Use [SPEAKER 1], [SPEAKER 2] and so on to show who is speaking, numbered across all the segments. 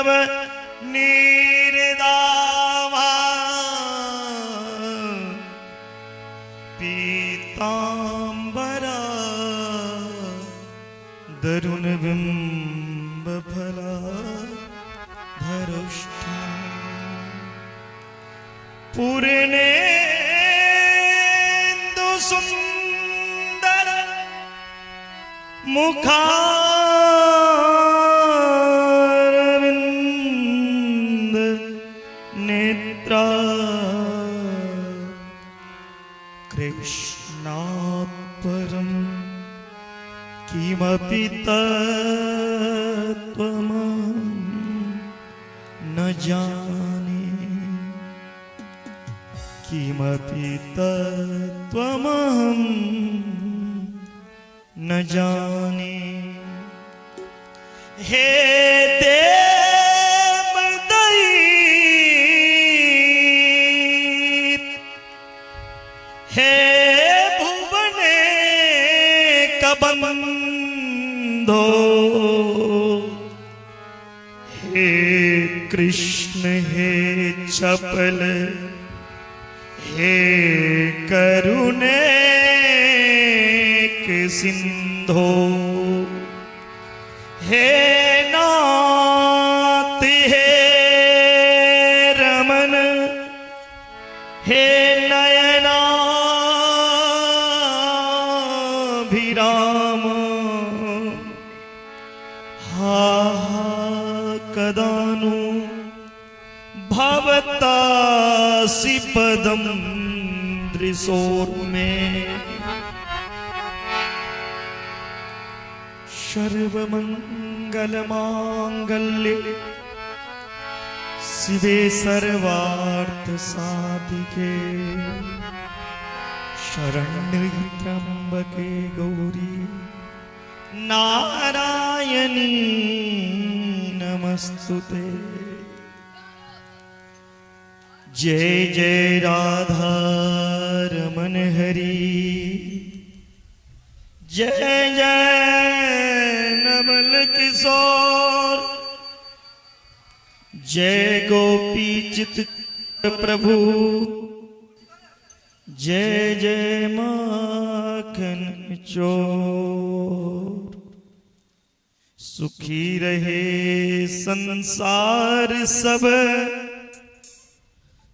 [SPEAKER 1] नव नीरदावा पीतांबरा दरुण बिंब फला धरुष्टा पूर्णेन्दु सुंदर मुखारविंद नेत्रा कृष्णात् परं किमपि तत्त्वमहं न जाने किमपि तत्त्वमहं न जाने। हे देवदैत हे भुवने कबंधो हे कृष्ण हे चपल हे करुणे के सिंधो हे नाथ हे रमन हे नयनाभिराम हा कदानु भवतासि पदं त्रिशोर में सर्वमंगल मांगल्ये शिवे सर्वार्थ साधिके शरण्ये त्र्यंबके गौरी नारायणी नमस्तुते। जय जय राधा रमन हरि जय जय नवल किशोर जय गोपी चित प्रभु जय जय माखन चोर। सुखी रहे संसार सब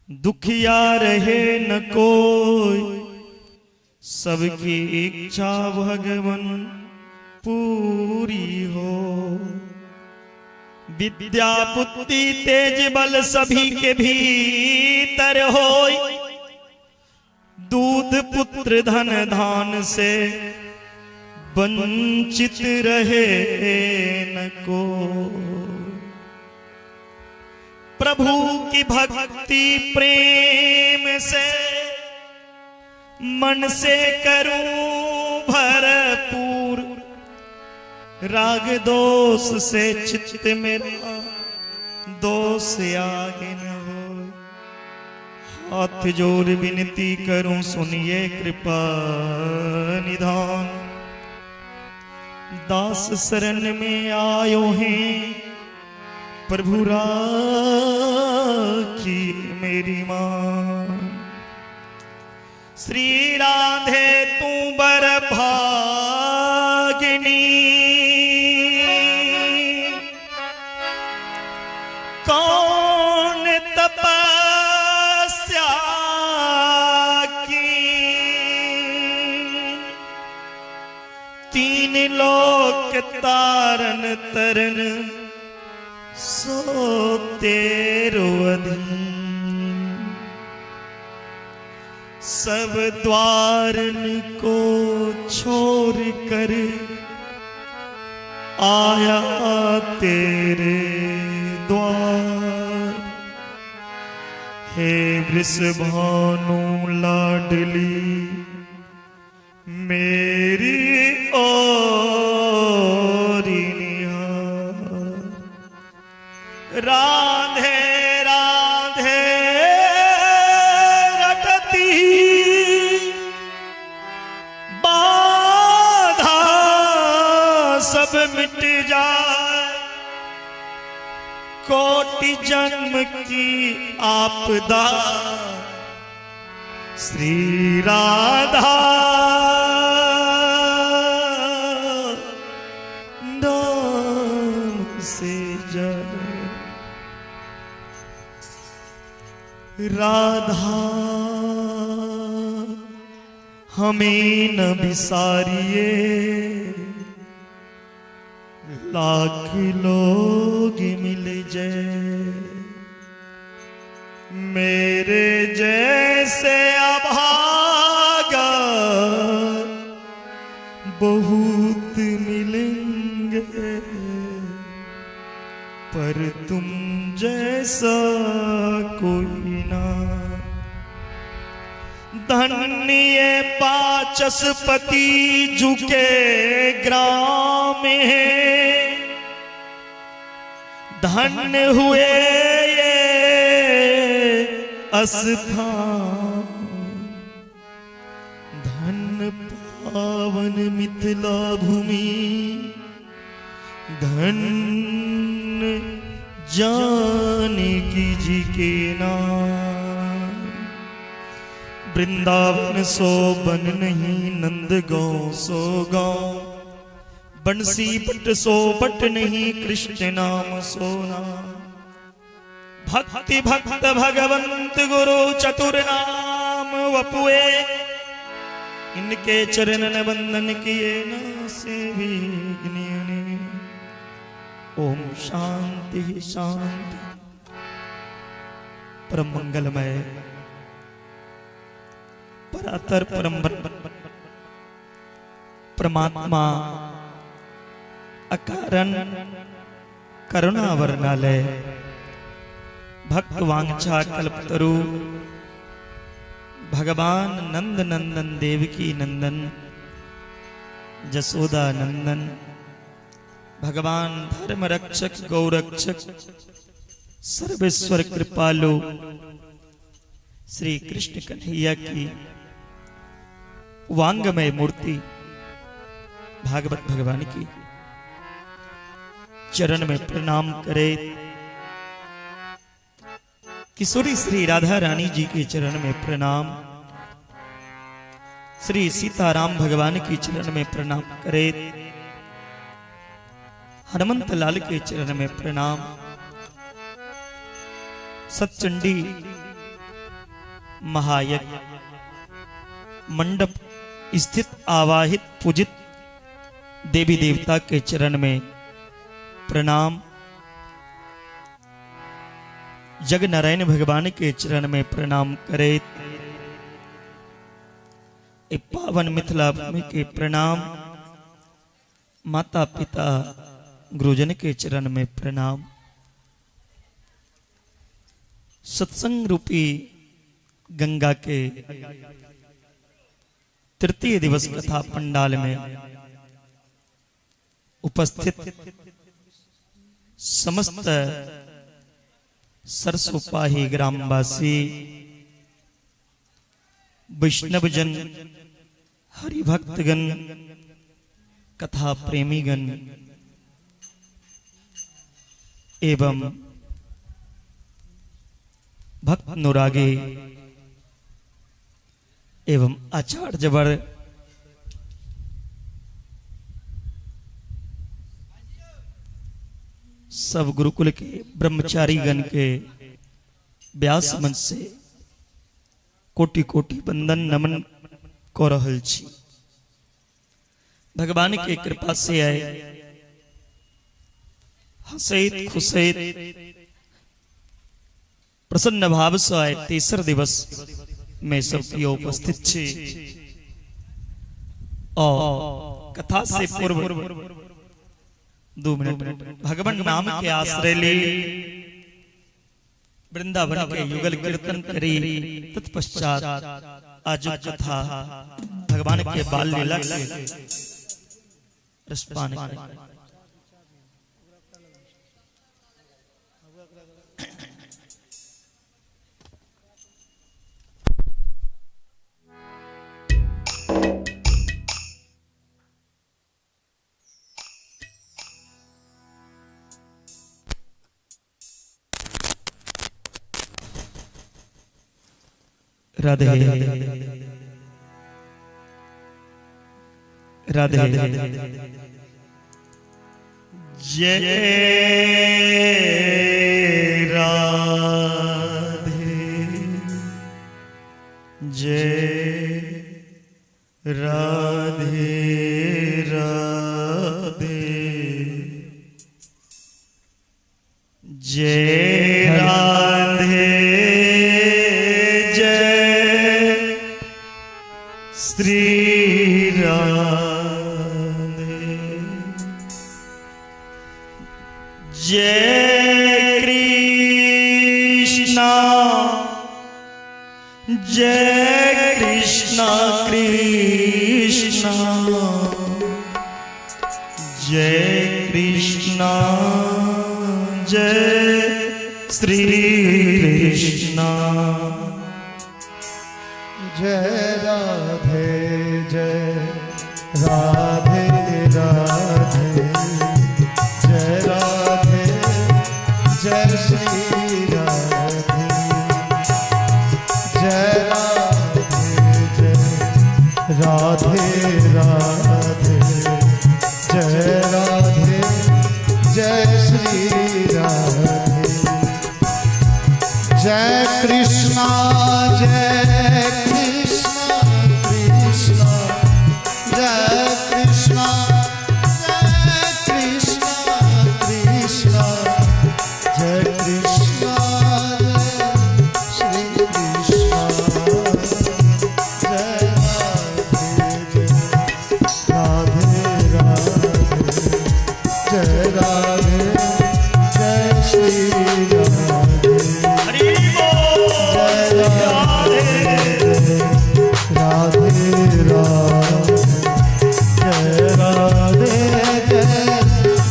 [SPEAKER 1] दुखिया रहे न कोई सबकी इच्छा भगवन पूरी हो। विद्या बुद्धि तेज बल सभी के भीतर होय दूध पुत्र धन धान से वंचित रहे न को। प्रभु की भक्ति प्रेम से मन से करूं भरपूर राग दोष से चित्त मेरा दोष आगे न हो। हाथ जोड़ विनती करूं सुनिए कृपा निधान दास शरण में आयो हैं प्रभु राखी मेरी मां। श्री राधे तू बर भागिनी कौन तपस्या की तीन लोक तारन तरन सो तेरो अधीन। सब द्वारन को छोड़ कर आया तेरे द्वार। हे वृषभानु लाडली मेरी ओर निहार। राधे राधे रटती बाधा सब मिट जाए कोटि जन्म की आपदा श्री राधा नाम से जाए। राधा हमें न बिसारिए, लाख लोग मिल जाए, मेरे जैसे अभागा बहुत मिलेंगे, पर तुम जैसा कोई ना। धन्य वाचस्पति झुके ग्राम में, धन्य हुए ये अस्थान, धन्य पावन मिथिला भूमि, धन्य जानकी जी के नाम। वृंदावन सो बन नहीं, नंद गाँव सो गाँव, बंसी बट सो बट नहीं, कृष्ण नाम सो नाम। भक्ति भक्त भगवंत गुरु चतुर नाम वपुए, इनके चरणन बंधन किए ना से विघ्न। ओम शांति शांति। परम मंगलमय परातर परम परमात्मा अकारण करुणा वर्णालय भक्त वांछा कल्पतरु भगवान नंद नंदन देवकी नंदन जसोदा नंदन भगवान धर्म रक्षक गौरक्षक सर्वेश्वर कृपालु श्री कृष्ण कन्हैया की वांगमय मूर्ति भागवत भगवान की चरण में प्रणाम करे। किशोरी श्री राधा रानी जी के चरण में प्रणाम, श्री सीताराम भगवान की चरण में प्रणाम करे, हनुमंत लाल के चरण में प्रणाम, सतचंडी महायज्ञ मंडप स्थित आवाहित पूजित देवी देवता के चरण में प्रणाम, जग नारायण भगवान के चरण में प्रणाम करे। पावन मिथिला भूमि के प्रणाम, माता पिता गुरुजन के चरण में प्रणाम। सत्संग रूपी गंगा के तृतीय दिवस कथा पंडाल में उपस्थित समस्त सरसोपाही ग्रामवासी वैष्णवजन हरिभक्तगण कथा प्रेमीगण एवं भक्त अनुरागी एवं आचार्य वर्ग सब गुरुकुल के ब्रह्मचारी गण के व्यास मंच से कोटि कोटि बंदन नमन को रहल छी। भगवान के कृपा से आए हसैत खुसैत प्रसन्न भाव से आए तेसर दिवस में सबकी उपस्थित छी और कथा से पूर्व 2 मिनट भगवान नाम के आश्रय ले वृंदावन के युगल कीर्तन करी। तत्पश्चात आज कथा भगवान के बाल लीला के रसपान करें। राधे राधे जय राधे जय राधे राधे जय राधे जय श्री राधे जय कृष्णा जय कृष्णा कृष्णा जय कृष्णा जय श्री कृष्णा
[SPEAKER 2] जय राधे राधे राधे जय राधे जय श्री राधे जय राधे राधे राधे जय राधे जय श्री राधे जय कृष्णा जय कृष्णा कृष्णा जय कृष्णा कृष्णा कृष्णा जय कृष्णा श्री कृष्णा जय राधे राधे जय राधे जय श्री राधे
[SPEAKER 1] हरि बोल राधे
[SPEAKER 2] राधे राधे जय राधे जय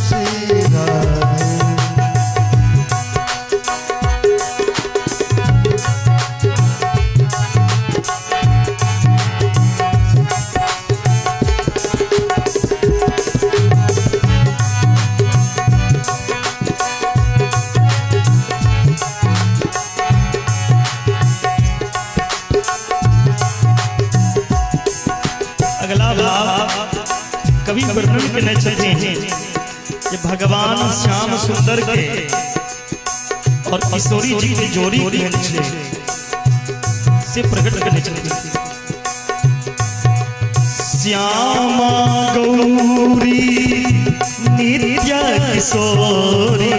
[SPEAKER 2] श्री राधे
[SPEAKER 1] अगला भाव कवि वर्णन करने चाहते हैं कि भगवान श्याम सुंदर के और किशोरी जी की जोड़ी से प्रकट करने चाहते हैं। श्यामा गौरी नित्य किशोरी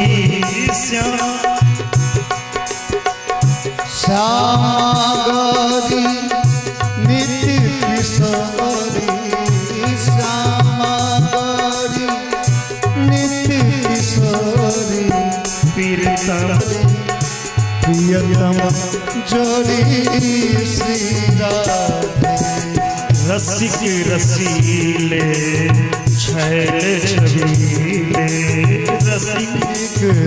[SPEAKER 2] श्यामा गौरी नित्य किशोरी श्यामा गौरी नित्य किशोरी प्रियतम जोड़ी श्री राधे
[SPEAKER 1] रसिक रसीले छैल छबीले रसिक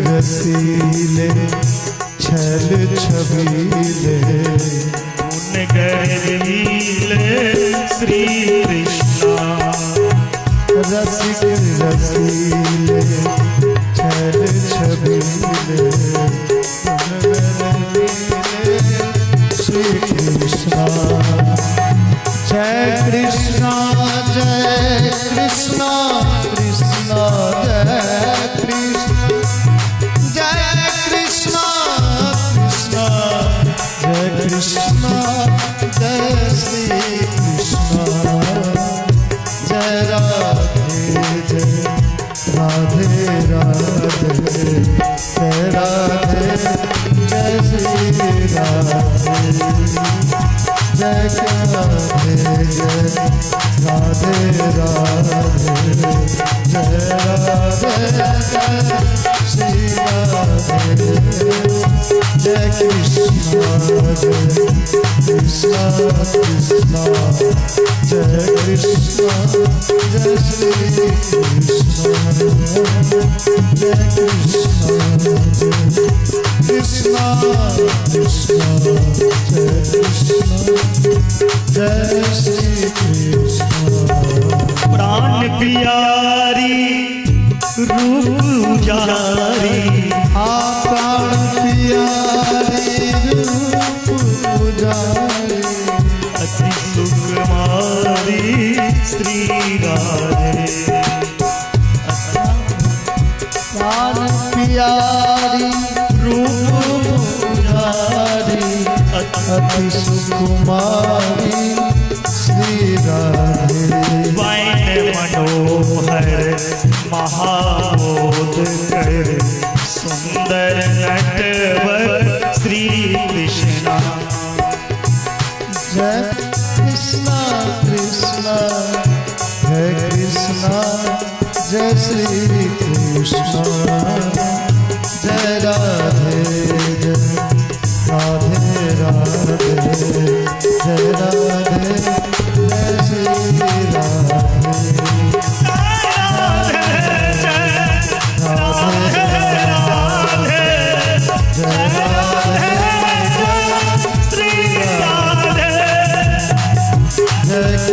[SPEAKER 2] रसीले छैल छबीले
[SPEAKER 1] गुण गरीले श्री कृष्णा
[SPEAKER 2] रसिक रसीले छैल छबीले गुण गरीले श्री कृष्णा जय कृष्णा कृष्णा कृष्णा जय कृष्णा कृष्णा जय कृष्णा जय श्री कृष्णा जय राधे राधे राधे जय राधे जय श्री राधे जय राधे जय राधे राधे जय राधे जय श्री राधे जय कृष्णा कृष्णा कृष्णा जय कृष्णा जय श्री कृष्णा जय कृष्णा कृष्णा कृष्णा जय कृष्णा जय श्री कृष्णा
[SPEAKER 1] प्राण प्यारी रूप जारी
[SPEAKER 2] प्राण प्यारी रूप जारी अति सुकुमारी श्री राधे।
[SPEAKER 1] वैन मनोहर महामोद कर सुंदर नटवर श्री कृष्णा।
[SPEAKER 2] जय कृष्णा कृष्णा जय कृष्णा जय श्री कृष्णा। जय राधे राधे राधे जय राधे जय श्री राधे।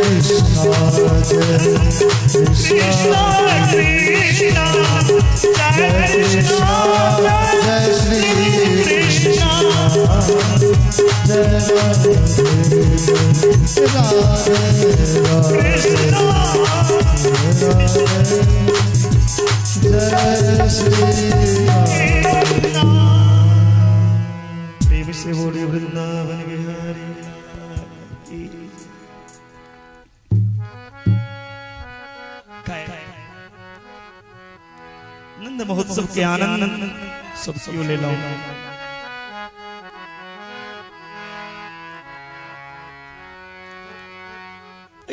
[SPEAKER 1] कृष्णा कृष्णा जय कृष्णा
[SPEAKER 2] जय श्री कृष्णा। जय राधे राधे
[SPEAKER 1] कृष्णा
[SPEAKER 2] जय श्री राधे।
[SPEAKER 1] प्रेम से बोले वृंदावन बिहारी की। नंद महोत्सव के आनंद सबको ले लो।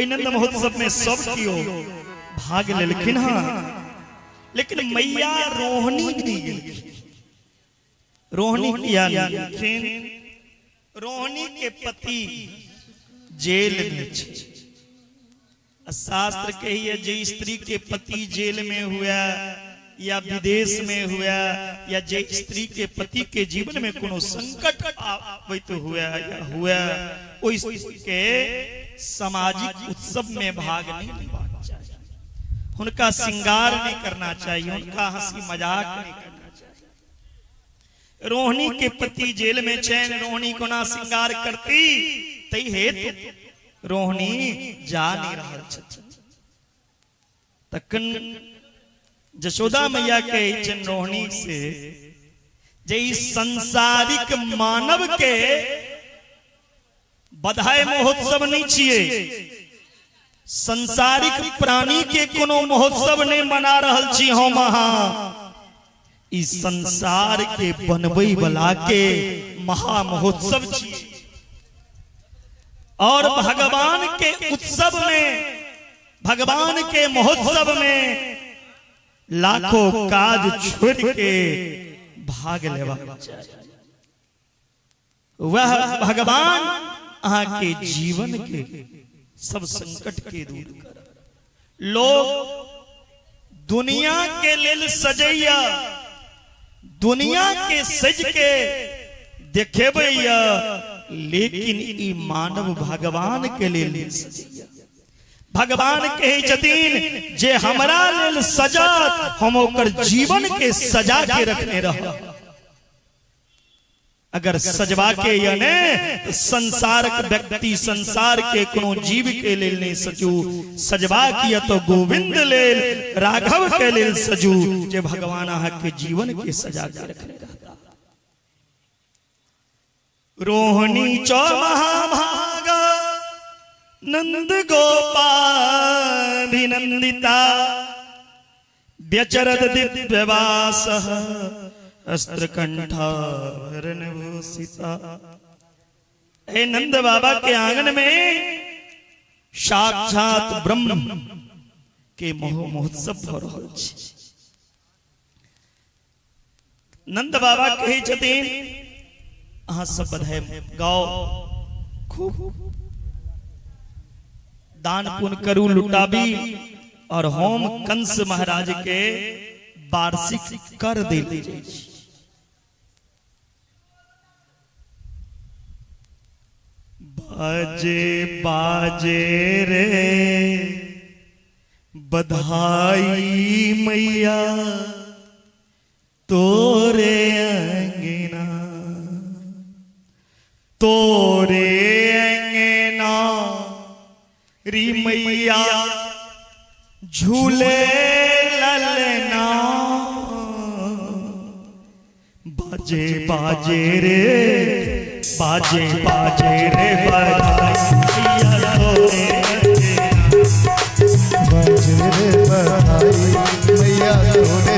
[SPEAKER 1] नंद महोत्सव में सब कियो भाग लेकिन हाँ, लेकिन मैया रोहिणी नहीं गेलखिन। रोहिणी किया लेकिन रोहिणी के पति जेल में छे। शास्त्र कहिए जे स्त्री के पति जेल में हुआ या विदेश में हुआ या जे स्त्री के पति के जीवन में कोनो संकट आवित हुआ या हुआ, वो स्त्री के सामाजिक उत्सव में भाग नहीं लेना चाहिए, उनका श्रृंगार नहीं करना चाहिए, उनका हंसी मजाक नहीं करना चाहिए। रोहिणी के पति जेल में चैन रोहिणी को ना श्रृंगार करती तई हेतु रोहिणी जा नहीं रहा। तकन जशोदा मैया के चन रोहिणी से जय संसारिक मानव के बधाई महोत्सव नहीं छिए, संसारिक प्राणी के कोनो महोत्सव नहीं मना रहल छी हम अहाँ। इस संसार के बनबई वाला के महा महोत्सव छी और भगवान के उत्सव में, भगवान के महोत्सव में लाखों काज छोड़ के भाग लेवा। वह भगवान अहाँ के जीवन के सब संकट के दूर कर। लोग दुनिया के लेल सजैया, दुनिया के सज के देखेबैया, लेकिन ई मानव भगवान के लेल सजैया। भगवान कहे छथिन जे हमरा लेल सजात हम ओकर जीवन के सजा के रखने रह। अगर सजवा के यानी संसारक व्यक्ति संसार के कोनो जीव के लेल नहीं सजू, सजवा किया तो गोविंद लेल राघव के लेल सजू, जे भगवान अहाँ के जीवन के सजा के रखने रहता। रोहिणी चौ महाभागा नंद गोपाभिनंदिता व्यचरद दिव्यवास अस्त्रकंठाभरण भूषिता। हे नंद बाबा के आंगन में साक्षात ब्रह्म के महोत्सव हो रहल छै। नंद बाबा कहे छथिन अहाँ सब बधाई गाओ, खूब दान पुण्य करू, लुटाबी और हम कंस महाराज के वार्षिक कर दे। बाजे बाजे रे बधाई मैया तोरे अंगना, तोरे अंगना री मैया झूले ललना। बाजे बाजे रे बाजे बाजे रे बधाई मैया तोरे
[SPEAKER 2] बाजे रे बधाई मैया तोरे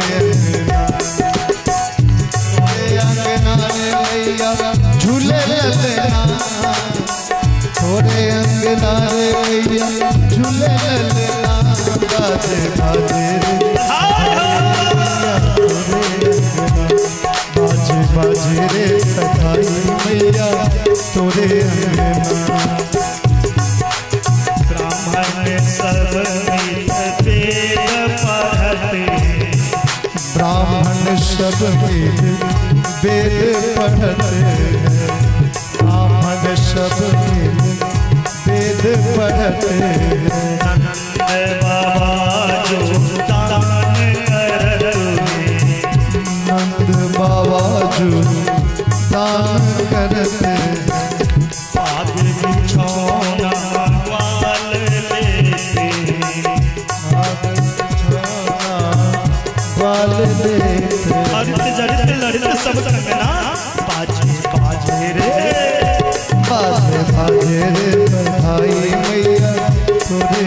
[SPEAKER 2] अंगना रे मैया झूले ललना तोरे अंगना रे मैया झूले ललना बाजे बाजे रे बाजे बाजे रे बधाई मैया तोरे अंगना
[SPEAKER 1] ब्राह्मण सब वेद पढ़ते
[SPEAKER 2] ब्राह्मण सब वेद पढ़ते ब्राह्मण सब वेद पढ़ते
[SPEAKER 1] नंद बाबा जो दान करते
[SPEAKER 2] नंद बाबा जो दान करते
[SPEAKER 1] पाग बिछौना ग्वाल लेते
[SPEAKER 2] ग्वाल देते
[SPEAKER 1] हरित जरित लड़ित सब संगना बाजे बाजे रे
[SPEAKER 2] बाजे बाजे रे बधाई मैया तोरे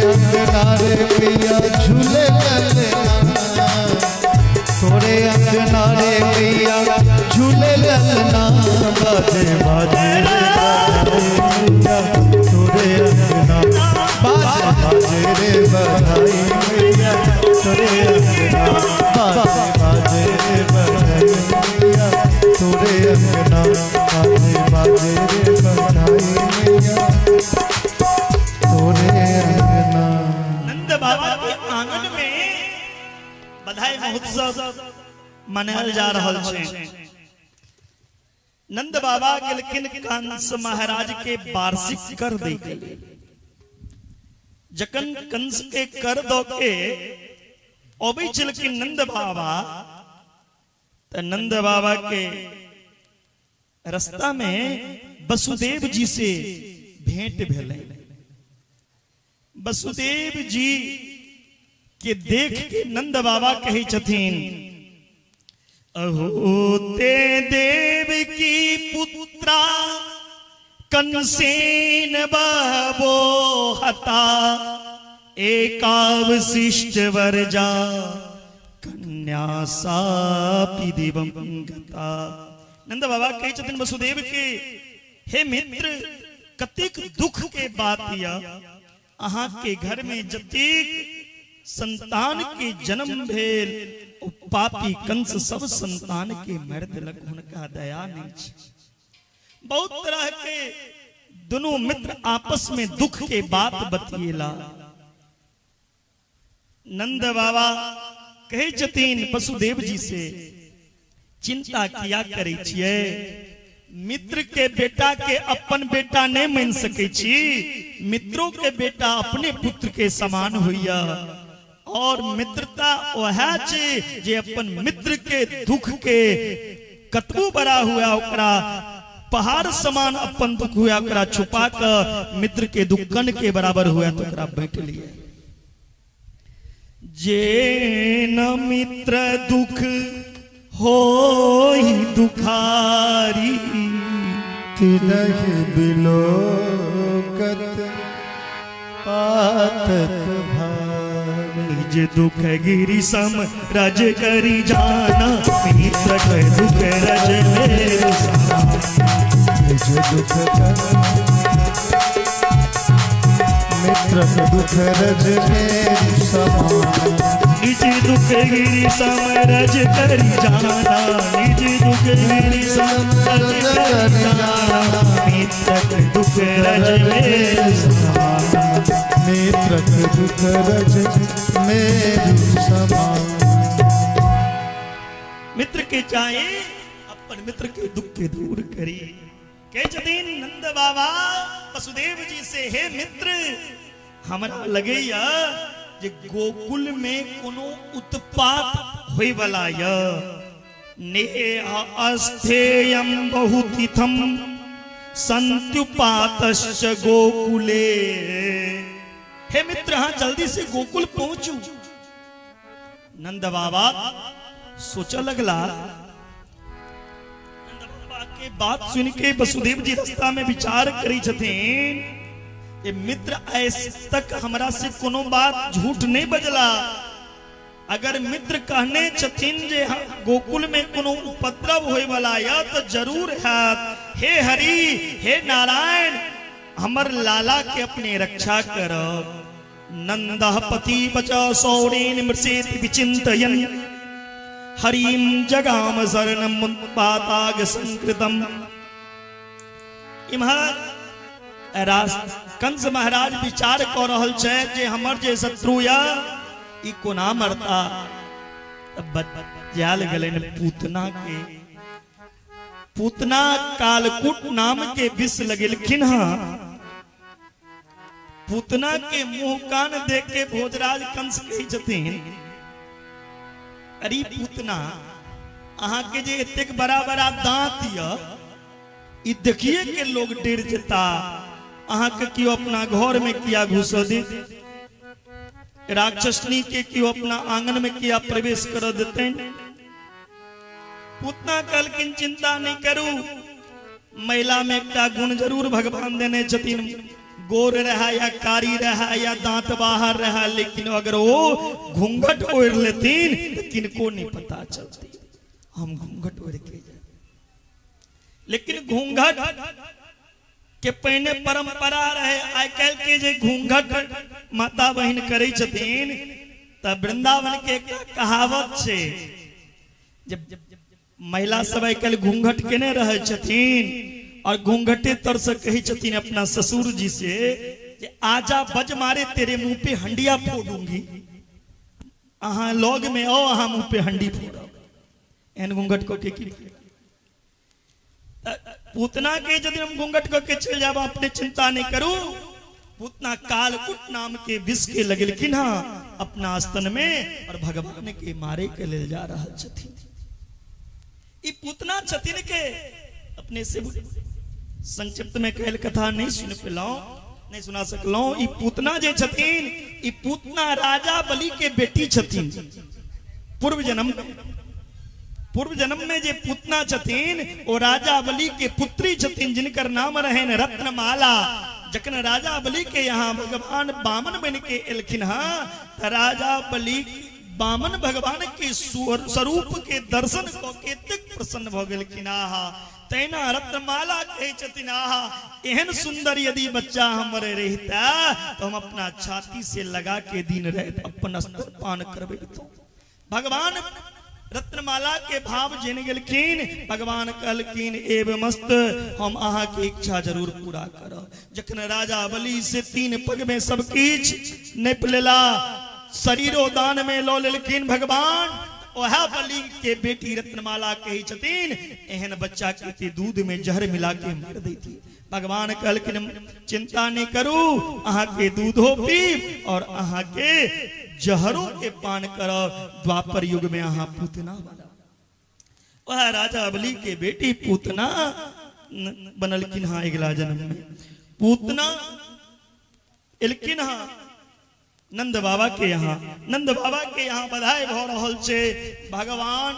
[SPEAKER 2] अंगना रे मैया झूले ललना तोरे अंगना रे मैया झूले ललना बाजे बाजे रे मैया तोरे अंगना बाजे बाजे रे बधाई मैया तोरे अंगना बाजे बाजे रे बधाई मैया तोरे अंगना बाजे बाजे रे बधाई मैया तोरे अंगना।
[SPEAKER 1] नंद बाबा के आंगन में बधाई महोत्सव मनायल जा रहल छै। नंद बाबा गेलखिन कंस महाराज के वार्षिक कर दे के जखन कंस के कर दो के अबै चलखिन नंद बाबा तो नंद बाबा के रास्ता में वसुदेव जी से भेंट भेलै। वसुदेव जी के देख के नंद बाबा कहे छथिन अहो ते देव की पुत्रा कंसेन बहवो हता एकावशिष्ट वर्जा कन्या सापि दिवंगता। नंद बाबा कहे छथिन वसुदेव के हे मित्र कतेक दुख के बात या अहाँ के घर में जतेक संतान के जन्म भेल पापी कंस सब संतान के मार देलक हुनका दया नहीं छै। बहुत तरह के दोनों मित्र आपस में दुख के बात बतिएला। नंद बाबा कहे छथिन वसुदेव जी से चिंता किया करे छियै मित्र के बेटा के अपन बेटा नहीं मान सके छी। मित्रों के बेटा अपने पुत्र के समान होइया और मित्रता वह छे जे अपन मित्र के दुख के कतबो बड़ा हुआ ओकरा पहाड़ समान अपन दुख हुआ ओकरा छुपा कर मित्र के दुखन के बराबर हुआ तो ओकरा बांट लिए। जे न मित्र दुख होई दुखारी
[SPEAKER 2] तिलहि बिलोकत पातक भारी
[SPEAKER 1] निज दुख गिरी सम रज करी जाना मित्र के दुख रज मेरे समान।
[SPEAKER 2] निज दुख मित्र दुख रज मेरी समान।
[SPEAKER 1] निज दुख गिरी सम रज करी जाना निज दुख गिरी सम रज करी जाना मित्र के दुख रज मेरे समान।
[SPEAKER 2] मित्र दुख रज मेरी समान।
[SPEAKER 1] मित्र के चाहे अपन मित्र के दुख के दूर करी। कहे छथिन नंद बाबा वसुदेव जी से हे मित्र हमरा लगैया जे गोकुल में कोनो उत्पात होय वाला य नेह अस्थेयम बहुतिथम संत्युपातश्च गोकुले। हे मित्र हाँ जल्दी से गोकुल पहुंचू। नंद बाबा सोचा लगला के बात सुन के वसुदेव जी रास्ता में विचार करी छथिन, ये मित्र ऐस तक हमरा से कोनो बात झूठ नहीं बजला। अगर मित्र कहने छथिन जे गोकुल में कोनो उपद्रव होए वाला या तो जरूर है। हे हरि हे नारायण, हमर लाला के अपने रक्षा करब। नंदः पति बचा सौरेन मृषेत विचिंतयन्, हरिम जगाम शरणम पाताग संकृतम। कंस महाराज विचार कर रहल छे जे हमर जे शत्रु या ई कोना मरता। बजाल गलन पूतना के, पूतना कालकूट नाम के विष लगेलखिन। पूतना के मुंह कान देख के भोजराज कंस कही छथिन, अरे पूतना अहा के जे एतेक बड़ा बड़ा दांत य, ई देखिए के लोग डर जेता। अहा के क्यों अपना घर में किया घुस दे, राक्षसनी के क्यों अपना आंगन में किया प्रवेश कर देते। पूतना कहलकिन चिंता नहीं करू, महिला में एक गुण जरूर भगवान देने छथिन। गोर रहा या कारी रहा या दांत बाहर रहा, लेकिन अगर वो घूंघट ओढ़ लेतीन तो किनको नहीं पता चलती। हम घूंघट ओढ़ के जाए, लेकिन घूंघट के पहने परंपरा रहे। आई कल के जे घूंघट माता बहन करे छथिन, तब वृंदावन के कहावत छे, जब महिला सब आई कल घूंघट केने रहे छथिन और घूंघटे तर से कही छथिन अपना ससुर जी से, आजा बज मारे तेरे मुंह पे हंडिया फोड़ूंगी। अहा लोग में आओ, अहा मुंह पे हंडी फोड़ो। एन घूंघट को के पूतना के यदि हम घूंघट को के चल जाब, अपने चिंता नहीं करू। पूतना कालकूट नाम के विष के लगलखिन अपना स्तन में और भगवान के मारे के ले जा रहा छथिन। ई पूतना छथिन के अपने से संक्षिप्त में कहल कथा नहीं सुन पेलो, नहीं सुना सकलो। ई पूतना जे छथिन, ई पूतना राजा बलि के बेटी छथिन। पूर्व जन्म में जे पूतना छथिन वो राजा बलि के पुत्री छथिन, जिनकर नाम रहेन रत्नमाला। जखन राजा बलि के यहाँ भगवान बामन बन के एलखिन, राजा बलि बामन भगवान के स्वरूप के दर्शन को के प्रसन्न भ गेलखिन। तैना रत्नमाला कहे छथिन, एहन सुंदर यदि बच्चा हमरे रहता तो हम अपना छाती से लगा के दिन रात अपन स्तनपान करबे। भगवान रत्नमाला के भाव जन गेलखिन। भगवान कहलखिन एवमस्त, हम अहा की इच्छा जरूर पूरा करब। जखन राजा बलि से 3 पग में सब किछ नेप लेला, शरीरो दान में लो लेलखिन भगवान। वह बलि के बेटी रत्नमाला कही छथिन, एहन बच्चा के दूध में जहर मिला के मार देती। भगवान कहलखिन चिंता नहीं करू, अहा के दूधो पी और अहा के जहरों के पान करो। द्वापर युग में अहा पूतना बना। वह राजा बलि के बेटी पूतना बनलखिन। अगला जन्म में पूतना एलखिन नंद बाबा के यहाँ। नंद बाबा के यहाँ बधाई भ रहल छे। भगवान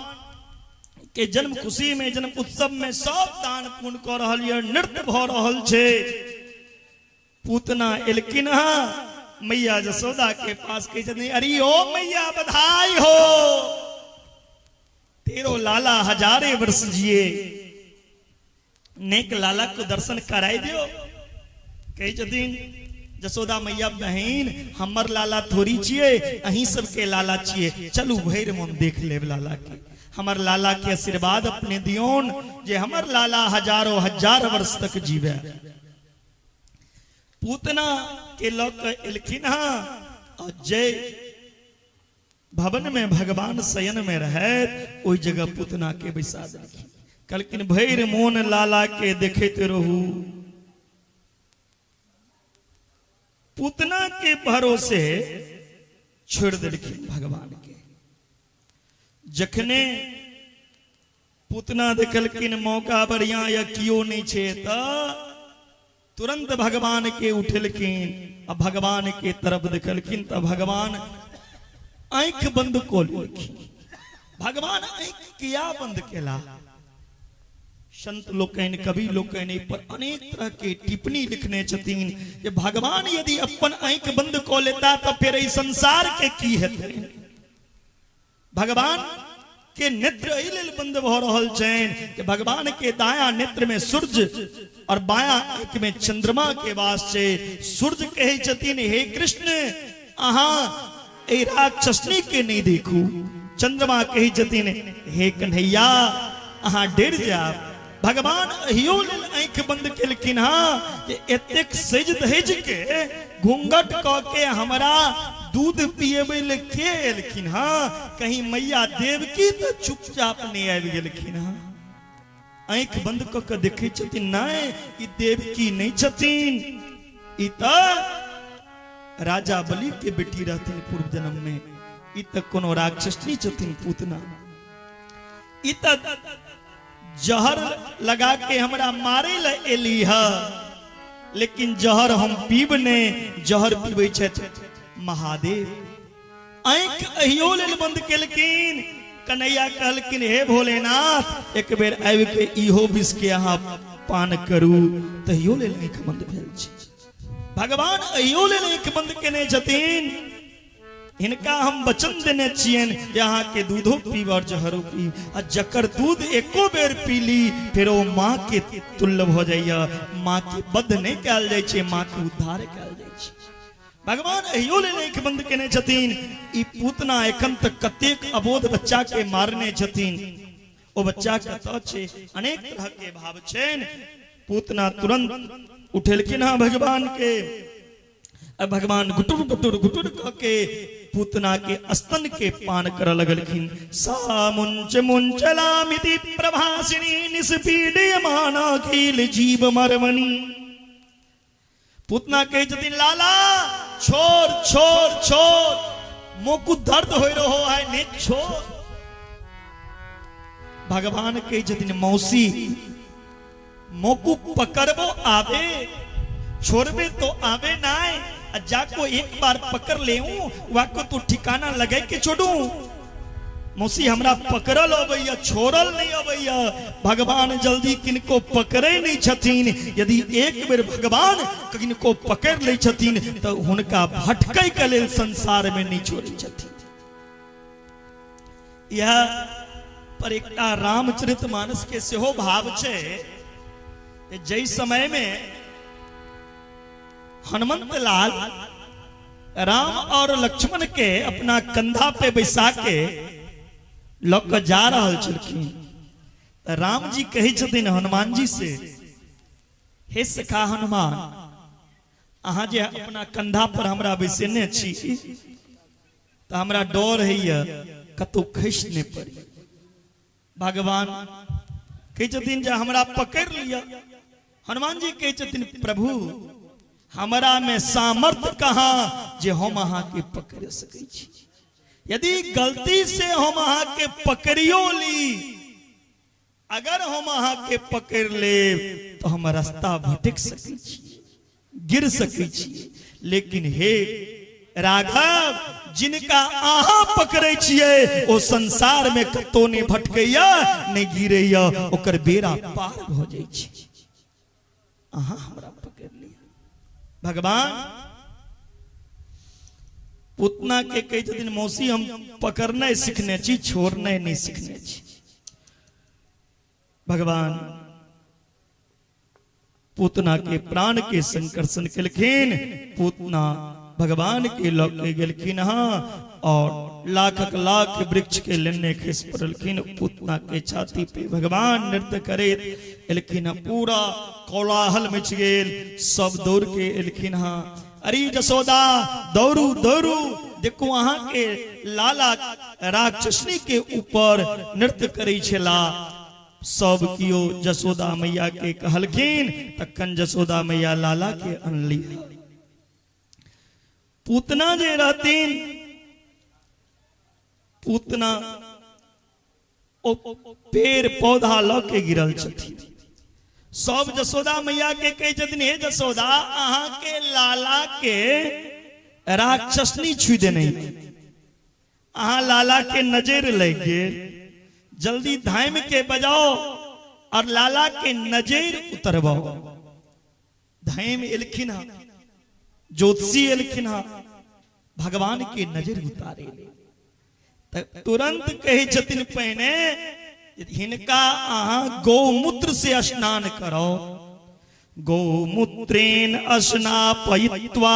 [SPEAKER 1] के जन्म खुशी में, जन्म उत्सव में सब दान पुण्य कर रहल ये, नृत्य भ रहल छे। पूतना एलखिन मैया जसोदा के पास कही जाती, अरे ओ मैया बधाई हो, तेरो लाला हजारे वर्ष जिए, नेक लाला को दर्शन कराई दियो। कही जाती जसोदा मैया बहन हमर लाला थोड़ी छिए, अहीं सबके लाला छिए, चलू भैर मन देख ले लाला के। हमर लाला के आशीर्वाद अपने दियोन जे हमर लाला हजारों हजार वर्ष तक जीवे। पूतना के लोग एलखिन और जय भवन में भगवान शयन में रहे, ओई जगह पूतना के बैसा देलखिन। कहलखिन भैर मोन लाला के देखते रहू। पूतना के भरोसे छोड़ देलखिन भगवान के। जखने पूतना देखलखिन मौका बढ़िया या कियो नहीं छे, तुरंत भगवान के उठलखिन। अब भगवान के तरफ देखलखिन तो भगवान आंख बंद को लेलखिन। भगवान आंख किया बंद केला? संत लोकनि कवि लोकनि पर अनेक तरह के टिप्पणी लिखने छथिन जे भगवान यदि अपन आंख बंद क लेता तो फिर इस संसार के की हेतै। भगवान के नेत्र एहि लेल बंद भ रहल छनि कि भगवान के दाया नेत्र में सूर्य और बाया आंख में चंद्रमा के वास छे। सूर्य कहे छथिन हे कृष्ण अहाँ ए राक्षसनी के नहीं देखू। चंद्रमा कहे छथिन हे कन्हैया अहाँ डर जाब। भगवान अहियो लेल आंख बंद केलखिन हाँ कि एतेक सज धज के घूंघट क के हमरा दूध पिएबे ले के एलखिन हाँ। कहीं मैया देवकी तो चुपचाप नहीं आबि गेलखिन हाँ। आंख बंद क के देखे छथिन नहीं ई देवकी नहीं छथिन, ई त राजा बलि के बेटी रहथिन पूर्व जन्म में। ई त कोनो राक्षस नहीं छथिन पूतना। ई त जहर लगा के हमरा मारे ला एली है, लेकिन जहर हम पीब ने जहर पीबे छथि महादेव। आंख अहियो लेल बंद केलखिन। कन्हैया कहलखिन हे भोलेनाथ एक बेर आबि के इहो विष के अहाँ पान करू। तहियो लेल आंख बंद भेल छै। भगवान अहियो लेल आंख बंद केने छथिन। हिनका हम वचन देने छियन जे अहाँ के दूधो पीब और जहरो पीब। आ जकर दूध एको बेर पीली फिर वो माँ के तुल्य भ जाइया। माँ के बद्ध नहीं कयल जाइ छै, माँ के उद्धार कयल जाइ छै। भगवान अहियो लेल आंख बंद केने छथिन। ई पूतना एखन तक कतेक अबोध बच्चा के मारने छथिन। ओ बच्चा कतऽ छै? अनेक तरह के भाव छनि। पूतना तुरंत उठेलखिन हाँ भगवान के। अब भगवान गुटुर गुटुर गुटुर कह के पूतना के स्तन के पान कर लगलखिन। सा मुंच मुंचलामिति प्रभासिनी निस्पीड्यमान अखिल जीव मरमनी। पूतना कहे छथिन लाला छोड़ छोड़ छोड़ मोकु दर्द हो रहो है ने छोड़। भगवान कहे छथिन मौसी मोकु पकड़बो आवे छोड़बे तो आवे नाय। जाको एक बार पकड़ ले वाको तो ठिकाना लगे के छोड़ू। मौसी हमरा पकड़ल अबैया छोड़ल नहीं अबैया। भगवान जल्दी किनको पकड़े नहीं छथिन। यदि एक बेर भगवान किनको पकड़ ले छथिन तो हुनका भटकै के लेल संसार में नहीं छोड़े छथिन। यह पर एकटा रामचरितमानस के सेहो भाव छै। जै समय में हनुमंत लाल राम और लक्ष्मण के अपना कंधा पे बैसा के लग जा रहल छलखिन। राम जी कहे छथिन हनुमान जी से हे सखा हनुमान अहाँ जे अपना कंधा पर हमरा बैसेने छी तो हमरा डर है कतौ खसि नहीं पड़ी। भगवान कहे छथिन जे हमरा पकड़ लिया। हनुमान जी कहे छथिन प्रभु हमरा में सामर्थ्य कहाँ जे हम अहाँ के पकड़ सकै छी। यदि गलती से हम अहाँ के पकड़ियो ली, अगर हम अहाँ के पकड़ ले तो हम रास्ता भटक सकै छी, गिर सकै छी। लेकिन हे राघव जिनका अहाँ पकड़े छिए ओ संसार में कतो नहीं भटकैया नहीं गिरैया, ओकर बेड़ा पार भ जाइ छै। अहाँ हमरा पकड़ लिया। भगवान पूतना के कहे छथिन मौसी हम पकड़ना सीखने छी छोड़ना नहीं सीखने छी। भगवान पूतना के प्राण के संकर्षण केलखिन। पूतना भगवान के लग गेलखिन हाँ और लाखक लाख वृक्ष के लेने खिस पड़लखिन। पूतना के छाती पे भगवान नृत्य करे एलखिन। पूरा कोलाहल मच गेल। सब दौड़ के एलखिन हाँ। अरे जसोदा दौड़ू दौड़ू देखो अहाँ के लाला राक्षसनी के ऊपर नृत्य करे छला। सब कियो जसोदा मैया के कहलखिन तखन जसोदा मैया लाला के अनली। पूतना जे रहतीन पूतना ओ पेड़ पौधा ल के गिरल छथिन। सब जसोदा मैया के कहे छथिन हे जसोदा अहाँ के लाला के राक्षसनी छू देने अहाँ लाला के नजर लग गेल। जल्दी धाम के बजाओ और लाला के नजर उतरबो। धैम एलखिन हा, ज्योतिषी एलखिन हा, भगवान के नजर उतारे तुरंत कहे छथिन पहिने हिनका अहाँ गौमूत्र से स्नान करो। गौमूत्रेण स्नापयित्वा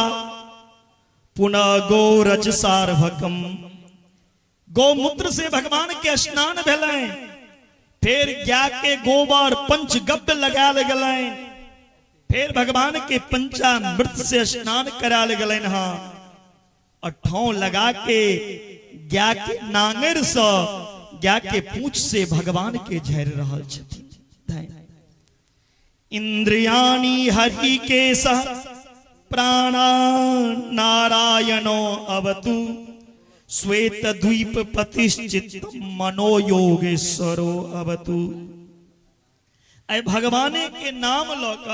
[SPEAKER 1] पुनः गौरज सार्वकम। गौमूत्र से भगवान के स्नान भेलैन, फिर ज्ञा के गोबर पंचगव्य लगाल गेलैन, फिर भगवान के पंचामृत से स्नान कराल गेलैन हा। और ठौ लगा के ज्ञा के नांगर से ज्ञा के पूछ से भगवान के झर रहल छथिन। इंद्रियाणि हरि के सह प्राणा नारायणो अवतु श्वेत द्वीप पतिश्चित मनो योगेश्वरो अवतु। आई भगवान के नाम लक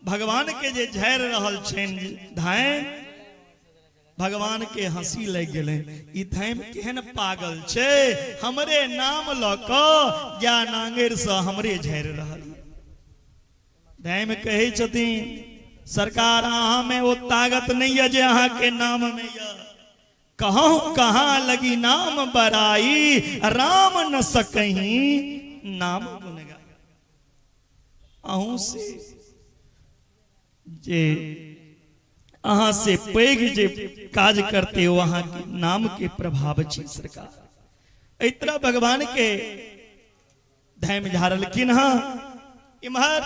[SPEAKER 1] भगवान के जे झर रहल छन धाइन, भगवान के हंसी लग गए। ई धैम केहन पागल छे, हमरे नाम लक या नांगेर से हमरे झर रहल। धैम कहे छथिन सरकार अहाँ में वो ताकत नहीं है जे अहाँ के नाम में या कहूं कहाँ लगी नाम बराई, राम न सकहीं नाम गुन गाई। अहू से जे अहाँ से पैघ जे काज करते हो अहाँ के नाम के प्रभाव छी सरकार। इतना भगवान के धैम झारलखिन हा। इम्हर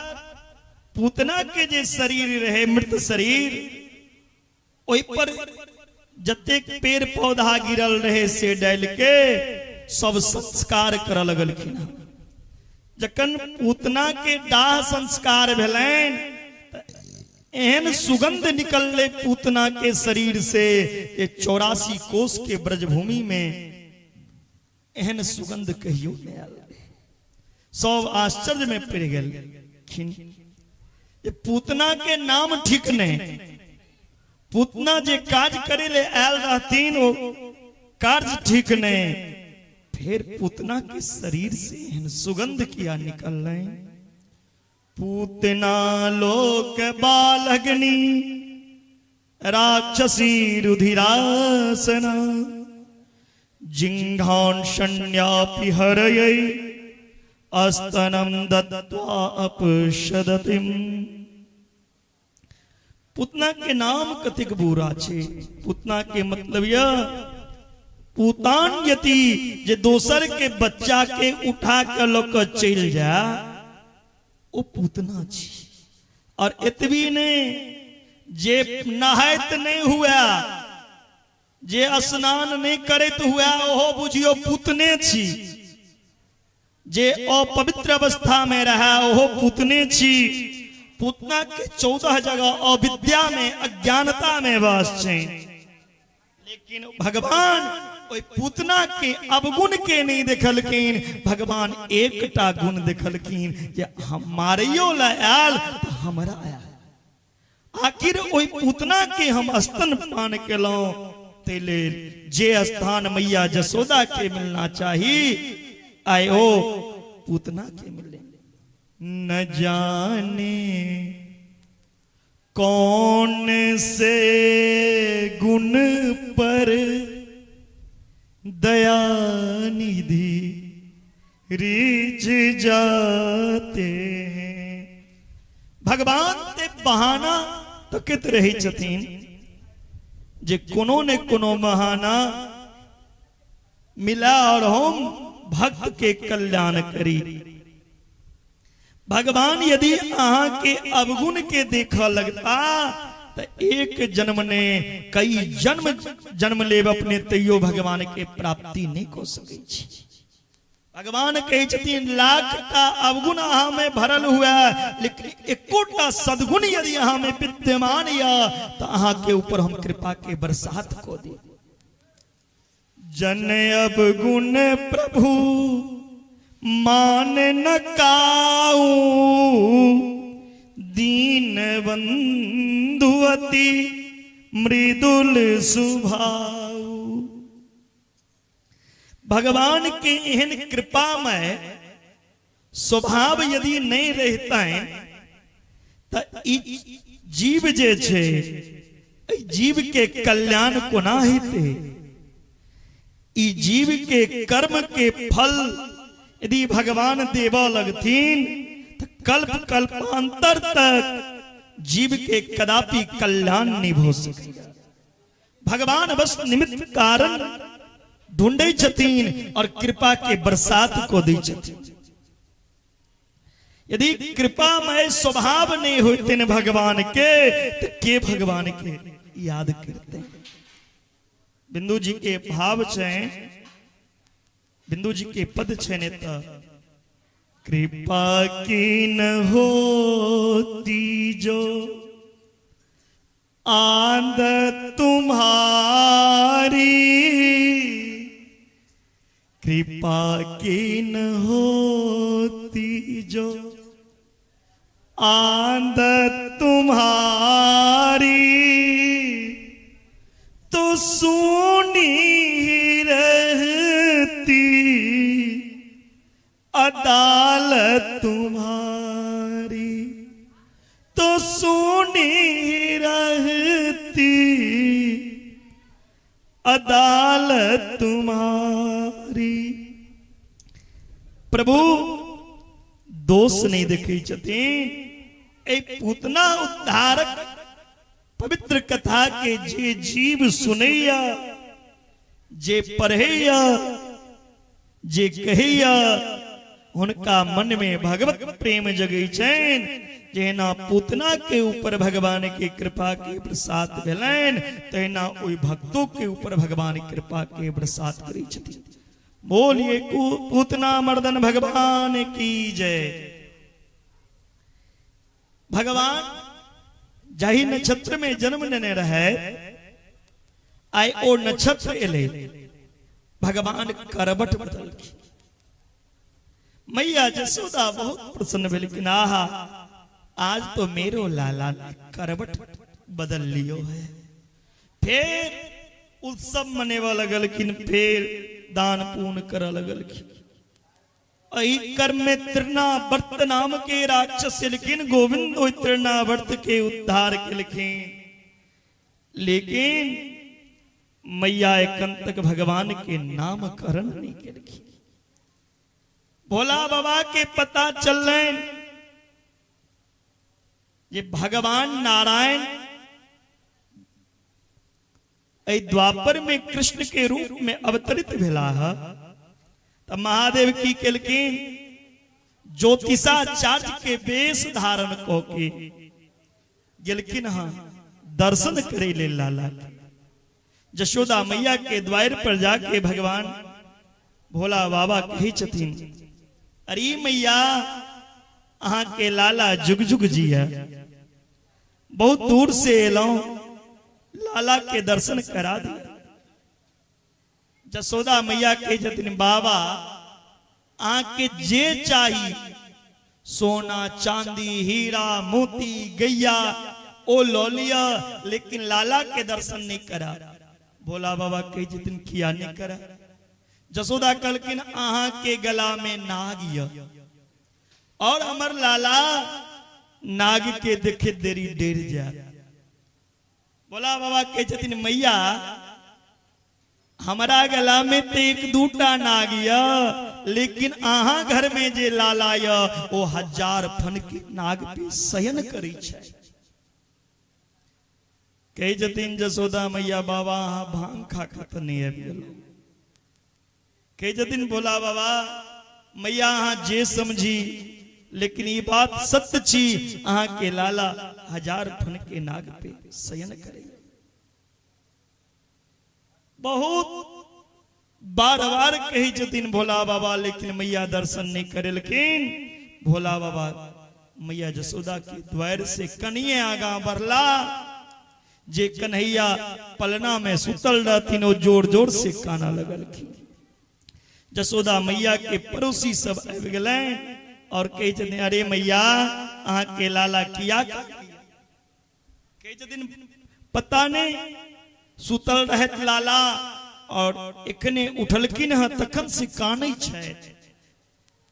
[SPEAKER 1] पूतना के जे शरीर रहे मृत शरीर, ओहि पर जतेक पेड़ पौधा गिरल रहे से डाल के सब संस्कार कर लगलखिन। जखन पूतना के दाह संस्कार भेलैन एहन सुगंध निकलले पूतना के शरीर से, 84 कोस के ब्रजभूमि में एहन सुगंध कहियो नहीं आल। सब आश्चर्य में पड़ गेलखिन। ये पूतना के नाम ठीक नहीं, पूतना जे काज करे ले आयल रहतीन वो कार्य ठीक नहीं, फिर पूतना के शरीर से एहन सुगंध किया निकल रहे। पूतना लोक बालग्नि राक्षसी रुधिरासना जिंघान शण्यापि हरयै अस्तनम दत्त्वा अपशदतिम। पूतना के नाम कतिक बुरा छे। पूतना के मतलब यह पूतान यति जे दोसर के बच्चा के उठा के लोक चल जा ओ पूतना छी। और इतवी ने जे नहायत नहीं हुआ, जे स्नान नहीं करत हुआ ओहो बुझियो पूतने छी। जे अपवित्र अवस्था में रहा ओहो पूतने छी। पूतना के 14 जगह अविद्या में अज्ञानता में वास छे, लेकिन भगवान ओई पूतना के अवगुण के नहीं देखलखिन। भगवान एकटा गुण देखलखिन जे हमारियो ला आयल तो हमरा आयल। आखिर ओई पूतना के हम स्तन पान केलो ते लेल जे स्थान मैया जसोदा के मिलना चाहिए आयो पूतना के मिले। न जाने कौन से गुण पर दया निधि रीझ जाते हैं। भगवान ते बहाना तो कित रही छथिन जे कोनो ने कोनो बहाना मिला और हम भक्त के कल्याण करी। भगवान यदि अहाँ के अवगुण के देखा लगता तो एक जन्म ने कई जन्म लेब अपने तैयो भगवान के प्राप्ति नहीं को सके। भगवान कहे छथिन लाखटा अवगुण अहाँ में भरल हुआ, लेकिन एकोटा सदगुण यदि अहाँ में विद्यमान या तो अहाँ के ऊपर हम कृपा के बरसात को दे। जन अवगुण प्रभु मान न काऊ दीन बंधु अति मृदुल सुभाऊ। भगवान के एहन कृपा में स्वभाव यदि नहीं रहता है तो जीव जे छे जीव के कल्याण को ना हेते। ई जीव के कर्म के फल यदि भगवान देवा लगतीन तो कल्प कल्पांतर तक जीव के कदापि कल्याण नहीं हो सकेगा। भगवान बस निमित्त कारण ढूंढे छतीन और कृपा के बरसात को दी छतीन। यदि कृपामय स्वभाव नहीं होते न भगवान के भगवान के याद करते हैं। बिंदु जी के भाव छे, बिंदु जी के पद छे ने तो कृपा की न होती जो आंध तुम्हारी, कृपा की न होती जो आंध तुम्हारी, तो सुनी रहती अदालत तुम्हारी, तो सुनी रहती अदालत तुम्हारी। प्रभु दोष नहीं देखी छतीन। एक पूतना उद्धारक पवित्र कथा के जे जीव सुनैया, जे पढ़ैया, जे कहैया, उनका मन में भगवत प्रेम जगै छन। जेना पूतना के ऊपर भगवान की कृपा के प्रसाद भेलैन, तेना ओई भक्तों के ऊपर भगवान कृपा के प्रसाद करै छथिन। बोलिए पूतना मर्दन भगवान की जय। भगवान जाहि नक्षत्र में जन्म लेने रहे, आय ओ नक्षत्र एले, भगवान करबट बदल की। मैया जसोदा बहुत प्रसन्न भेल कि आहा आज तो मेरो लाला ने करबट बदल लियो है। फिर उत्सव मनेवा लगल किन, फिर दान पुण्य कर लगल की। अहि कर्म में तृणावर्त नाम के राक्षस लिखिन, गोविंद तृणावर्त के उद्धार के लिखिन। लेकिन मैया एकांतक भगवान के नामकरण नहीं के लिखी। भोला बाबा के पता चल रहे ये भगवान नारायण द्वापर में कृष्ण के रूप में अवतरित भेला है। तब महादेव की केलकिन ज्योतिषाचार्य के वेश धारण को के गेलकिन हाँ दर्शन करे ले लाला। जशोदा मैया के द्वार पर जाके भगवान भोला बाबा कही छथिन, अरे मैया अहाँ के लाला जुग जुग जिया, बहुत दूर से एलौ, लाला के दर्शन करा दिया। जसोदा मैया के जतिन बाबा आके जे चाहिए सोना चांदी हीरा मोती गैया ओ लोलिया, लेकिन लाला के दर्शन नहीं करा। भोला बाबा के जतिन किया नहीं करा। जसोदा कलकिन आहा के गला में नाग या, और अमर लाला नाग के देखे देरी डेर जा। भोला बाबा के जतिन मैया हमारा गला में तो एक दूटा नागिया, लेकिन आहा घर में जे लाला या वो 1000 फन के नाग पे शयन करी छै। कही जतिन जसोदा मैया बाबा आहा भांग खा खत नहीं है। कही जतिन भोला बाबा मैया आहा जे समझी, लेकिन ये बात सत्य छी आहा के लाला 1000 फन के नाग पे शयन करे। बहुत बार बार कही जतिन भोला बाबा, लेकिन मैया दर्शन नहीं करे। लेकिन भोला बाबा मैया जसोदा के द्वार से कनिए आगा बढ़ला। जे कन्हैया पलना में सुतल रहथिन वो जोर जोर से काना लगल। जसोदा मैया के पड़ोसी सब आबि गेलै और कही जतिन अरे मैया अहाँ के लाला किया। कही जतिन पता नहीं, सुतल रहत लाला और एखने उठलकिन है तखन से कानै छै।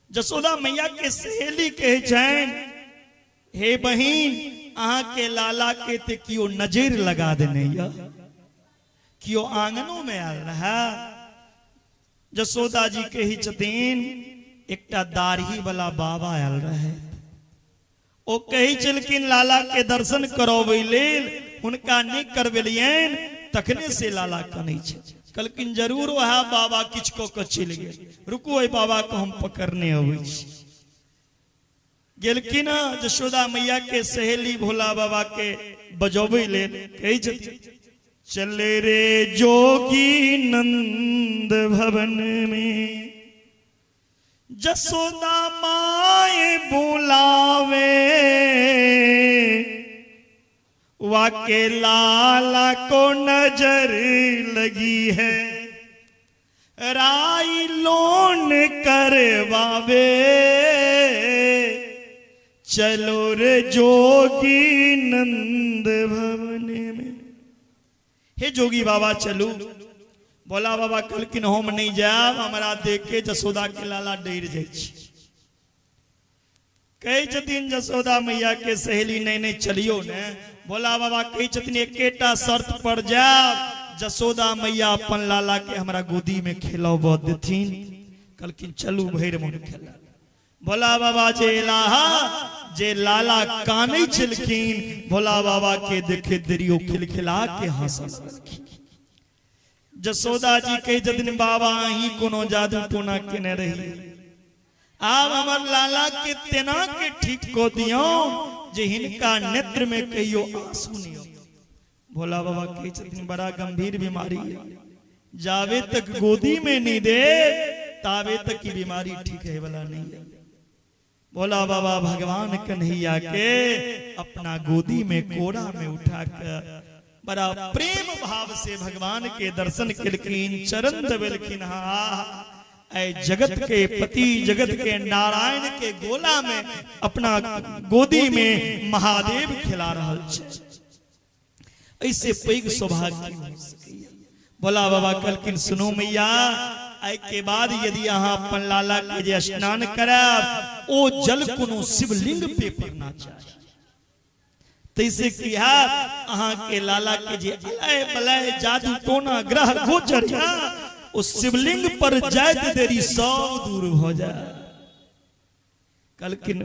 [SPEAKER 1] जसोदा मैया के सहेली कहे छन, हे बहिन अहाँ के लाला के ते कियो नजर लगा देने या, कियो आंगनों में आल रहा। जसोदा जी कही छथिन एकटा दाढ़ी वाला बाबा आल रहे, ओ कही चलकिन लाला के दर्शन करबै लेल, हुनका नहीं करवेलियन, तखने से लाला कनै छै। कहलकिन जरूर वह बाबा किछ को के चल गेल, रुको ए बाबा को हम पकड़ने अबै छी। गेलकिन जशोदा मैया के सहेली भोला बाबा के बजोबै लेल, कही छथिन चले रे जोगी नंद भवन में, जसोदा माए बुलावे, वाके लाला को नजर लगी है, राई लोन करवावे, चलो रे जोगी नंद भवन में। हे जोगी बाबा चलू। बोला बाबा कहलकिन हम नहीं जाब, हमारा देख के जसोदा के लाला डर जाय छी। कहे छथिन जसोदा मैया के सहेली नहीं नहीं चलियो ने। बोला बाबा कहे छथिन एकेटा शर्त पर जाब, जसोदा मैया अपन लाला के हमारा गोदी में खेलाव देथिन। कहलकिन चलू भैर मन खेला। बोला बाबा जे लाला कानै छलखिन, भोला बाबा के देखे दरियो खिलखिला के हंसऽ लगलखिन। जसोदा जी कहे छथिन बाबा अहीं कोनो जादू टोना केने रही, आब हमर लाला के तेना के ठीक को दियो जे हिनका नेत्र में कहियो आंसू नहीं हो। भोला बाबा कहे छथिन बड़ा गंभीर बीमारी है, जावे तक गोदी में नहीं दे तावे तक की बीमारी ठीक है वाला नहीं है। भोला बाबा भगवान कन्हैया के अपना गोदी में कोड़ा में उठाकर बड़ा प्रेम भाव से भगवान के दर्शन केलखिन, चरण दबेलखिन। ऐ जगत के पति जगत के नारायण के गोला में अपना गोदी में महादेव खिला रहल छै। ऐसे पैघ सौभाग्य भोला बाबा कहलखिन सुनो मैया, आई के बाद यदि अहाँ अपन लाला के जे स्नान कराब, ओ जल कोनो शिवलिंग पे पड़ना चाहिए। तैसे किया अहाँ के लाला के जे अलय बलय जादू टोना ग्रह गोचर उस शिवलिंग पर जाइत देरी सब दूर हो जाए। कहलकिन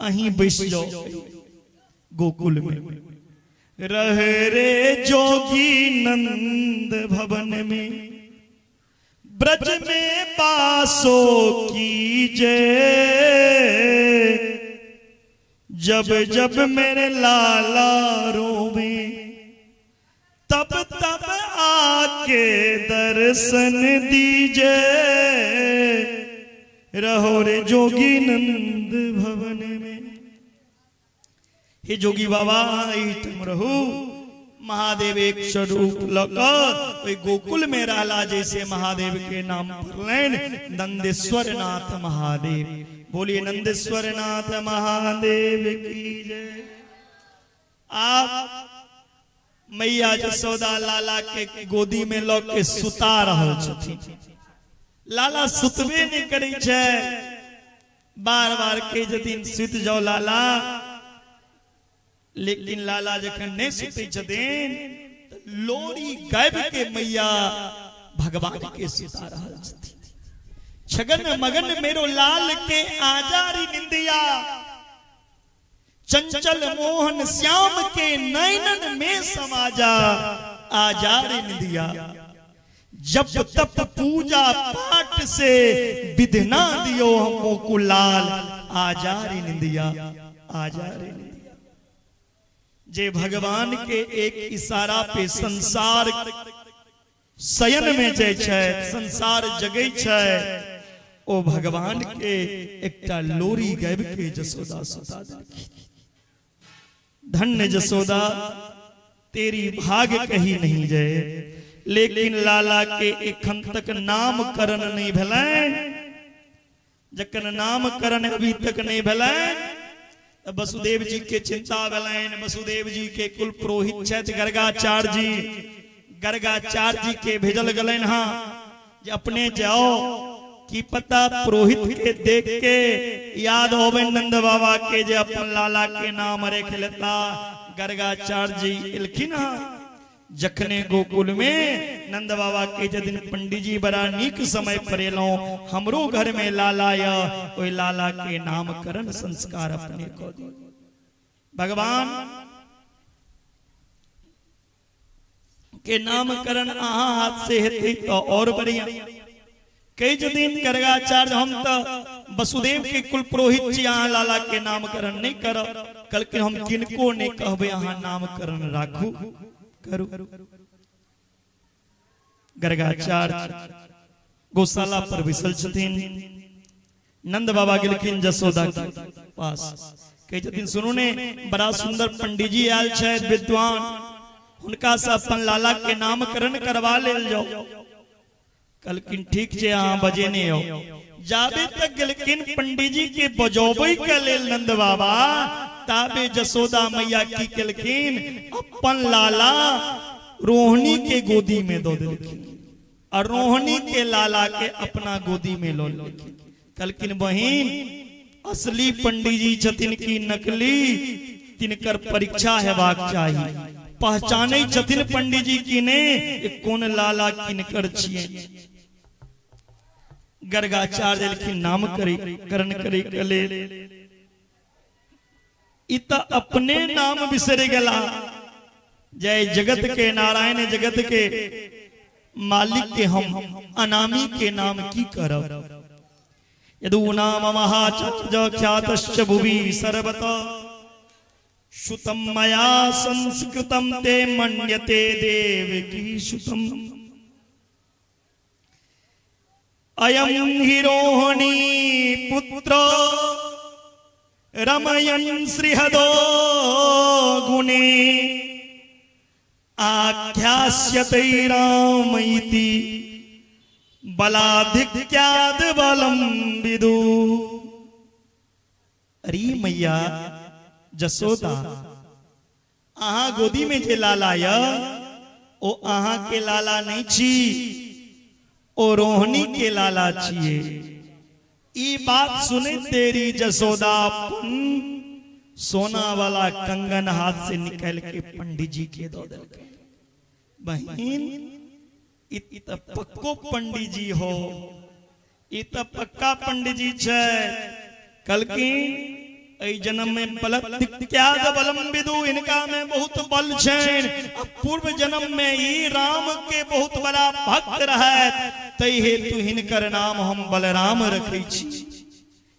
[SPEAKER 1] अहीं बैस जाओ गोकुल में, रह रे जोगी नंद भवन में, ब्रज में बासो कीजे, जब जब मेरे लाला रोवे, तब तब आके दर्शन दीजे, रहो रे जोगी नंद भवन में। हे जोगी बाबा तुम रहो, महादेव एक स्वरूप लकर गोकुल में रहला, जैसे महादेव के नाम पर नंदेश्वर नाथ महादेव। बोलिए नंदेश्वर नाथ महादेव की जय। आप मैया जसोदा लाला के गोदी में लग के सुता रहल छथिन। लाला सुतबे नहीं करे छै, बार बार कहे छथिन सुत जाओ लाला, लेकिन लाला जखन नहीं सुते छथिन लोरी गायब के मैया भगवान के सुता रहल छथिन। छगन मगन मेरो लाल के आजारी निंदिया, चंचल मोहन श्याम के नैनन में समाजा, आजारी निंदिया। जब तप पूजा पाठ से विधना दियो हमो को लाल, आजारी निंदिया आजारी निंदिया। जे भगवान के एक इशारा पे संसार शयन में जे छै, संसार जगै छै, ओ भगवान के एकटा लोरी गायब के जसोदा सुता देलखिन। धन्य जसोदा तेरी भाग कही नहीं जाए, लेकिन लाला के एखन तक नामकरण नहीं भेलैन। जखन नामकरण अभी तक नहीं भेलैन, वसुदेव जी के चिंता भेलैन। वसुदेव जी के कुल पुरोहित छथि गर्गाचार्य जी। गर्गाचार्य जी के भेजल गलैन हाँ जे अपने जाओ कि पता पुरोहित के देख के याद होवे नंद बाबा के जे अपन लाला के नाम रेख लेता। गर्गाचार्य जी इलखिन जखने गोकुल में नंद बाबा के जदिन पंडित जी बड़ा नीक समय पर एलो हमरो घर में लाला या ओई लाला के नामकरण संस्कार अपने को दी। भगवान के नामकरण आहा हाथ से हेते तो और बढ़िया। कई दिन गर्गाचार्य हम तो वसुदेव के कुल पुरोहित जी यहाँ लाला के नामकरण नहीं कर कल के हम किनको नहीं कहबे यहाँ नामकरण राखू करू। गर्गाचार्य गौशाला पर विसल छथिन। नंद बाबा गेलखिन जसोदा के पास। कई दिन सुनो ने बड़ा सुंदर पंडित जी आयल छे विद्वान उनका से अपन लाला के नामकरण करवा लेल जाओ। कलकिन ठीक छे हाँ बजे ने हो जाबे तक गेलखिन पंडित जी के बजोबई के लेल नंद बाबा ताबे जसोदा मैया की केलखिन अपन लाला रोहिणी के गोदी में दो देलखिन और रोहिणी के लाला के अपना गोदी में लो लेलखिन। कलकिन बहिन असली पंडित जी छथिन की नकली तिनकर परीक्षा हेबाक चाहिए। पहचाने छथिन पंडित जी की ने कौन लाला किनकर छिए। गर्गाचार्य लिखिन नाम करण करे कले इत अपने नाम बिसरे गला। जय जगत के नारायण जगत के मालिक के हम अनामी के नाम की करब। यदु नाम महाचर्य ख्यातश्च भुवि सर्वतः श्रुतम मया संस्कृतम ते मन्यते देवकी श्रुतम। अयं हि रोहिणी पुत्र रमयन् श्रीहदो गुणे आख्यास्यते रामैति बलाधिक्याद बलम विदु। अरे मैया जसोदा आहा गोदी में जे लाला या ओ आहा के लाला नहीं छी ओ रोहिणी के लाला छिए। ई बात सुने तेरी जसोदा अपन सोना वाला कंगन हाथ से निकाल के पंडित जी के दो दे। बहन इत पक्को पंडित जी हो इत पक्का पंडित जी छे। कल की जन्म में बलत्याग बलम विदु इनका में बहुत बल छेन। पूर्व जन्म में ही राम के बहुत बड़ा भक्त रहे तई हेतु हिनकर नाम हम बलराम रखे छी।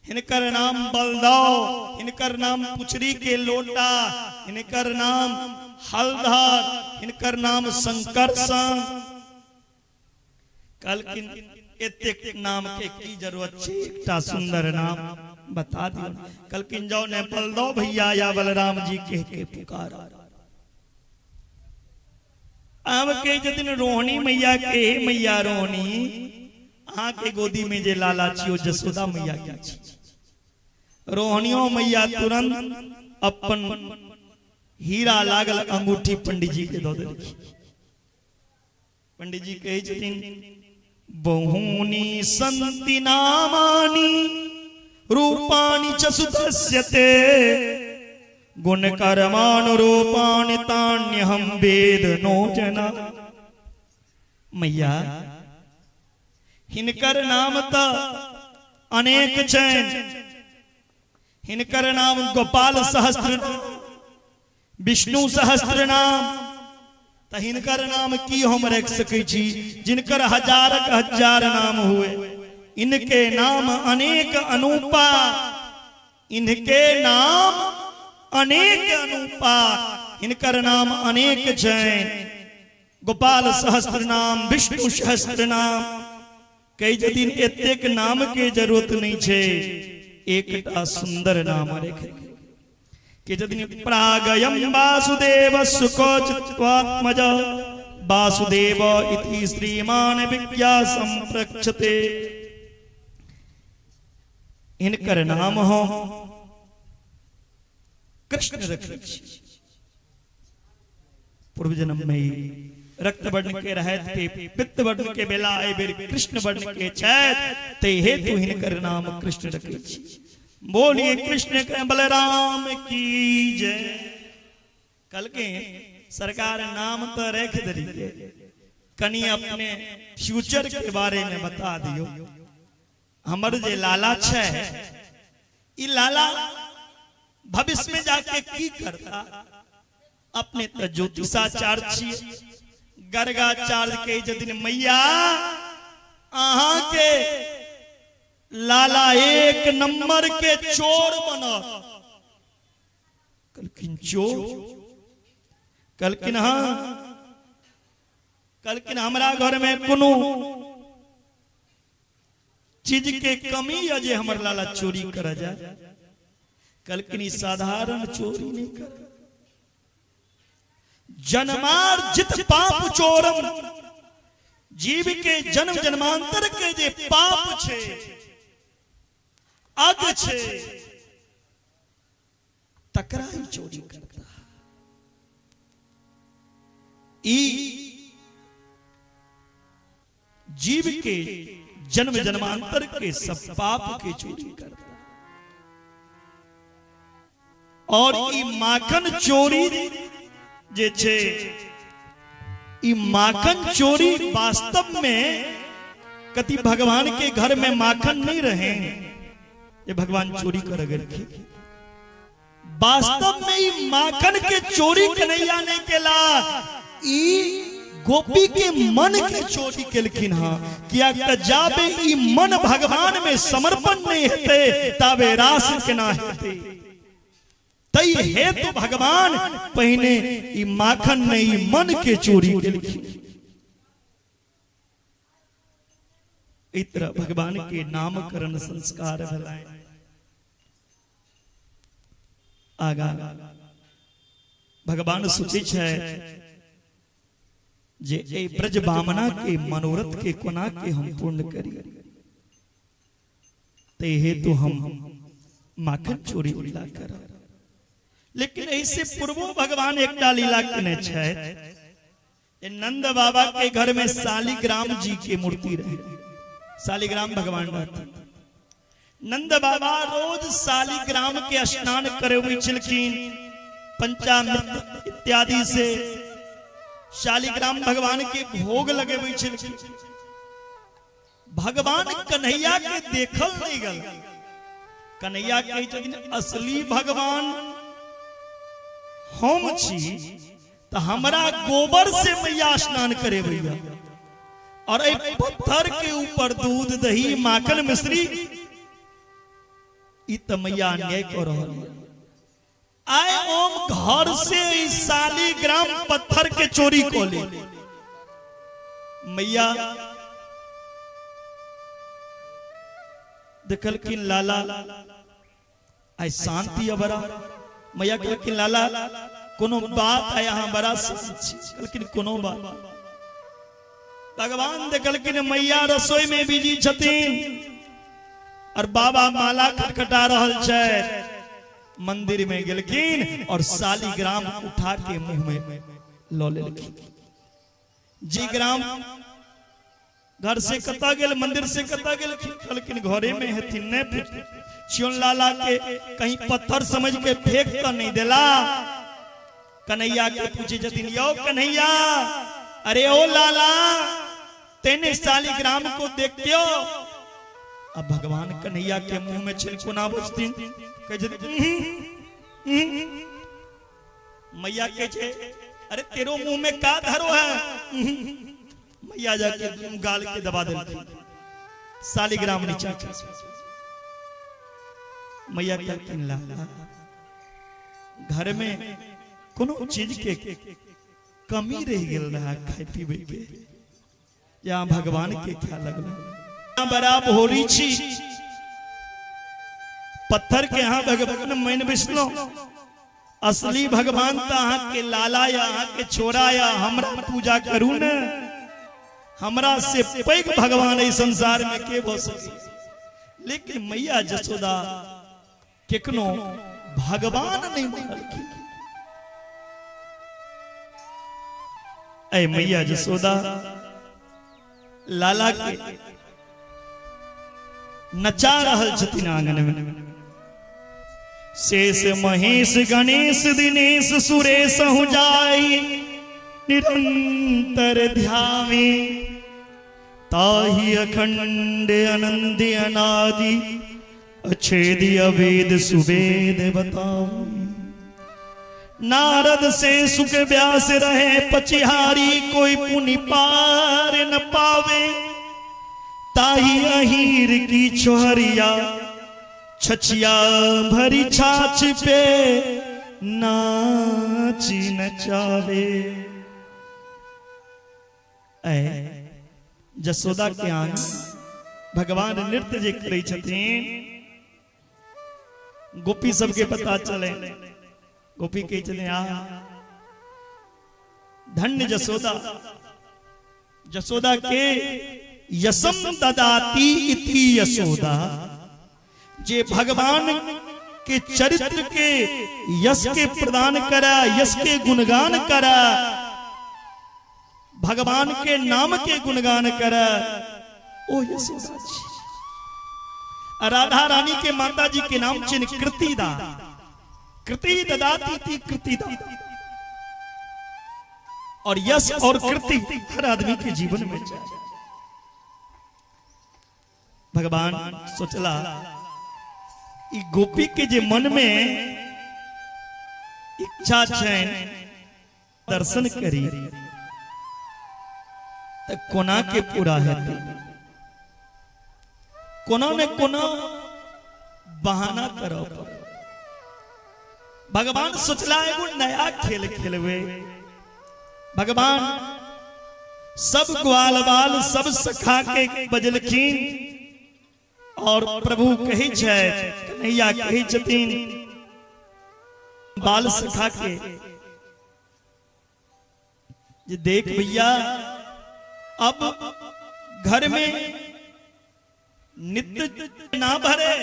[SPEAKER 1] हिनकर नाम बलदाव हिनकर नाम पुचरी के लोटा हिनकर नाम हलधर हिनकर नाम शंकरसन। कल एतेक नाम के की जरूरत छे एकटा सुंदर नाम बता दियो। कल किंजो ने बलदाव भैया या बलराम जी कह के पुकारा। अब के दिन रोहिणी मैया के मैया रोहिणी आहा के गोदी में जे लाला छियो जसोदा मैया के छी। रोहिणियों मैया तुरंत अपन हीरा लागल अंगूठी पंडित जी के दो देलखिन। पंडित जी कहे छथिन बहुनी संति नामानि रूपाणि च सुतस्यते गुण कर्मानुरूपाणि तान्यहं वेद नो जना। मैया हिनकर नाम त अनेक छन। हिनकर नाम गोपाल सहस्त्र विष्णु सहस्त्र नाम त हिनकर नाम की हम रख सकै छी जिनकर हजारक हजार नाम हुए। इनके नाम अनेक अनुपा इनके नाम अनेक अनुपा इनकर नाम अनेक जैन। गोपाल सहस्त्र नाम विष्णु सहस्त्र नाम कई दिन एतेक नाम के जरूरत नहीं छे एकटा सुंदर नाम रखे के जदिन प्रागयम वासुदेव सुकोचित्वात्मज वासुदेव इति श्रीमान विज्ञा संप्रक्षते। इनकर नाम हो कृष्ण रखे। पूर्व जन्म में रक्त वर्ण के रहत पे पित्त वर्ण के बेला आए बेर कृष्ण वर्ण के छैत ते हेतु हिनकर नाम कृष्ण रखे छी। बोलिए कृष्ण के बलराम की जय। कल के सरकार नाम तो रख दरिए, कनी अपने फ्यूचर के बारे में बता दियो। हमर जे लाला छे ई लाला भविष्य में जाके की करता, अपने तो ज्योतिषाचार्य छिए, गर्गाचार्य के जदिन मैया अहाँ के लाला एक नंबर के चोर बनत। कलकिन चोर, कलकिन हाँ, कलकिन हमरा घर में कोनो चीज के कमी है जे हमर लाला चोरी कर जाए। कलकिन साधारण चोरी नहीं कर, जन्मार्जित पाप चोरम, जीव के जन्म जन्मांतर के जे पाप छे अग छे तकरा ही चोरी करता। ई जीव के जन्म जन्मांतर के सब पाप के चोरी करता। और ई माखन चोरी जे छे, ई माखन चोरी वास्तव में कति भगवान के घर में माखन नहीं रहे, ये भगवान चोरी कर गए। वास्तव में ई माखन के चोरी कन्हैया नहीं केला, ई गोपी के मन के चोरी केलखिन। हाँ, किया जाबे ई मन भगवान में समर्पण नहीं हेते ताबे रास केना हेते। तई हेतु भगवान पहने ई माखन नहीं मन के चोरी केलखिन। इस तरह भगवान के नामकरण संस्कार भलाए आगा भगवान सोचे छे जे ए ब्रज बामना के मनोरथ के कोना के हम पूर्ण करी, ते हेतु हम माखन चोरी लीला कर। लेकिन ऐसे पूर्वो भगवान एक लीला कने छे। नंद बाबा के घर में शालिग्राम जी की मूर्ति रहे, शालिग्राम भगवान रहते। नंद बाबा रोज शालिग्राम के स्नान करे हुए छिलकिन, पंचामृत इत्यादि से शालिग्राम भगवान के भोग लगे हुए छिलकिन। भगवान कन्हैया के देखल नहीं गल। कन्हैया के असली भगवान हम छी तो हमरा गोबर से मैया स्नान करे भैया, और पत्थर के ऊपर दूध दही माखन मिश्री ई तो मैया अन्याय कर रहा है। आए ओम घर से शालिग्राम पत्थर के चोरी को ले मैया देखल कि लाला आई शांति बड़ा। मैया कहल कि लाला कोनो बात है यहाँ बड़ा लेकिन कोनो बात। भगवान देखल कि मैया रसोई में बिजी छथिन और बाबा माला खटखटा रहल छे। मंदिर में गेलखिन और शालिग्राम उठा के मुंह में लो लेलखिन। जी ग्राम घर से कता गेल, मंदिर से कता गेल, लेकिन घरे में हथिन नहीं। चियोन लाला के कहीं पत्थर समझ के फेंक तो नहीं देला। कन्हैया के पूछे जतिन, यो कन्हैया, अरे ओ लाला तेने शालिग्राम को देखते हो? अब भगवान कन्हैया के मुंह में छिलको ना बचती। मैया के अरे तेरो मुंह में का धरो है? मैया जाके गाल के दबा दे। शालिग्राम नीचा मैया क्या किनला घर में कोनो चीज के कमी रह गेल रहा खाए पीबे के, यहाँ भगवान के क्या लगल बड़ा भोरी छी। पत्थर के यहाँ भगवान मैन विष्णु असली भगवान तो अहाँ के लाला या अहाँ के छोरा या हमरा पूजा करू न। हमरा से पैग भगवान इस संसार में के हो सके। लेकिन मैया जसोदा केकनो भगवान नहीं मानलखिन। ऐ मैया जसोदा लाला के नचा रहल छथिन आंगन में। शेष महेश गणेश दिनेश सुरेश हूँ जाई निरंतर ध्यावे ताहि अखंड अनंद अनादि अच्छेदी अवेद सुवेद बताओ। नारद से सुख व्यास रहे पचिहारी कोई पुनि पार न पावे ताही अहीर की छोहरिया छछिया भरी छाछ पे नाची नचावे। ऐ जसोदा के आंग भगवान नृत्य जे करे छथिन गोपी सबके पता चले। गोपी कहे चले आ धन्य जसोदा, जसोदा के यशम ददाती इति यशोदा, जे भगवान के चरित्र के यश के प्रदान करा, यश के गुणगान करा, भगवान के नाम के गुणगान करा, ओ यशोदा जी। राधा रानी के माता जी के नाम चिन्ह कृतिदा, कृति ददाती थी कृतिदा। और यश और कृति हर आदमी के जीवन में चाहिए। भगवान सोचला ई गोपी के जे मन में इच्छा है दर्शन करी तो कोना के पूरा है, कोना ने कोना बहाना करो। भगवान सोचला एगो नया खेल खेलवे। भगवान सब ग्वाल बाल सब सखा के बजलखिन और प्रभु कही छै कन्हैया कही छथिन बाल सखा के जे देख भैया अब घर में नित्य ना भरे,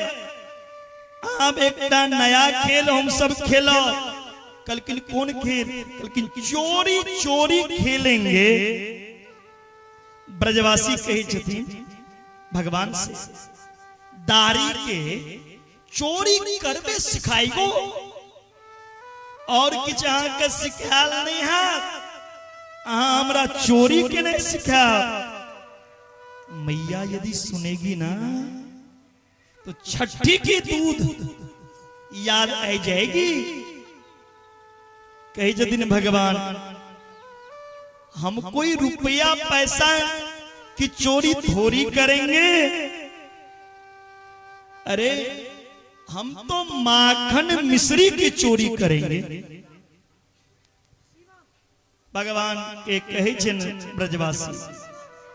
[SPEAKER 1] अब एक नया खेल हम सब खेलो। कलकिन कौन खेल? कलकिन चोरी चोरी खेलेंगे। ब्रजवासी कही छथिन भगवान से दारी के चोरी करबे सिखाई गो और किछ अहाँ के सिखाल नहीं है, अहाँ हमरा चोरी के नहीं सिखा। मैया यदि सुनेगी ना तो छठी की दूध याद आ जाएगी। कही जदिन भगवान हम कोई रुपया पैसा की चोरी थोड़ी करेंगे, अरे हम तो माखन मिश्री की चोरी करेंगे। भगवान के कहे छिन ब्रजवासी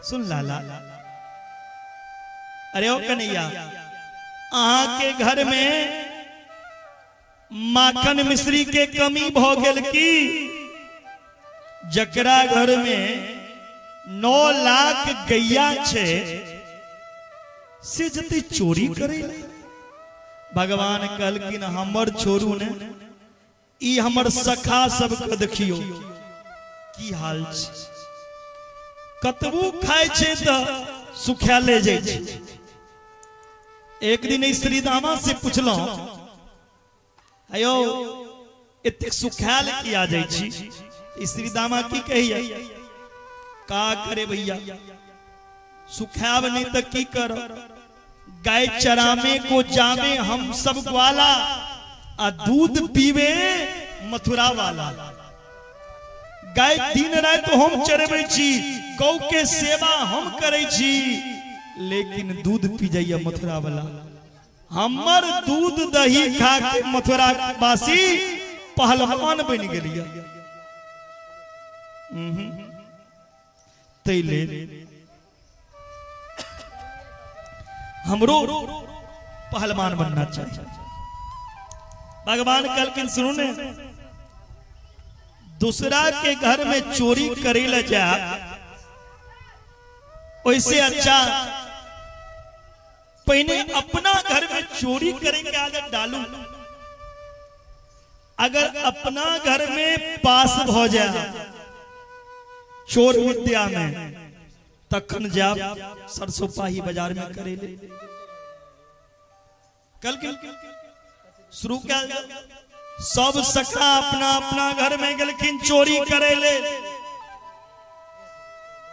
[SPEAKER 1] सुन लाला, अरे ओ कन्हैया अहाँ के घर में माखन मिश्री के कमी भ गेल की? जकरा घर में 9 लाख गैया छे से जति चोरी करे। भगवान कहलकिन हमर छोड़ू ने, ई हमर सखा सबके देखियो की हाल छै, कतबू खाए छे त सुखा ले जाय छे। एक दिन श्री दामा से पूछलो अयो एते सुखाल किया जाय छी? श्री दामा की कहिए का करे भैया, सुखाब नहीं तो की कर, गाय चरामे को जामे हम सब ग्वाला आ दूध पीवे मथुरा वाला। गाय दिन रात हम चरबै छी, गौ के सेवा हम करे छी, लेकिन दूध पी जाइए मथुरा वाला। हमर दूध दही खा के मथुरा वासी पहलवान बन गेलिए। तैले हमरो पहलवान बनना चाहिए। भगवान कहलकिन सुनो ने, दूसरा के घर में चोरी करे ला जा, वैसे अच्छा पहले अपना घर में चोरी करे के आदत डालू। अगर अपना घर में पास हो जाए चोर विद्या में तखन जाब सरसों पाही बाजार में करेले कल शुरू क्या सब सखा अपना अपना घर में गलखिन चोरी करेले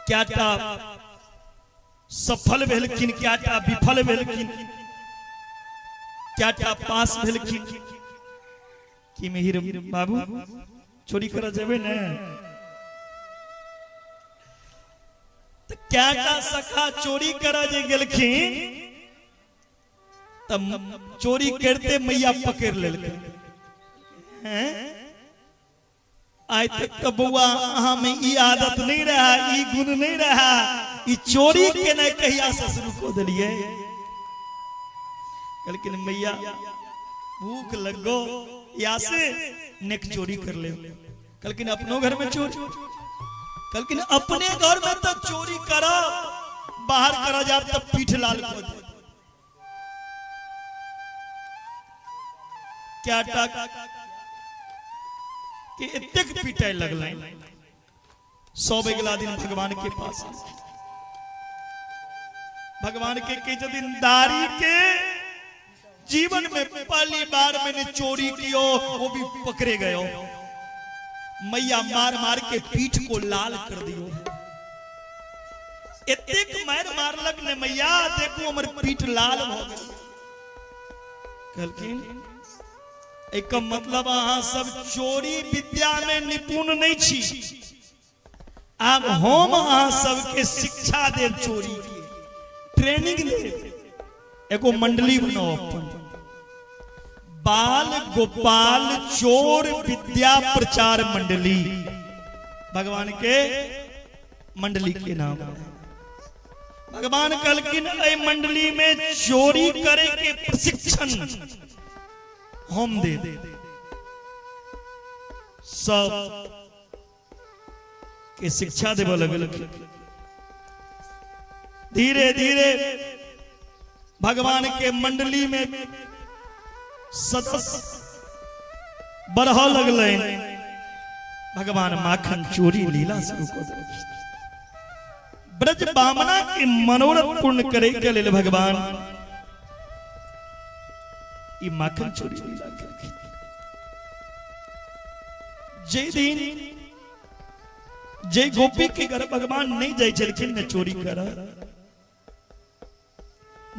[SPEAKER 1] क्याटा सफल भेलखिन क्याटा विफल भेलखिन क्याटा पास भेलखिन कि मिहिर बाबू चोरी कर जेबे ने तो क्याटा सखा चोरी करा जे गेलखिन तब चोरी करते मैया पकड़ लेलखिन हैं आज तक तो बउआ अहाँ में ई आदत नहीं रहा ई गुण नहीं रहा ई चोरी के न कहिया से शुरू को दिलिए लेकिन मैया भूख लगो या से नेक चोरी कर ले लेकिन अपनों घर में चोरी लेकिन अपने घर में तो चोरी करो बाहर करा जा तब पीठ लाल कर दे क्या टाक कि इतक पीटे लगल 100 अगला दिन भगवान के पास भगवान के दिन दारी के जीवन में पहली बार मैंने चोरी कियो वो भी पकड़े गयो मैया मार मार के पीठ को लाल कर दियो इतक मार मारलक ने मैया देखो हमर पीठ लाल हो गई कहलखिन एक मतलब अहाँ सब चोरी विद्या में निपुण नहीं छी आब हम अहाँ सबके शिक्षा दे चोरी की ट्रेनिंग दे एगो मंडली बनाओ अपन बाल गोपाल चोर विद्या प्रचार मंडली भगवान के मंडली के नाम भगवान कहलखिन ए मंडली में चोरी करे के प्रशिक्षण हम दे सब के शिक्षा देव लगल धीरे धीरे भगवान के मंडली में सदस्य बढ़ लगल भगवान माखन चोरी लीला शुरू कर दिया ब्रज बामना के मनोरथ पूर्ण करे के लिए भगवान ई माखन चोरी लीला करके जय दिन जय गोपी के घर भगवान नहीं जाय छलखिन ने चोरी करा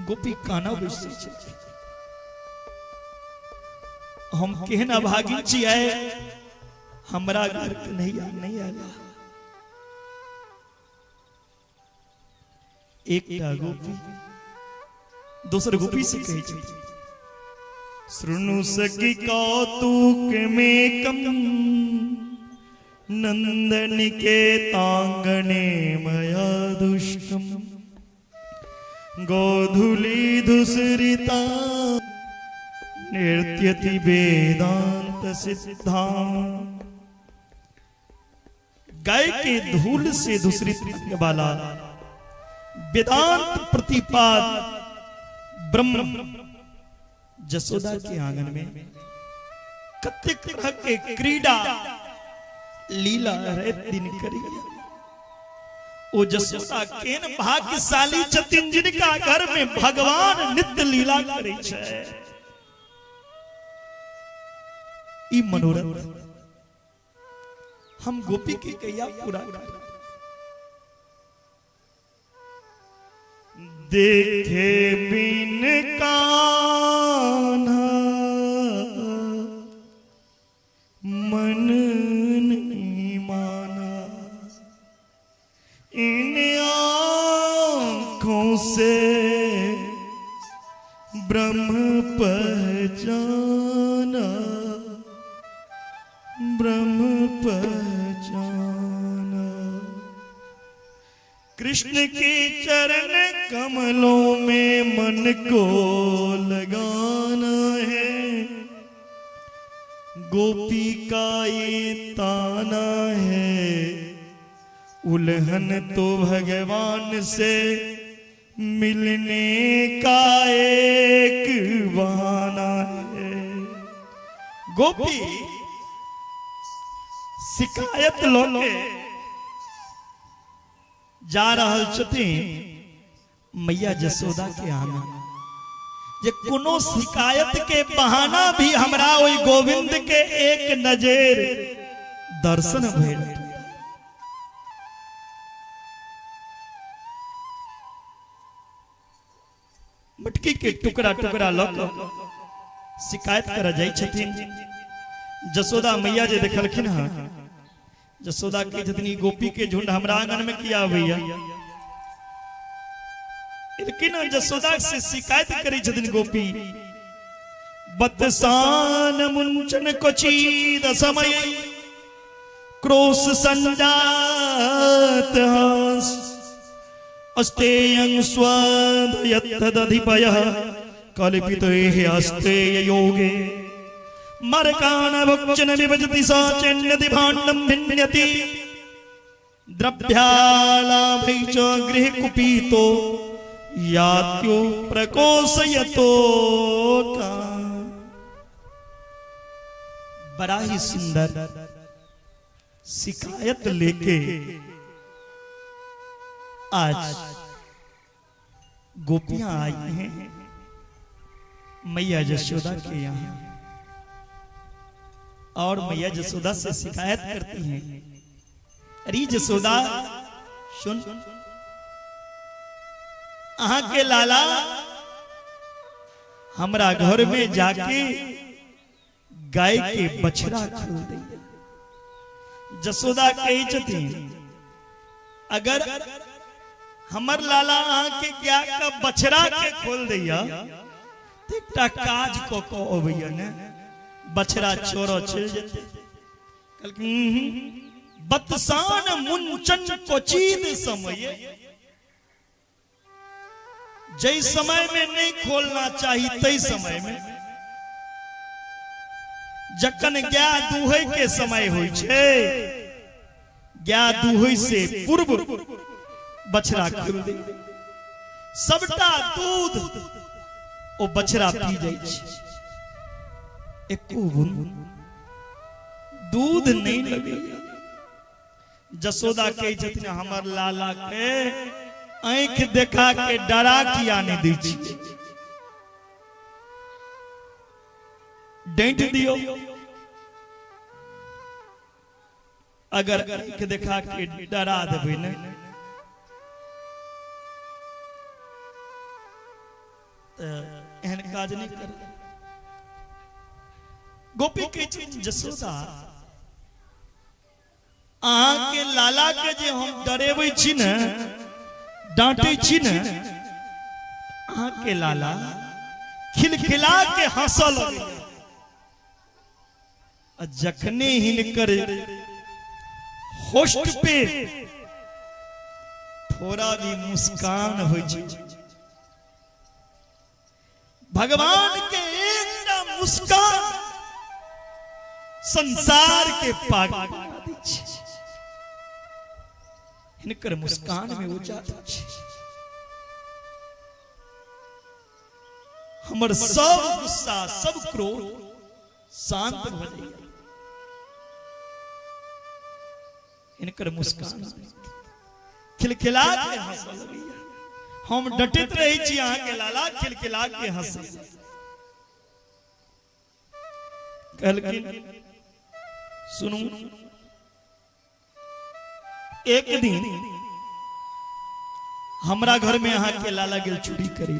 [SPEAKER 1] गोपी काना बैसे छलखिन हम केहन अभागी छियै हमरा घर के नहीं आला एक गोपी दूसर गोपी से कहे छै श्रृणु सखी कौतुक में कम नंदनिके तांगणे मया दुष्टम गोधुली धुसरिता नृत्यति वेदांत सिद्धा गाय के धूल से दूसरित करने वाला वेदांत प्रतिपाद ब्रह्म जसोदा के आंगन में कत्ते तरह के क्रीड़ा लीला रहे दिन करी ओ जसोदा केन भाग्यशाली छथिन जिनका घर में भगवान नित्य लीला करे छै ई मनोरथ हम गोपी के कहिया पूरा कर देखे बिन कान्हा मन नहीं माना इन आँखों से ब्रह्म पहचाना ब्रह्म पहचाना कृष्ण के चरण कमलों में मन को लगाना है गोपी का ये ताना है उल्हन तो भगवान से मिलने का एक बहाना है गोपी शिकायत लोगे जा रहल छथिन मैया जसोदा के आना जे कोनो शिकायत के बहाना भी हमरा ओई गोविंद के एक नजर दर्शन भेल। मटकी के टुकड़ा टुकड़ा लग शिकायत कर जाई छथिन। जसोदा मैया जे देखलखिन हां जसोदा के जतनी गोपी के झुंड हमरा आंगन में किया भैया, लेकिन जसोदा से शिकायत करी छथिन गोपी। बतसान मुंचन कोचीद समय क्रोश संजात हास अस्तेयं स्वधयत्तदधिपयः कल्पितेह अस्तेय योगे मरकान भक्षण विभजति सा चेन्यति भाण्डं भिन्यति द्रव्यालाभै च गृहे कुपीतो यात्यो प्रकोशयतो का। बड़ा ही सुंदर शिकायत लेके आज गोपियां आई हैं मैया जसोदा के यहाँ और मैया जसोदा से शिकायत करती हैं। अरे जसोदा सुन, अहाँ के लाला हमरा घर में जाके गाय के बछड़ा खोल दे। जसोदा कही छथिन अगर हमर लाला अहाँ के क्या का बछड़ा के खोल दैया तो एकटा काज को अबैया ने बछड़ा चोरो चल जेते। बतसान मुंचन कोचीद समय जय समय में नहीं खोलना चाहिए तई समय में जखन गाय दूहै के समय होय छे गाय दूहै से पूर्व बछड़ा खोल दे सबटा दूध ओ बछड़ा पी जाय छे। एको बूंद दूध नहीं लगेगा। जसोदा कहे छथिन हमर लाला के आंख देखा के डरा किया नहीं दी छी, डांट दियो। अगर आंख देखा के डरा देबै न तो एहन काज नहीं कर। गोपी के जसोदा अहाँ के लाला के जे हम डरेबै छी न डांटे छी न अहाँ के लाला खिलखिला के हंसल लगे। जखने हिनकर होस्ट पे थोड़ा भी मुस्कान हो भगवान के एक मुस्कान संसार के पागल हिनकर मुस्कान में ऊंचा हमर सब गुस्सा सब क्रोध शांत हो जाए। इनकर मुस्कान खिलखिला के हंसल हम डटित रही छी अहाँ के लाला खिलखिला के हंसल। कहलखिन सुनू एक दिन हमरा घर में अहाँ के लाला गेल चोरी करी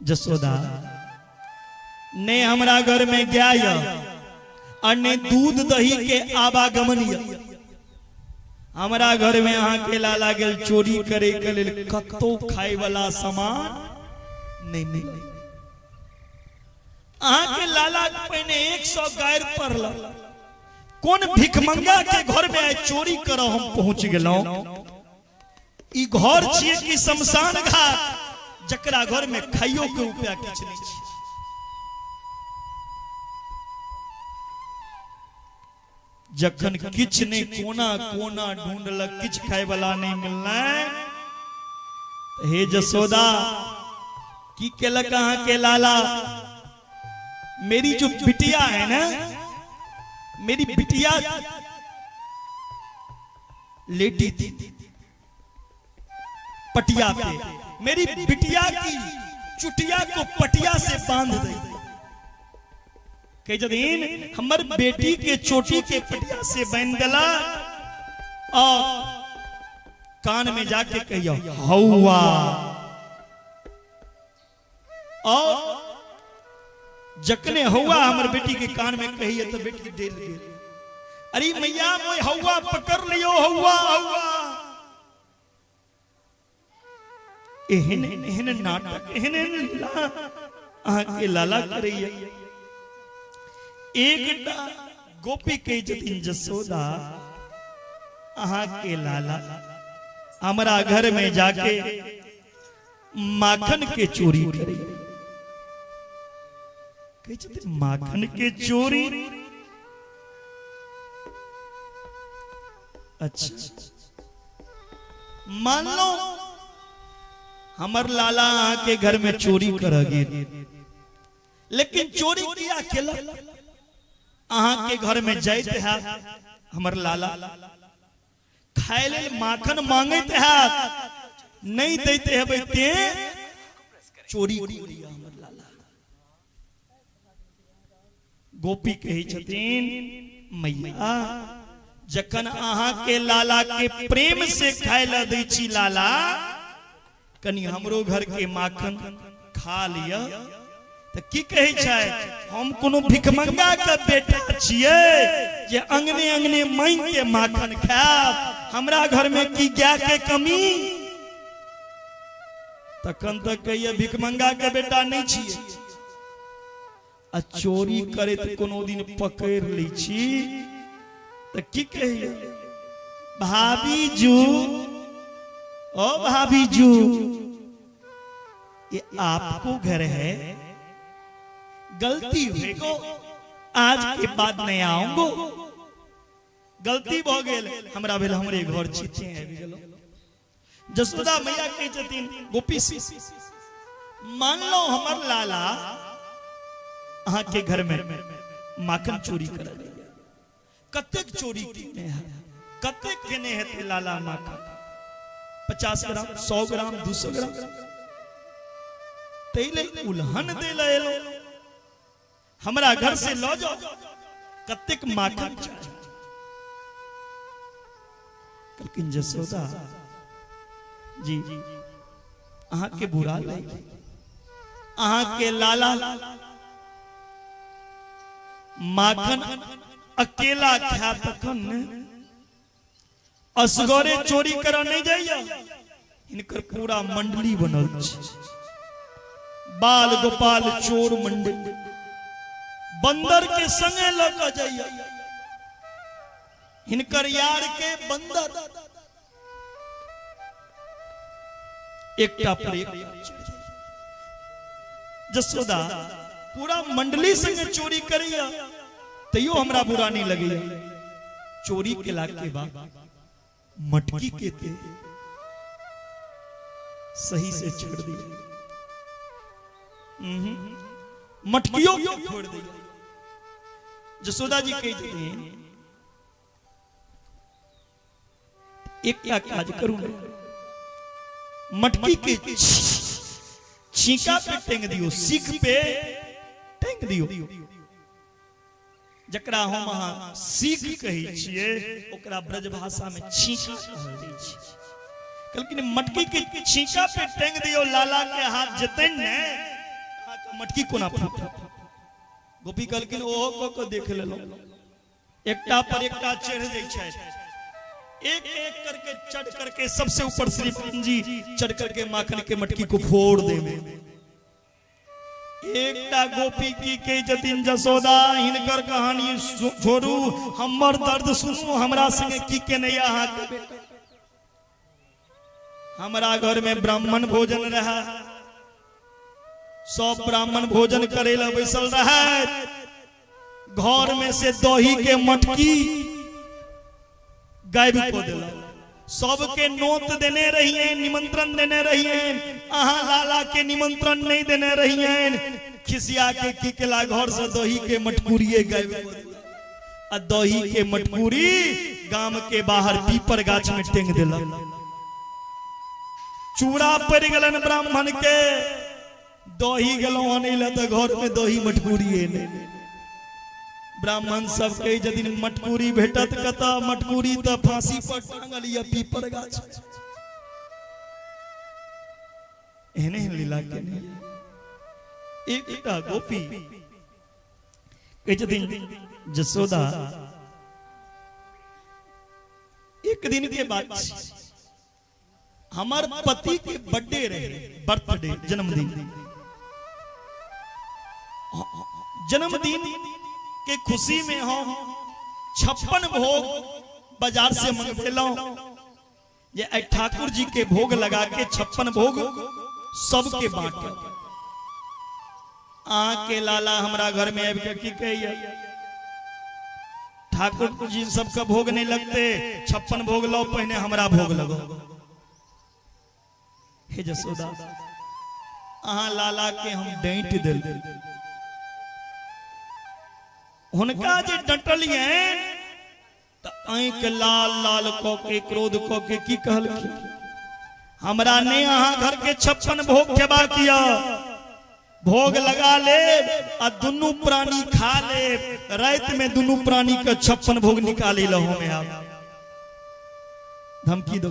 [SPEAKER 1] जसोदा ने हमरा घर में गाय और ने दूध दही के आवागमन हमरा घर में अहाँ के लाला गेल चोरी करे के लेल कतो खाए वाला सामान नहीं मिले। अहाँ के लाला पहने 100 गायर पड़ल कौन भिखमंगा के घर में आए चोरी कर हम पहुंच गेलौं। ई घर छिए कि शमशान घाट जकरा घर में खाइयो के उपाय किछ नहीं छै। जखन किछ नहीं कोना कोना ढूंढलक किछ खाए वाला नहीं मिलना हे जसोदा की केलक अहाँ के लाला मेरी जो बिटिया है ना मेरी बिटिया लेटी थी पटिया पे, मेरी बिटिया की चुटिया को पटिया से बांध दी। कई जदीन हमर बेटी के चोटी के पटिया से बांध दिला और कान में जाके कहियो हौवा, और जकने हौवा हमर बेटी के कान में कहिए तो बेटी डेर गई। अरे मैया मोय हौवा पकड़ लियो, हौवा हौवा। एहन एहन नाटक एहन लीला आके लाला करैया। एक गोपी के जतिन जसोदा आहा के लाला हमारा घर में जाके माखन के चोरी करी। माखन के चोरी, अच्छा मान लो हमर लाला के घर में चोरी करेगी, लेकिन चोरी किया अकेला अहाँ के घर में जाते है हमर लाला खाए ले माखन मांगते है, नहीं देते है ते चोरी किया हमर लाला। गोपी कही छथिन मैया जखन अहाँ के लाला के प्रेम से खाए ला दै छी लाला, कनी हमरो घर के माखन खा लिया। तो की कहे छै हम कोनो भिखमंगा के बेटा छिए जे अंगने अंगने मांग के माखन खाब, हमरा घर में की गाय के कमी। तखन तक कहिए भिखमंगा के बेटा नहीं छिए, आ चोरी करे तो कोनो दिन पकड़ ली छी। तो की कहिए भाभी जू, ओ भाभी जू ये आपको घर है, गलती हुई को आज के बाद नहीं आऊंगो, गलती हो गेल हमरा भेल हमरे घर छीछे है। जसोदा मैया कही छथिन गोपी से मान लो हमर लाला अहाँ के घर में माखन चोरी कर कतेक चोरी केने है, कतेक केने है लाला माखन 50 ग्राम 100 ग्राम 200 ग्राम तेले उल्हन दे लो हमरा घर से लो जाओ, कतेक माखन चाहिए। लेकिन जसोदा जी अहाँ के बुरा लगे, अहाँ के लाला माखन अकेला खा तखन असगरे चोरी करा नहीं जाइए। इनकर पूरा मंडली बनल छै, बाल गोपाल चोर मंडली, बंदर के संगे लग जाइए। इनकर यार के बंदर एकटा पर एक। जसोदा पूरा मंडली संगे चोरी करिया तैयो हमरा बुरा नहीं लगे। चोरी के लाग के बाद मटकी के थे सही से छोड़ दिया, मटकियों को छोड़ दिया। जसोदा जी कहते हैं एक क्या काज करूं, मटकी के छीका पे टेंग दियो, सीख पे टेंग दियो। जकरा हम अहाँ सीख कही छिए ओकरा ब्रज भाषा में छीका कहल जाइ छै। लेकिन मटकी के छीका पे टेंग दियो, लाला के हाथ जतन ने मटकी कोना फूट। गोपी कहलकिन ओहो को देख लेलो, एकटा पर एकटा चढ़ जाइ छै, एक एक करके चढ़ करके सबसे ऊपर श्री जी चढ़ करके माखन के मटकी को फोड़ देवे। एकटा गोपी की के जतिन जसोदा हिनकर कहानी छोड़ू, हमर दर्द सुनू, हमरा संगे की के नहीं अहाँ के बेटा। हमरा घर में ब्राह्मण भोजन रहा, सब ब्राह्मण भोजन करे ला बैसल रहा, घर में से दही के मटकी गायब को दिला। सबके नोत देने रहिए, निमंत्रण देने रहिए, अहाँ लाला के निमंत्रण नहीं देने रहिए। खिसिया के किकला घर से दही के मटकुरिए गायब। आ दही के मटकूरी गांव के बाहर पीपर गाछ में टेंग दिला। चूड़ा पड़ गलन ब्राह्मण के, दही गलो आने ला तो घर में दही मटकूरी नहीं। ब्राह्मण सब के यदि मटकूरी भेटत कता, मटकूरी तो फांसी पर टांगल या पीपर गाछ। एहने लीला के नहीं। एकटा गोपी जसोदा एक दिन के बाद हमार पति के बर्थडे रहे, बर्थडे जन्मदिन के खुशी में हम 56 भोग बाजार से मंगवेलों। ये ठाकुर जी के भोग लगा के 56 भोग सबके बांटे। के लाला हमारा घर में आबि के की कहिए, ठाकुर जी सबका भोग नहीं लगते, 56 भोग लो, पहले हमारा भोग लगो। हे जसोदा अहाँ लाला के हम डांट दिल, हुनका जे डटलिए तो आंख लाल लाल को के क्रोध को के की कहलखिन, हमरा ने अहाँ घर के 56 भोग खेबा किया, भोग लगा ले और दुनू प्राणी खा ले, रात में दुनू प्राणी का 56 भोग निकाले लो में आप धमकी दो।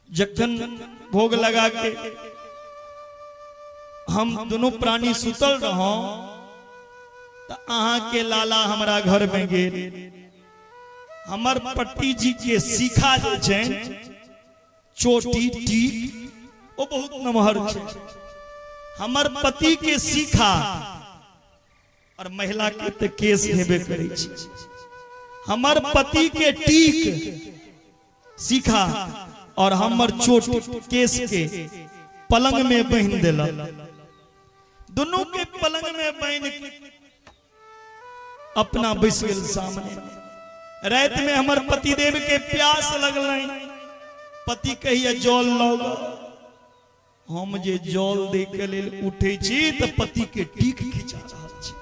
[SPEAKER 1] जखन भोग लगा के हम दोनों प्राणी सुतल रहो तो अहाँ के लाला हमारा घर में गेल। हमर पट्टी जी के सीखा जे चोटी टीक वो बहुत नमहर है। हमर पति के सीखा और महिला के तो केस हेबे करे छी। हमर पति के टीक सीखा और हमर चोट केस के पलंग में बहन दिला। दोनों के पलंग में बहन अपना बैस गेल सामने। रात में हमर पति देव के प्यास लगल, पति कहिए जल लो। हम जे जल दे के लेल उठे छी तो पति के टीक खिंचा रहा छी।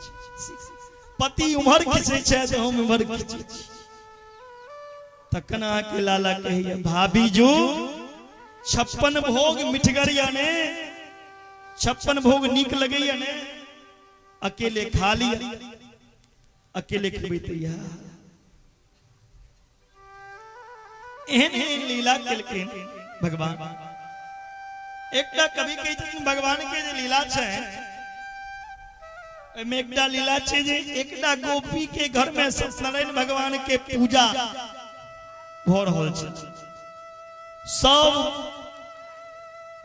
[SPEAKER 1] पति उमर खिंचे छे तो हम उमर खिंचे छी। तकना के लाला कहिए, भाभी जो 56 भोग मिठगरिया ने, 56 भोग नीक लगैया ने, अकेले खा लिया, अकेले खेबैतिया। एहन लीला केलखिन भगवान। एकटा कवि कहै छथिन भगवान के जे लीला छै, में एकटा लीला छै जे एकटा गोपी के घर में सत्यनारायण भगवान के पूजा भ रहल छै। सब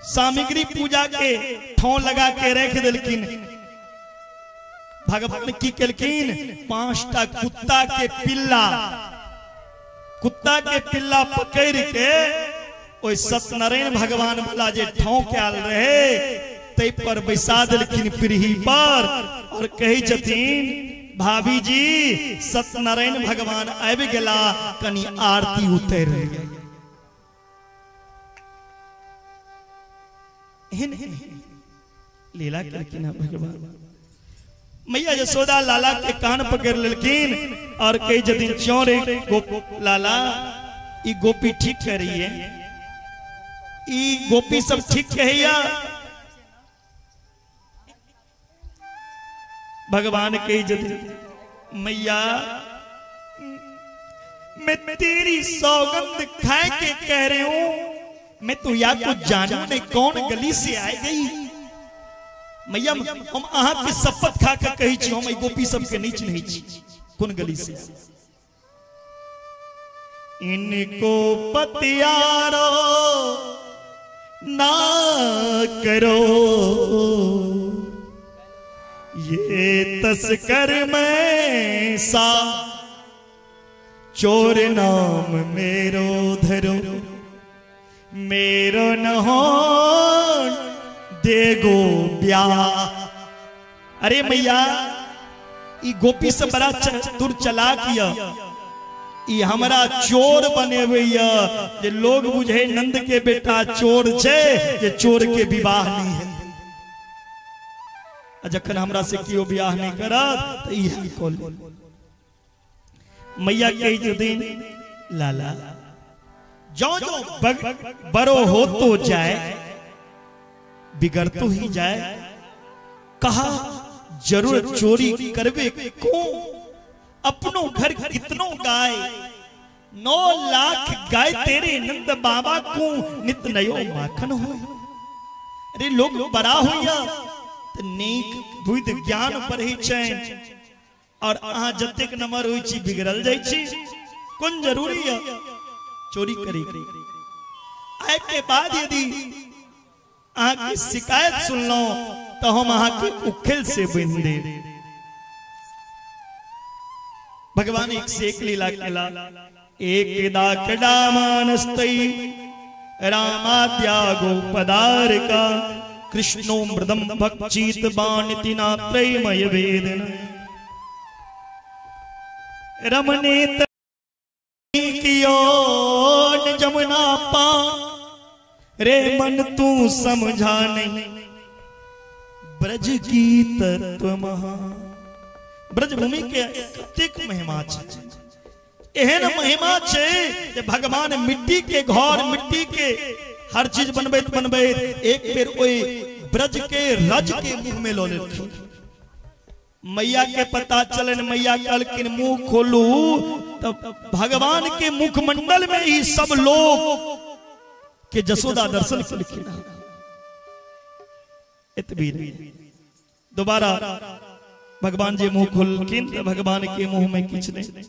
[SPEAKER 1] सामग्री पूजा के ठाव लगा के रख देलखिन। भगवान की केलखिन, 5टा कुत्ता के पिल्ला पकड़ के ओइ सत्यनारायण भगवान वाला जे ठाव कैल रहे तै पर बैसा देलखिन पीढ़ी पर और कहे छथिन, भाभी जी सत्यनारायण भगवान आबि गेला, कनी आरती उतर लीला केलखिन भगवान। मैया यशोदा लाला के कान पकड़ लेलखिन और कहे छथिन, क्यों रे लाला ई गोपी ठीक कह रही है, ई गोपी सब ठीक कहिया। भगवान कही जति, मैया मैं तेरी सौगंध खाए के कह रहे हूं, मैं तो या तो जानू नहीं कौन गली से आई गई। मैया हम अहाँ के शपथ खा के कही छी, हम गोपी सबके नीच नहीं छी, कौन गली से। इनको पतियारो ना करो, ये तस्कर में सा चोर नाम मेरो धरो, मेरो न हो देगो ब्याह। अरे मैया ई गोपी से बड़ा चतुर चला किया, ई हमारा चोर बने हुए जे लोग बुझे नंद के बेटा चोर छे, ये चोर के विवाह नहीं है। जखन हमरा से कियो ब्याह नहीं करा तो यह कॉल मैया के जो दिन लाला जो जो बड़ो हो तो जाए बिगड़ तो ही जाए, कहा जरूर चोरी करवे को अपनो घर कितनो गाय, 9 लाख गाय तेरे नंद बाबा को नित नयो माखन हो। अरे लोग बड़ा होया तो नेक बुद्ध ज्ञान पर ही चैन और आ जतेक नंबर होई छी बिगड़ल जाई छी, कौन जरूरी है चोरी करे। आए के बाद यदि आ की शिकायत सुन लो तो हम आ के उखेल से बिंदे। भगवान एक से एक लीला केला, एक दाकड़ा मानस्तई रामाद्यागो पदार का कृष्णो मृदम भक्षित बाणितिना त्रयमय वेदन रमने कियो जमुना पा रे मन तू समझा नहीं ब्रज की तत्व महा। ब्रज भूमि के कतेक महिमा छे, एहन महिमा छे जे भगवान मिट्टी के घर मिट्टी के हर चीज बनबैत बनबैत एक बेर ओई ब्रज के रज के मुंह में लो लेलखिन। मैया के पता चलन, मैया कहलखिन मुंह खोलू, तब भगवान के मुखमंडल में ही सब लोग के जसोदा दर्शन करखिन। इतबीर दोबारा भगवान जी मुंह खोलखिन तो भगवान के मुंह में किछ नहीं,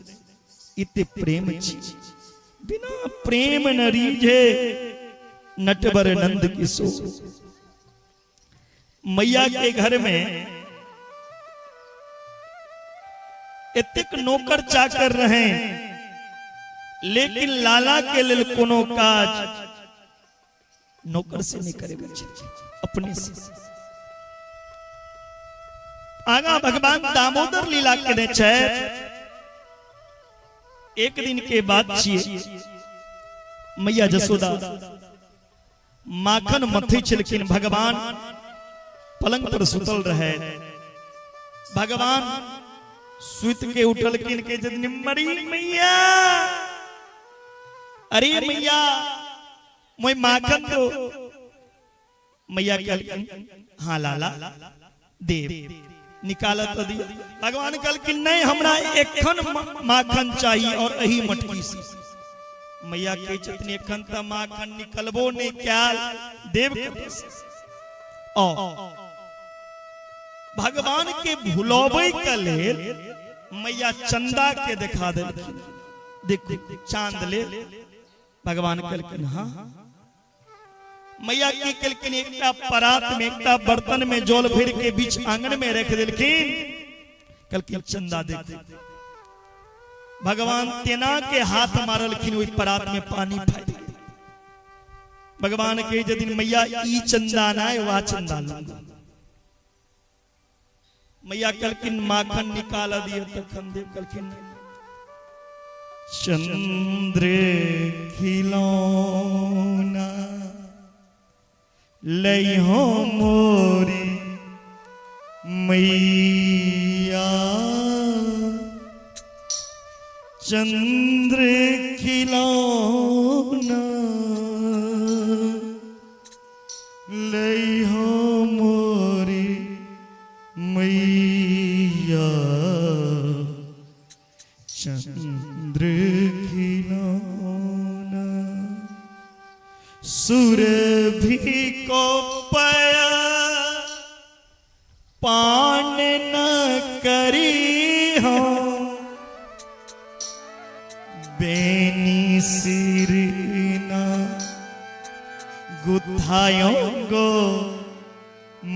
[SPEAKER 1] इते प्रेम छी, बिना प्रेम न रीझे नटवर नंद किशोर। मैया के घर में इतक नौकर चाकर रहे, लेकिन लाला के लिए कोनो काज नौकर से नहीं करे, अपने से। आगा भगवान दामोदर लीला के छे। एक दिन के बाद छिए मैया जसोदा माखन मथी छिलकिन, भगवान पलंग पर सुतल रहे। भगवान सुत के उठलकिन के जद मरी मैया, अरे मैया मोय माखन दो। मैया कहलकिन हाँ लाला देव, निकाल तो दिया। भगवान कहलकिन नहीं, हमरा एखन माखन चाहिए और अही मटकी से। मैया के चतनी एखन त माखन निकलबो नहीं क्या देव के ओ भगवान के भुलौबै के लेल मैया चंदा के दिखा देलखिन, देखो चांद ले। भगवान कहलखिन हाँ। मैया की कहलखिन एकटा परात में एकटा बर्तन में जल भर के बीच आंगन में रख देलखिन, कहलखिन चंदा देखो। भगवान तेना के हाथ मारलखिन, ओई परात में पानी फैल। भगवान के यदि मैया ई चंदा ना वा चंदा लूंगा। मैया कहलखिन माखन निकाल दियो, तखन देव कहलखिन चंद्र खिलौना लइहो मोरी मैया, चंद्र खिलौना लइहो मोरी मैया, चंद्र खिलौना सुरभि को पाया पान न करी हो, बेनी सिर न गुथायोंगो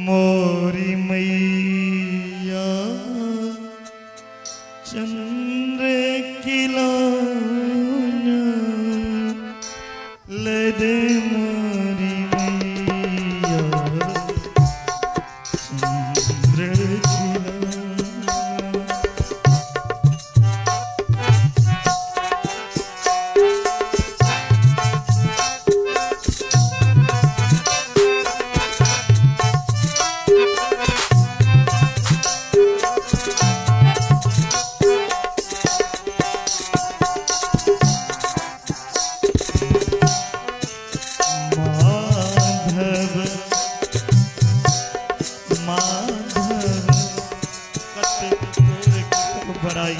[SPEAKER 1] मोरी मैया, चंद्र खिलौना लदे मोरी मैया, चंद्र खिलौना।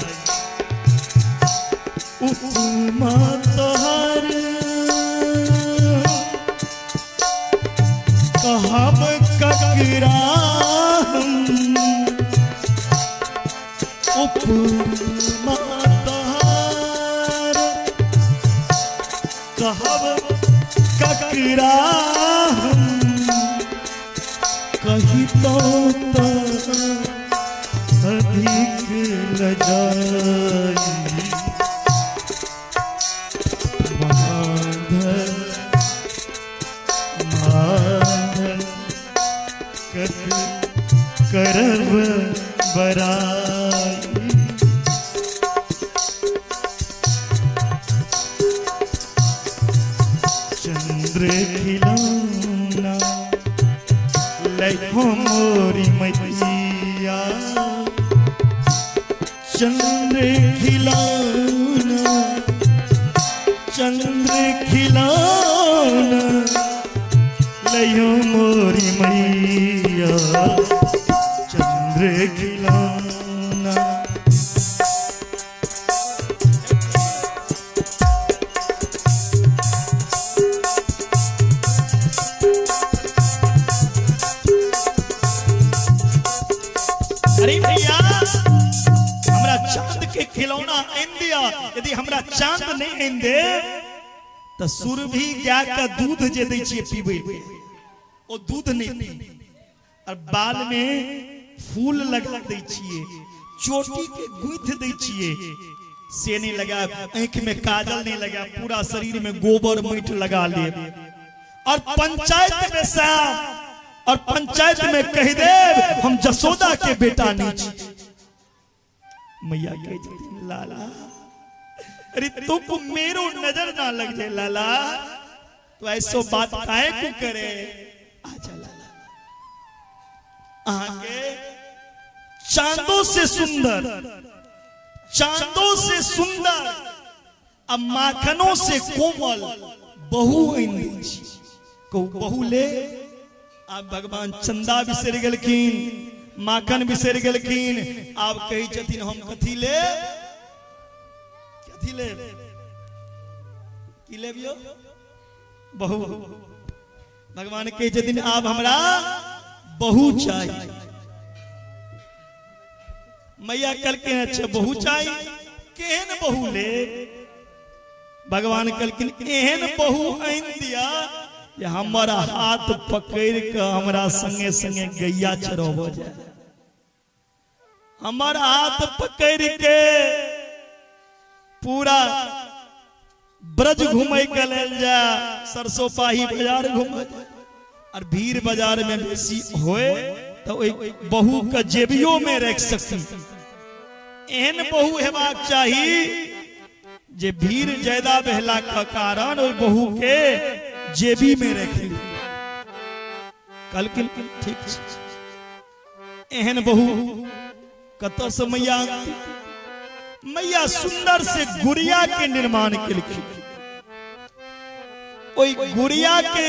[SPEAKER 1] जाए उपमा तोहर कहब ककरा उपमा तोहर कहब ककरा कही तो अधिक लजाई माधव माधव करब बराई चंद्र खिलौना लइहो मोरी मैया चंद्र खिलौना चंद्र खिलौना लइहो मोरी मैया चंद्र खिलौना अरे भैया हमरा चांद के खिलौना आन दिया यदि हमरा चांद नहीं आन दे तो सुरभि गाय का दूध जे दै छिए पीबे ओ दूध नहीं और बाल में फूल लगा दै छिए चोटी के गूंथ दै छिए से नहीं लगा आंख में काजल नहीं लगा पूरा शरीर में गोबर मीठ लगा ले और पंचायत में साहब और पंचायत में कह दे हम जसोदा के बेटा नहीं मैया कह लाला अरे तुमको मेरो नजर ना लग जाए लाला तो ऐसो बात काहे को करे आजा लाला आगे चांदों से सुंदर अब माखनों से कोमल बहु को बहु ले आप भगवान चंदा बिसर गलखिन माखन बिसर गलखिन आप कही छथिन हम कथी ले की लेबियो बहु भगवान कही छथिन आप हमरा बहु चाहिए मैया कहलखिन अच्छा बहु चाहिए केहन बहु ले भगवान कहलखिन एहन बहु आन दिया ये हमारा हाथ पकड़ के हमारा संगे संगे गैया चरब जाए हमारा हाथ पकड़ के पूरा ब्रज घूमे के लेल जा सरसों पाही बाजार घूमे और भीड़ बाजार में बेसी होए तो बहू के जेबियों में रख सकती एहन बहू हेबाक चाहिए जे भीड़ ज्यादा बहला का कारण और बहू के जेबी में रखी कल ठीक एहन बहू कत से मैया मैया सुंदर से गुड़िया के निर्माण के गुड़िया के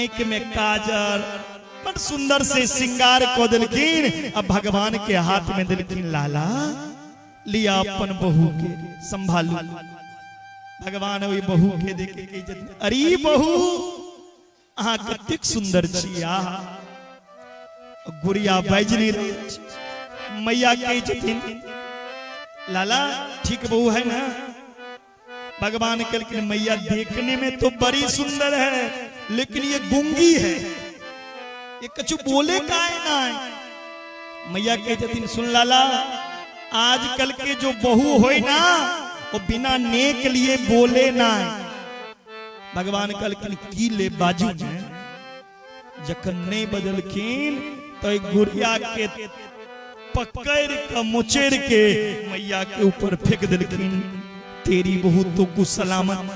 [SPEAKER 1] आंख में काजल बड़ सुंदर से श्रृंगार को दिलखिन अब भगवान के हाथ में दिलखिन लाला लिया अपन बहू के संभालू भगवान वही बहू के देखे के अरे बहू अहाँ कतेक सुंदर छिया गुड़िया बाज नहीं रही मैया कही छथिन लाला ठीक बहू है ना भगवान कहलखिन मैया देखने में तो बड़ी सुंदर है लेकिन ये गूंगी है ये कछु बोले का है ना मैया कही छथिन सुन लाला आजकल के जो बहू होय ना वो बिना नेक लिए बोले ना भगवान कहलखिन की ले बाजू में जखन नहीं बदलखिन तो गुड़िया के पकड़ के मुचेर के मैया के ऊपर फेंक दिलखिन तेरी बहू तो कुछ सलामत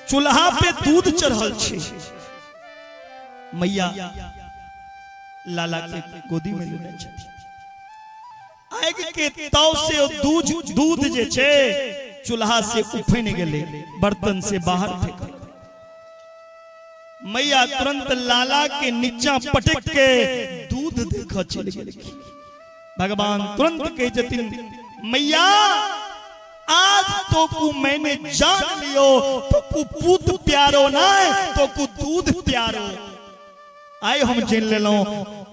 [SPEAKER 1] चूल्हा पे दूध चढ़ल छे मैया लाला के गोदी में लेने छथि आग के ताव से दूध जे छे चूल्हा से उफैन गेले बर्तन से बाहर फेंक मैया तुरंत लाला के नीचा पटक के दूध देख चल गेलखिन भगवान तुरंत कह जतिन मैया आज तो को मैंने जान लियो तो को पूत प्यारो ना तो को दूध प्यारो आए हम जान ले लो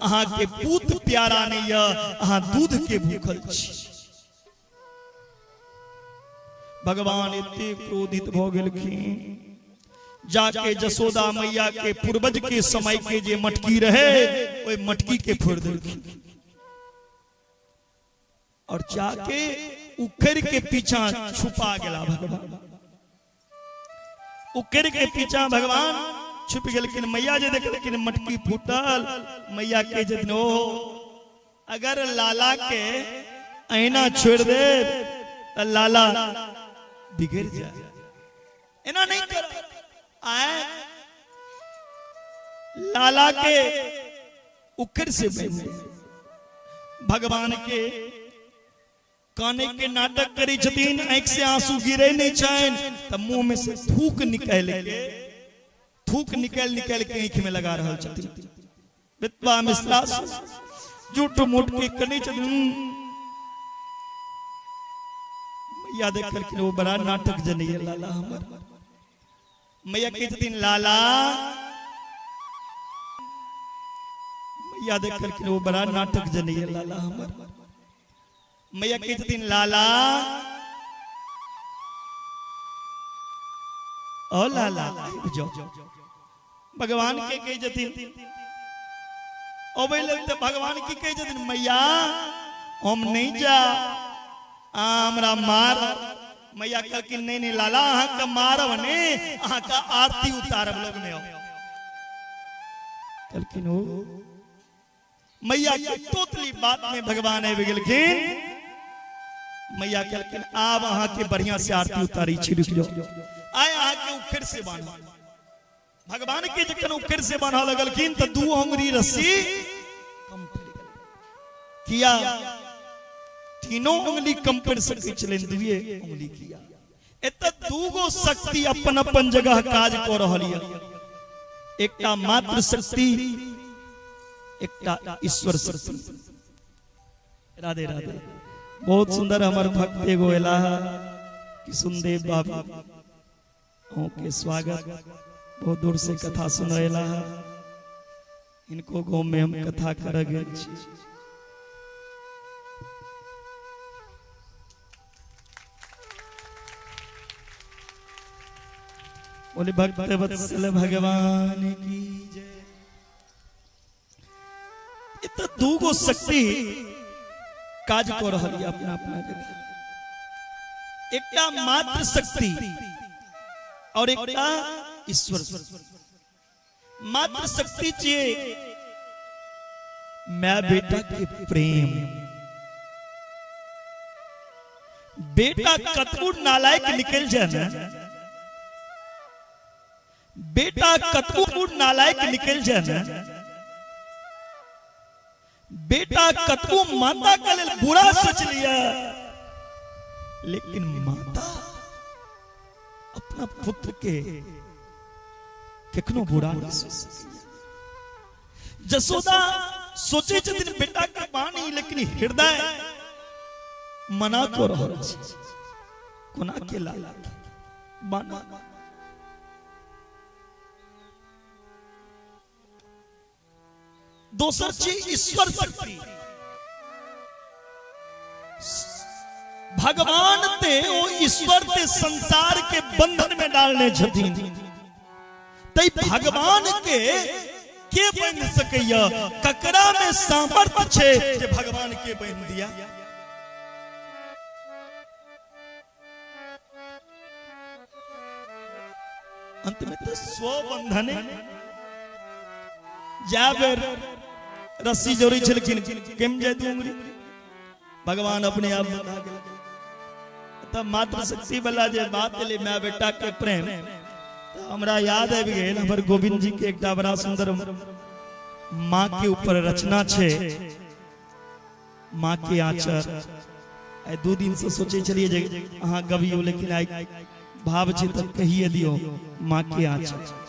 [SPEAKER 1] अहा के पूत प्यारा नहीं है अहा दूध के भूखल छी। भगवान इतने क्रोधित भ गेलखिन जाके जसोदा मैया के पूर्वज के समय के जे मटकी रहे ओए मटकी के फोड़ देलखिन और जाके उखड़ के पीछा छुपा गेला। भगवान उखड़ के पीछा भगवान छुप गेलखिन। मैया जे देखलखिन मटकी फूटल मैया के जदिन ओ अगर लाला के ऐना छोड़ दे तो लाला बिगड़ जाए ऐना नहीं कर आए लाला के उखड़ से भगवान के काने के नाटक करी छतीन आंख से आंसू गिरे नहीं चाहें तब मुंह में से थूक निकल के आंख में लगा रहा छतीन विधवा मिश्रा झूठ मूठ के कनी छतीन। मैया देख करके वो बड़ा नाटक जनी है लाला हमर मैया के छतीन लाला मैया देख करके वो बड़ा नाटक जनी है लाला हमर मैया के दिन लाला ओ लाला बुझो भगवान के कह जतिन ओ बेले तो भगवान की कह जतिन मैया हम नहीं जा हमरा मार मैया कह कि नहीं लाला अहा का मारब ने अहा का आरती उतारब लोग में कलकिन हो मैया की टोटली बात में भगवान है बिगलखिन। मैया कहलकिन आप अहा के बढ़िया से आरती उतारी छिड़क लो आए अहा के उखड़ से बांधा भगवान के जखन उखड़ से बांधा लगलखिन तो 2 अंगुरी रस्सी कम पड़ गई किया 3 अंगुली कम पड़ सके चले 2 अंगुली किया एत 2 शक्ति अपन अपन जगह काज कर रहल है एकटा मात्र शक्ति एकटा ईश्वर शक्ति। राधे राधे बहुत सुंदर हमार भक्त एगो एला किशुनदेव बाबा के स्वागत बहुत दूर से कथा सुनेला इनको गांव में हम कथा करेंगे। बोले भक्त वत्सल भगवान की जय। इतना 2 शक्ति काज को रहली अपना अपना जगह एकटा मात्र शक्ति और एकटा ईश्वर मात्र शक्ति चे मैं बेटा के प्रेम बेटा कतबू नालायक निकल जाए ना बेटा कतबू नालायक निकल जाए ना बेटा कतबू माता का लेल बुरा सोच लिया लेकिन माता अपना पुत्र के कितनो बुरा नहीं सोच सकी। जसोदा सोचे छथिन बेटा के बानी लेकिन हृदय मना को रहल छै कोना के लाला बाना दोसर चीज ईश्वर शक्ति भगवान ते ओ ईश्वर ते संसार के बंधन में डालने छथिन तई भगवान के बांध सकैया ककरा में सामर्थ्य छे जे भगवान के बांध दिया। अंत में तो स्वबंधने जाबर रस्सी जोड़ी छलखिन केम जाय दूंगरी भगवान अपने आप बता गेल तब मात्र शक्ति वाला जे बात ले मैं बेटा के प्रेम हमरा याद आबि गेल हमर गोविंद जी के एकटा बड़ा सुंदर माँ के ऊपर रचना छे माँ के आचर 2 दिन से सोचे चलिए जे अहाँ गबियो लेकिन आई भाव छे त कहिए दियो माँ के आचर।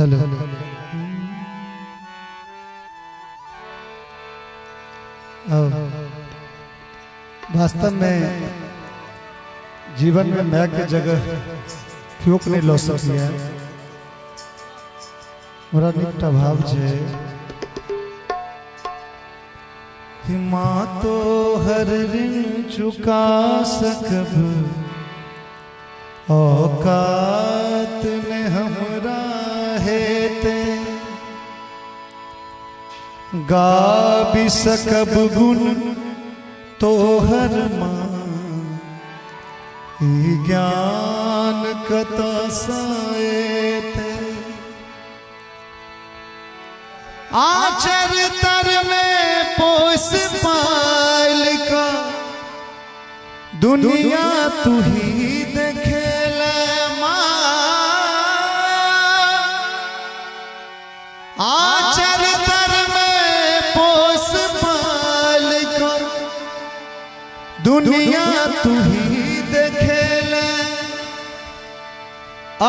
[SPEAKER 2] हेलो वास्तव में जीवन में मैं की जगह क्यों नहीं लो सकी है मोरा निकटा भाव छे कि माँ तो हर ऋण चुका सकब औकात ने हमरा हेते गा भी सकब गुण तोहर माँ ई ज्ञान कता साएते आचर तर में पोस पाल का दुनिया तू ही देखेले माँ आचर तर में पोस पाल का दुनिया तू ही देखेले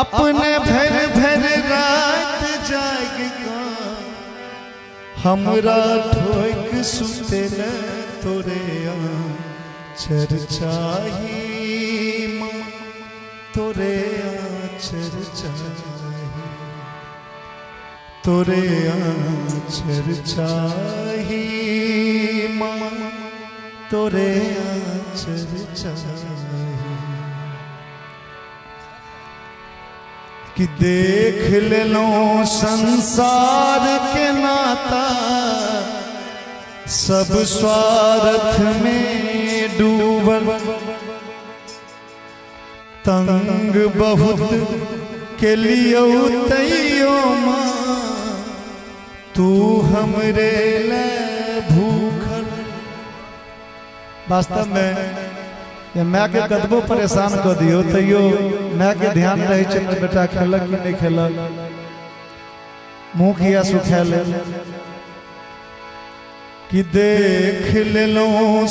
[SPEAKER 2] अपने भर भर रात जाग का हमरा ठोक सुतेल तोरे आचर चाही माँ तोरे आचर चाही तोरे आचर चाही माँ तोरे आचर चाही कि देख ले लो संसार के नाता सब स्वार्थ में डूबल तंग बहुत के लिए तैयो माँ तू हमरे ले भूखल वास्तव में ये मैं के कदबो परेशान कर दियो तैयो मैं के ध्यान रहे छे बेटा खेलक कि नहीं खेलक मुंह किया सुखेले कि देख ले लो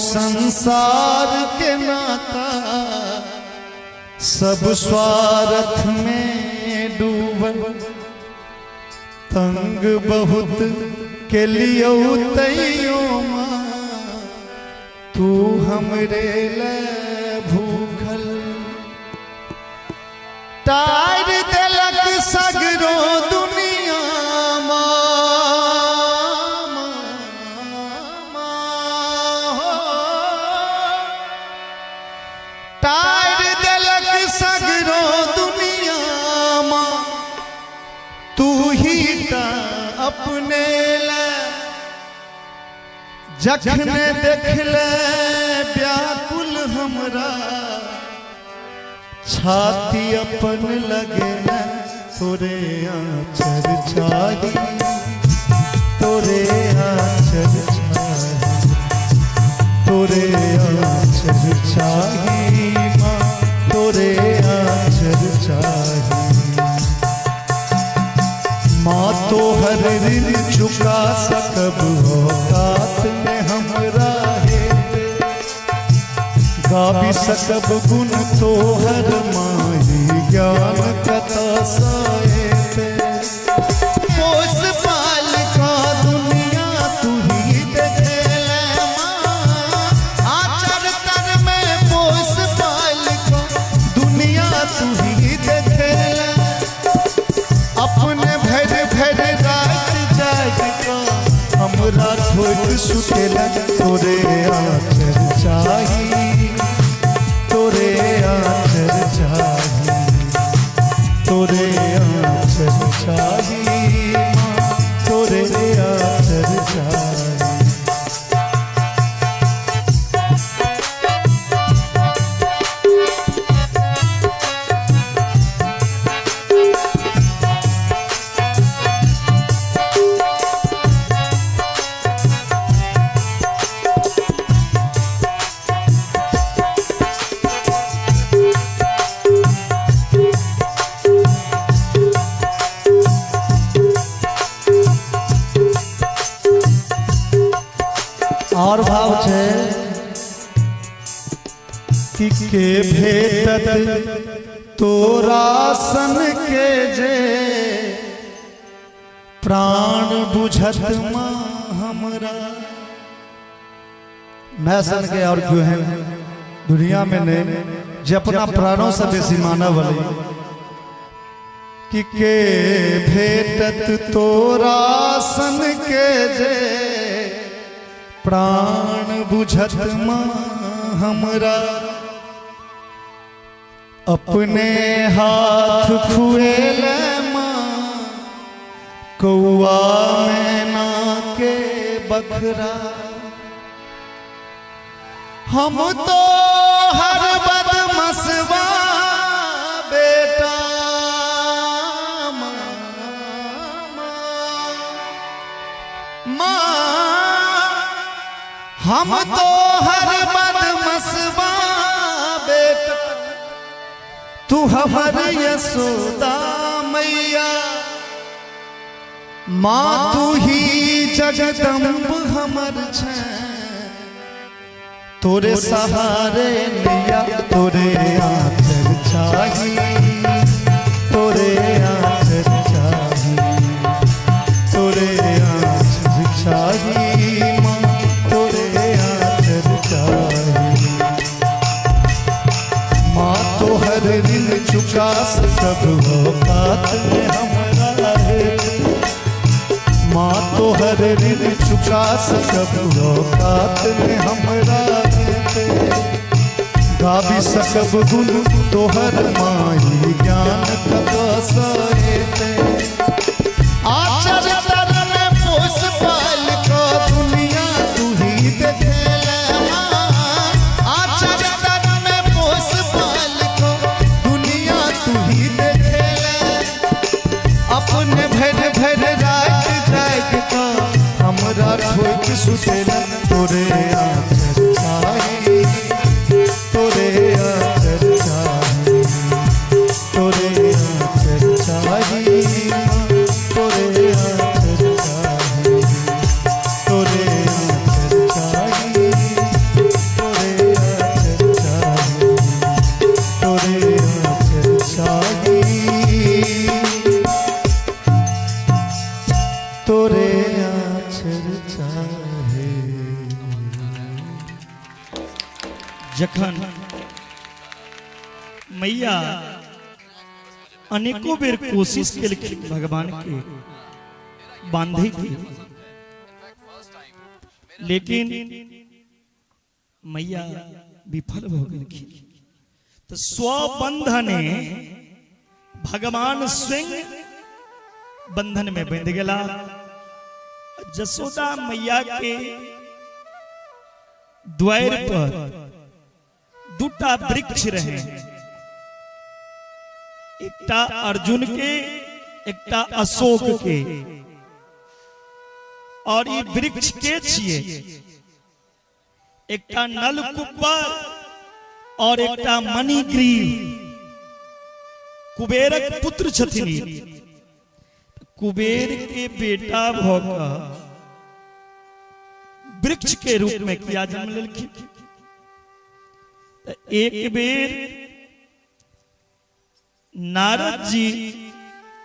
[SPEAKER 2] संसार के नाता सब स्वार्थ में डूबल तंग बहुत के लिए तैयो माँ तू हमरे ले भूखल टायर देलक सगरो दुनिया टायर देलक सगरो दुनिया तू ही ता अपने ले जखने देखले व्याकुल हमरा छाती अपन लगे तोरे आचर चाही तोरे आचर चाही तोरे आचर चाही माँ तोरे आचर चाही माँ तो हर ऋण चुका सकब औकात में हमरा हेते गा भी सकब गुण तोहर माही ज्ञान कथा साएते पोस पाल का दुनिया तू ही देखेले माँ आचर तर में पोस पाल का दुनिया तू ही देखेले अपने भर भर रात जाग का हमरा ठोक सुतेला तोरे आचर चाही तोरे आचर चाही तोरे आचर चाही माँ तोरे आचर चाही और भाव छे कि के भेटत तोरा सन के जे प्राण बुझत माँ हमरा। मैं सन के और क्यों है दुनिया में ने जे अपना प्राणों से बेसी मानव वाली कि के भेटत तोरा सन के जे प्राण बुझत माँ हमरा। अपने हाथ खुएले कौआ मैना के बखरा। हम तो हर बदमसवा बेटा माँ, हम तो हर बदमसवा बेटा, तू हमर यशोदा मैया। माँ तू ही जगदम्ब हमर छै, तोरे सहारे लिया तोरे आंचल चाही, तोरे आंचल चाही, तोरे आंचल चाही माँ, तोरे आंचल चाही। माँ तो हर दिन चुका सब औकात में हमरा है। माँ तो हर दिन चुका सब औकात में हमरा देते। गावी सकब गुण तोहर माही ज्ञान कदा सहेते। आचर तर में पोस पाल का दुनिया तू ही देखेले माँ। आचर तर में पोस पाल का दुनिया तू ही देखेले। अपने भर भर रात जाग का हमरा ठोक सुतेला। तोरे आंचल चाही, तोरे आंचल चाही, तोरे आंचल चाही माँ, तोरे आंचल चाही, तोरे आंचल चाही, तोरे आंचल चाही, तोरे आंचल चाही, तोरे आंचल चाही।
[SPEAKER 1] जखन मैया अनेकों बेर कोशिश केलखिन भगवान के बांधे के, लेकिन मैया विफल भ गेलखिन। तो स्वबंधने भगवान स्वयं बंधन में बंध गेला। जसोदा मैया के द्वार पर दूटा वृक्ष रहे, एकटा अर्जुन के एकटा अशोक के। और ये वृक्ष के छिए, एकटा नलकुबर और एकटा मणिग्रीव। कुबेरक पुत्र छथिन। कुबेर के बेटा भोकर वृक्ष के रूप में किया जन्म लेलखिन। एक बेर नारद जी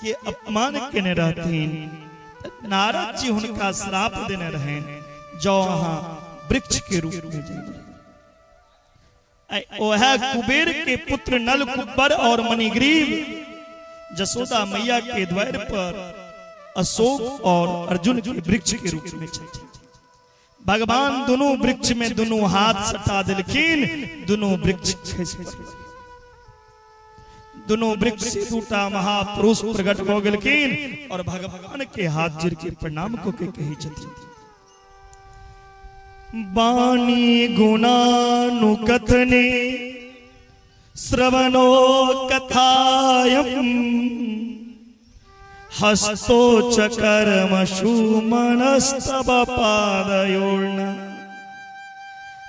[SPEAKER 1] के अपमान केने रहथिन। नारद जी उनका श्राप देने रहे, जो अहाँ वृक्ष के रूप में जाइए। ओह कुबेर के पुत्र नलकुबर और मणिग्रीव जसोदा मैया के द्वार पर अशोक और अर्जुन के वृक्ष के रूप में चले। भगवान दोनों वृक्ष में दोनों हाथ सटा दिलखिन, दोनों वृक्ष खस पड़े। दोनों वृक्ष से दूटा महापुरुष प्रकट हो गेलखिन और भगवान के हाथ जोड़ के प्रणाम को के कही छथिन। बानी गुणानुकथने श्रवणो कथायम् हस्तो च कर्मषु मनस्तव पादयोर्न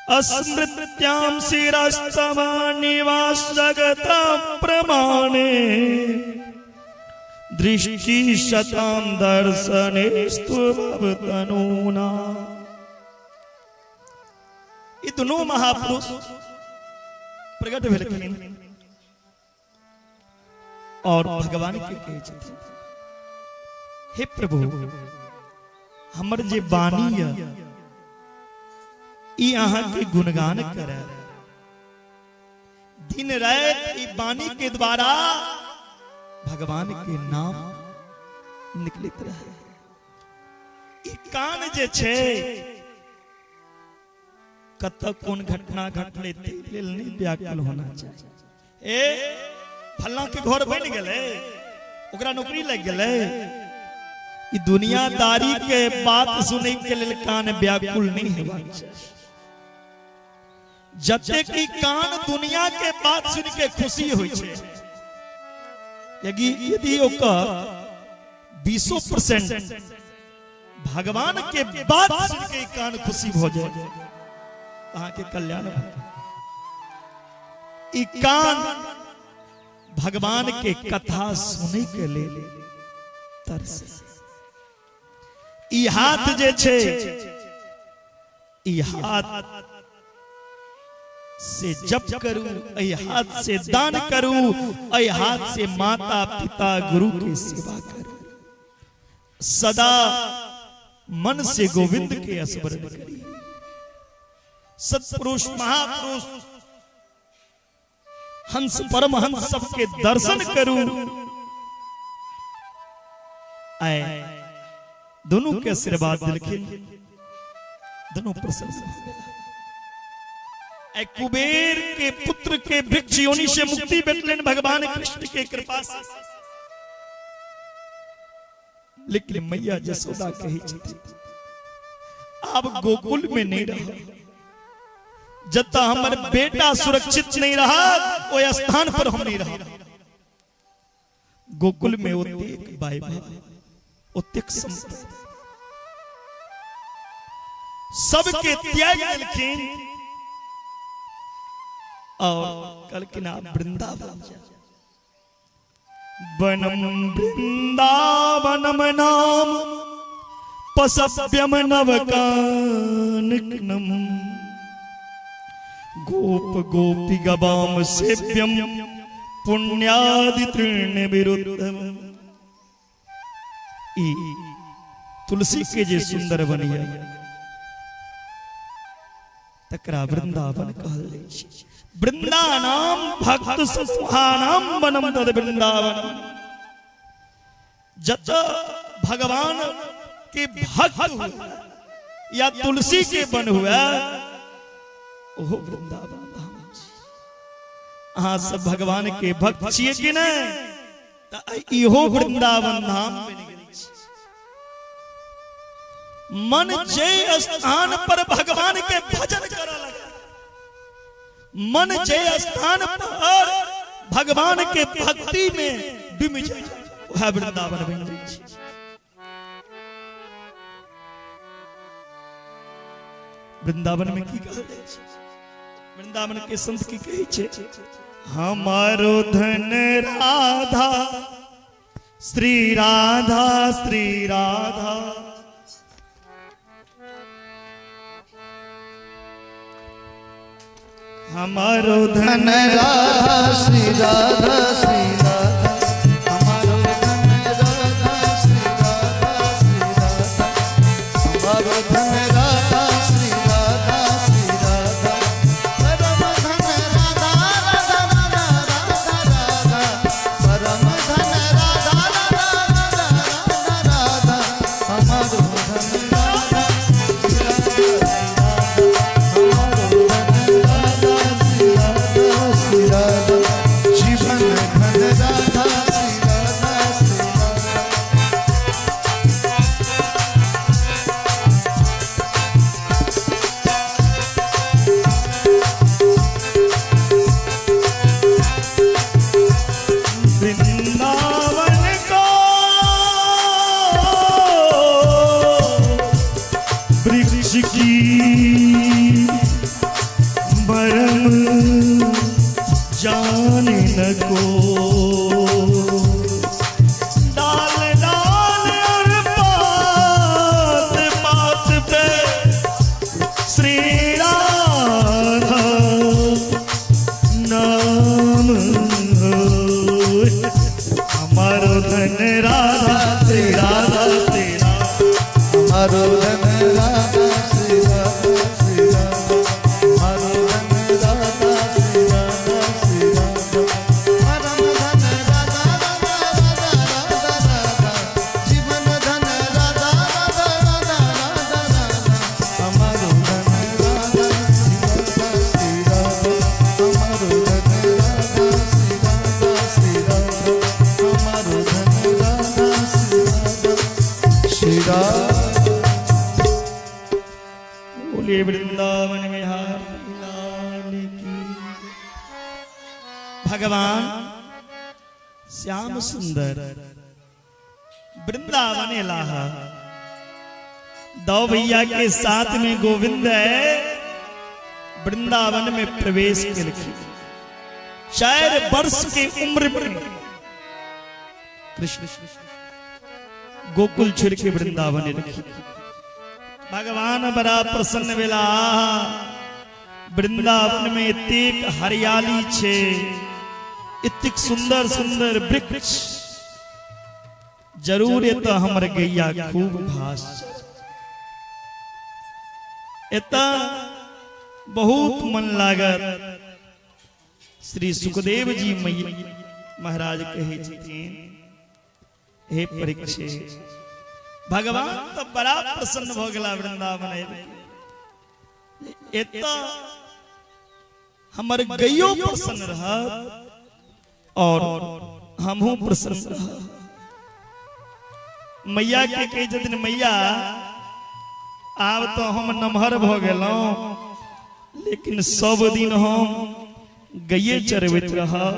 [SPEAKER 1] अस्मृत्यां शिरस्तव निवास जगत प्रमाणे दृष्टि शतां दर्शनेस्तु भवतनूना। ये दोनों महापुरुष प्रकट भेलखिन और भगवान के कहे छथिन हे प्रभु हमर जे बानी है ई अहाँ के गुणगान करे, दिन रात ई बानी के द्वारा भगवान के नाम निकलित रहे। ई कान जे छे कत कोन घटना घटले लेल नहीं व्याकुल होना चाहिए। ए फल्ला के घर बन गए, ओकरा नौकरी लग गए, ई दुनियादारी के बात सुने के लेल कान व्याकुल नहीं हेबाक चाहिए। जते की कान दुनिया के बात सुन के खुशी होई छे, यदि ओकर 20% भगवान के बात सुन के कान खुशी हो जाए, कहाँ के कल्याण। ई कान भगवान के कथा सुने के लिए तरसे। ई हाथ जे छे, ई हाथ से जप करूं, ऐ हाथ से दान करूं, ऐ हाथ से माता पिता गुरु की सेवा करूं, सदा मन से गोविंद के स्मरण करी। सत्पुरुष महापुरुष हंस परमहंस सबके दर्शन करूं, ऐ दोनों के आशीर्वाद दिलखिन, दोनों प्रसन्न। कुबेर के पुत्र के वृक्ष योनि से मुक्ति भेटलन भगवान कृष्ण के कृपा से। लेकिन मैया जसोदा कही छथि आप गोकुल में नहीं रहा, जता हमर बेटा सुरक्षित नहीं रहा वो स्थान पर हम नहीं रहा। गोकुल में ओतेक वैभव, ओतेक संपत्ति सबके त्याग देलखिन और कल के नाम वृंदावन। वनम वृंदावनम नाम पसव्यम नवकाननम, गोप गोपी गवाम सेव्यम पुण्यादि तृण विरुद्धम। तुलसी के जे सुंदर बनिया तकरा वृंदावन कहल जाय छै। वृंदानाम भक्त सुहानाम वनम तद वृंदावन। जत भगवान के भक्त हुआ या तुलसी के बन हुआ ओहो वृंदावन धाम। अहाँ सब भगवान के भक्त छिए कि नहीं, त इहो वृंदावन धाम बन गेल छै। मन जे स्थान पर भगवान के भजन करऽ लगे, मन जे स्थान पर भगवान के भक्ति में डूब जाए वह वृंदावन बन जाए। वृंदावन में की कहल जाय छै, वृंदावन के संत की कहे छे, हमारो धन राधा श्री राधा श्री राधा। हमारो धन
[SPEAKER 2] राधा श्री राधा श्री राधा, हमारो धन राधा श्री राधा श्री राधा, हमारो धन राधा श्री राधा श्री राधा, परम धन राधा राधा राधा राधा, परम धन राधा राधा राधा राधा, हमारो धन राधा जीवन धन राधा श्री राधा श्री
[SPEAKER 1] वृंदावन को वृक्ष की भरम जाने न को, डाल डाल और पात पात पे श्री राधा नाम हो। हमारो धन राधा श्री राधा बोले वृंदावन बिहारी लाल की। भगवान श्याम सुंदर वृंदावन लाहा। दो भैया के साथ में गोविंद है वृंदावन में प्रवेश के लिए 4 वर्ष की उम्र में कृष्ण गोकुल छोड़ के वृंदावन रखी। भगवान बड़ा प्रसन्न वेला। वृंदावन में इतक हरियाली छे, इतक सुंदर सुंदर वृक्ष, जरूर ये तो हमर गैया खूब घास इतना बहुत मन लागत। श्री सुखदेव जी महाराज कहे छथिन, हे परीक्षित भगवान तो बड़ा प्रसन्न हो गया वृंदावन एता हमर गैयो प्रसन्न रहा और हमहू प्रसन्न रहा। मैया के कहे जतिन मैया आब तो हम नमहर भ गेलौं, लेकिन सब दिन हम गैये चरबैत रहा।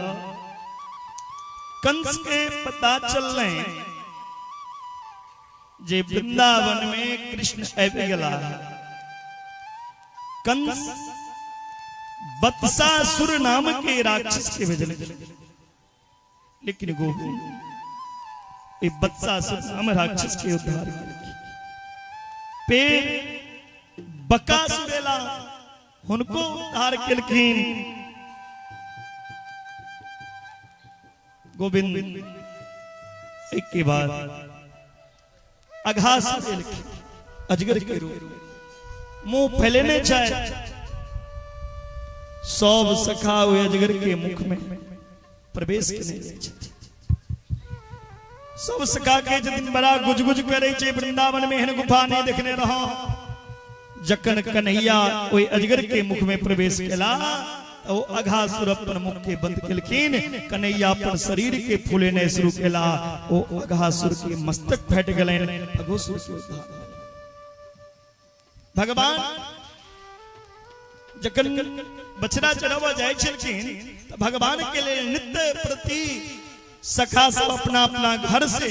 [SPEAKER 1] कंस के पता चलने जे वृंदावन में कृष्ण आबि गेला। कंस बत्सासुर नाम के राक्षस के भेजल, लेकिन गोविंद ये बत्सासुर नाम राक्षस के उद्धार पे बकासुरेला उनको उद्धार केलखिन। गोविंद एक के बाद अघास अजगर के रूप मुंह फैलेने चाहे, सब सखा हुए अजगर के मुख में प्रवेश करने। सब सखा के दिन बड़ा गुजगुज करे छे, वृंदावन में एहन गुफा नहीं देखने रहा। जखन कन्हैया ओई अजगर के मुख में प्रवेश केला तो अघासुर अपन मुख के बंद केलखिन। कन्हैया अपन शरीर के फूलेने शुरू केला। ओ अघासुर के मस्तक फट गेलैन। अघोसुर के उद्धार भगवान जखन बछड़ा चढ़ावा जाय छलखिन तो भगवान के लिए नित्य प्रति सखा सब अपना अपना घर से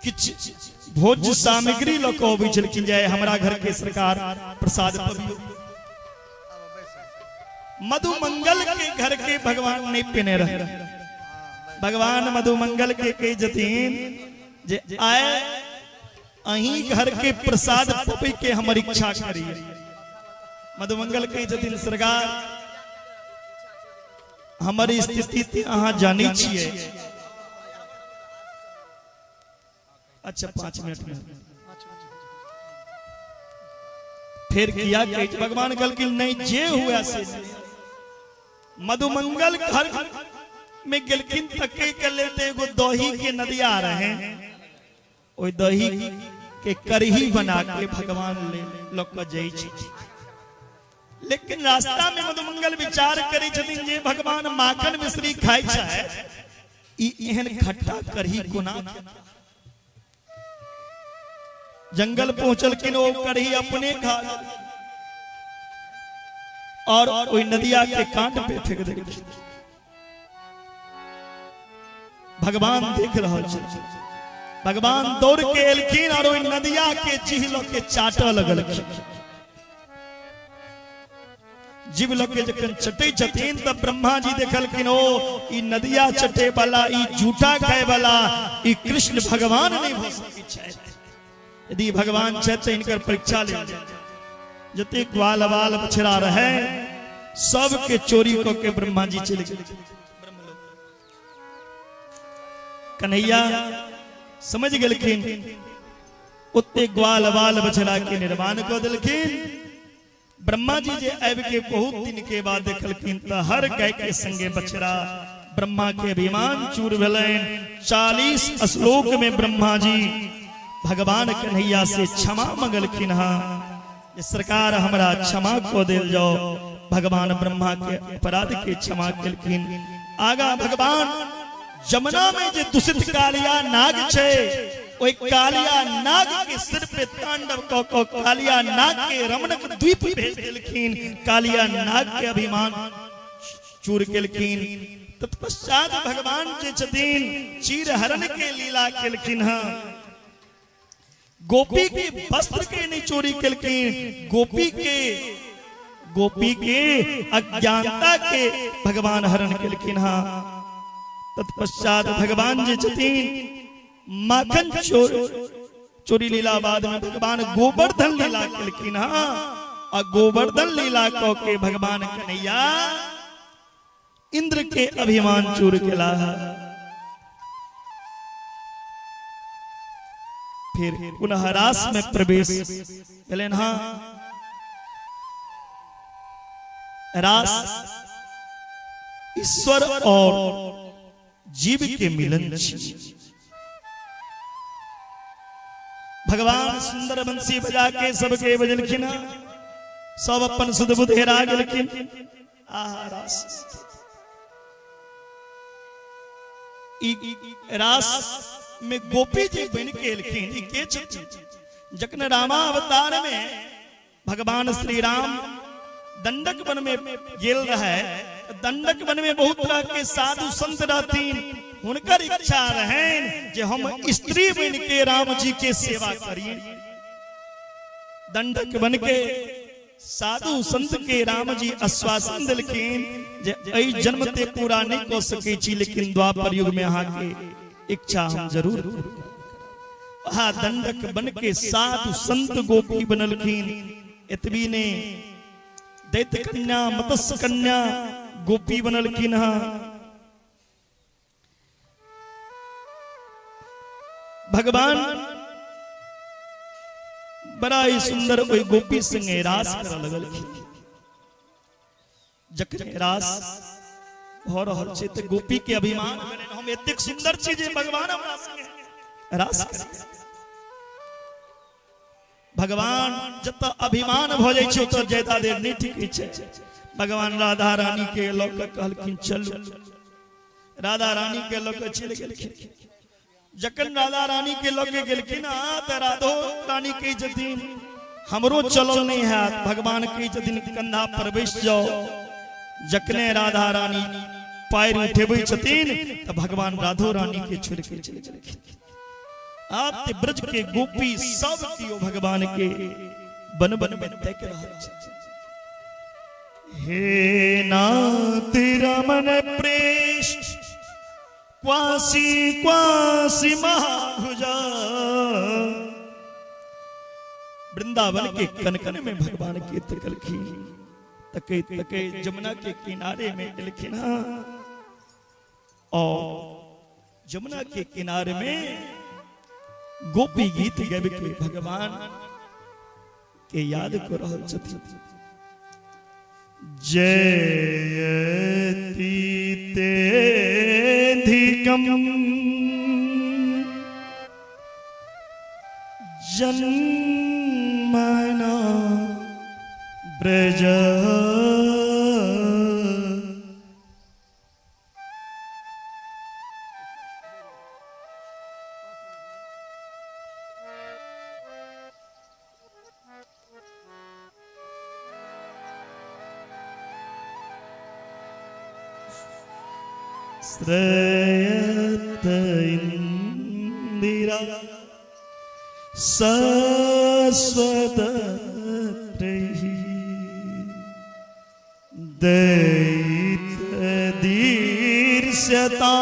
[SPEAKER 1] किछ भोज सामग्री लोग अबै छलखिन, जाय हमरा घर के सरकार प्रसाद पबियो। मधुमंगल के घर के भगवान नहीं पीने रहे। भगवान मधुमंगल के कही जतीन जे आए अही घर के प्रसाद पपी के हमर इच्छा करिए। मधुमंगल कही जतीन सरकार हमारी स्थिति अहाँ जानी छिए। अच्छा 5 मिनट में फिर किया कि भगवान कल की नहीं जे हुआ से मधुमंगल घर में गिलकिन तके के लेते एगो दही के नदिया रहे। ओई दही के करही बना के भगवान ले लोक जाई छी। लेकिन रास्ता में मधुमंगल विचार करी छथिन जे भगवान माखन मिश्री खाई छै, ई एहन खट्टा करही कोना। जंगल पहुंचल कि ओ करही अपने खा और ओई नदिया के कांट पे फेंक दे। भगवान देख रहा छै। भगवान दौड़ के एलखिन और ओई नदिया के चिहलो के चाटो लगल। जीव लोग के जखन चटे छथिन तब ब्रह्मा जी देखलखिन ओ ई नदिया चटे वाला, ई झूठा खाए वाला, ई कृष्ण भगवान नहीं हो सकै छै। यदि भगवान छै तो इनकर परीक्षा ले जते ग्वाल बाल बछड़ा रहे सब के चोरी को के ब्रह्मा जी चले गए। कन्हैया समझ गेलखिन, उते ग्वाल बाल बछड़ा के निर्माण कर देलखिन। ब्रह्मा जी जे आबि के बहुत दिन के बाद देखलखिन त हर गाय के संगे बछड़ा। ब्रह्मा के अभिमान चूर भेलैन। 40 श्लोक में ब्रह्मा जी भगवान कन्हैया से क्षमा मंगलखिन। हाँ सरकार हमरा क्षमा को देल जाओ। भगवान ब्रह्मा के अपराध के क्षमा केलखिन। आगा भगवान जमुना में जे दूषित कालिया नाग छे ओई कालिया नाग के सिर पे तांडव को कालिया नाग के रमणक द्वीप भेज दिलखीन, कालिया नाग के अभिमान चूर केलखीन। तत्पश्चात भगवान जे छतीन चीर हरण के लीला केलखीन। गोपी के वस्त्र के नहीं चोरी केलखीन, गोपी के अज्ञानता के भगवान हरण केलखीन। तत्पश्चात भगवान जे छतीन माखन चोरी लीला बाद में भगवान गोवर्धन लीला केलखीन। और गोवर्धन लीला को के भगवान कन्हैया इंद्र के अभिमान चूर केला। फिर पुनः रास में प्रवेश करें। रास ईश्वर और जीव के मिलन छी। भगवान सुंदर बंसी बजा के सबके बजलखिन, सब अपन सुध बुध हेरा गेलखिन। रास रास में गोपी जी बन के एलखिन। के छथिन जखन रामा अवतार में भगवान श्री राम दंडक वन में गेल रहे, दंडक वन में बहुत तरह के साधु संत रहथिन। हुनकर इच्छा रहन जे हम स्त्री बन के राम जी के सेवा करिए। दंडक बन के साधु संत के राम जी आश्वासन दिलखिन जे एई जन्म ते पूरा नहीं कर सके छी, लेकिन द्वापर युग में अहाँ के इच्छा हम जरूर। वहाँ दंडक बन के साधु संत गोपी बनलखिन। इतवी ने दैत्य कन्या मत्स्य कन्या गोपी बनलखिन। भगवान बड़ा ही सुंदर कोई गोपी संगे रास कर लगलखिन। जखन रास हो रहल छै त गोपी के अभिमान भेलनि, हम एतेक सुंदर चीज भगवान हमरा संगे रास करे। भगवान जत अभिमान भ जाय छै त ज्यादा देर नहीं टिकै छै। भगवान राधा रानी के लऽ कऽ कहलखिन चलू। राधा रानी के लऽ कऽ चलि गेलखिन। जखन राधा रानी के लऽ के गेलखिन त राधो रानी के जतिन हमरो चलल नहीं है। भगवान के जतिन कंधा पर बैस जाओ। जखने राधा रानी पैर उठेबै छथिन त भगवान राधो रानी के छोड़ के चले गेलखिन। आप ब्रज के गोपी सब कियो भगवान के बन बन में देख रहल छथिन। हे नाथ रमन प्रेष क्वासी क्वासी महाभुजा। वृंदावन के कनकन में भगवान के तकलखिन। तके तके जमुना के किनारे में लिखिन। और जमुना के किनारे में गोपी गीत गाबि के भगवान के याद कर रहल छथिन। जयति तेधिकम जन्मना ब्रज। श्रयत इंदिरा शाश्वत दैत दीर्षता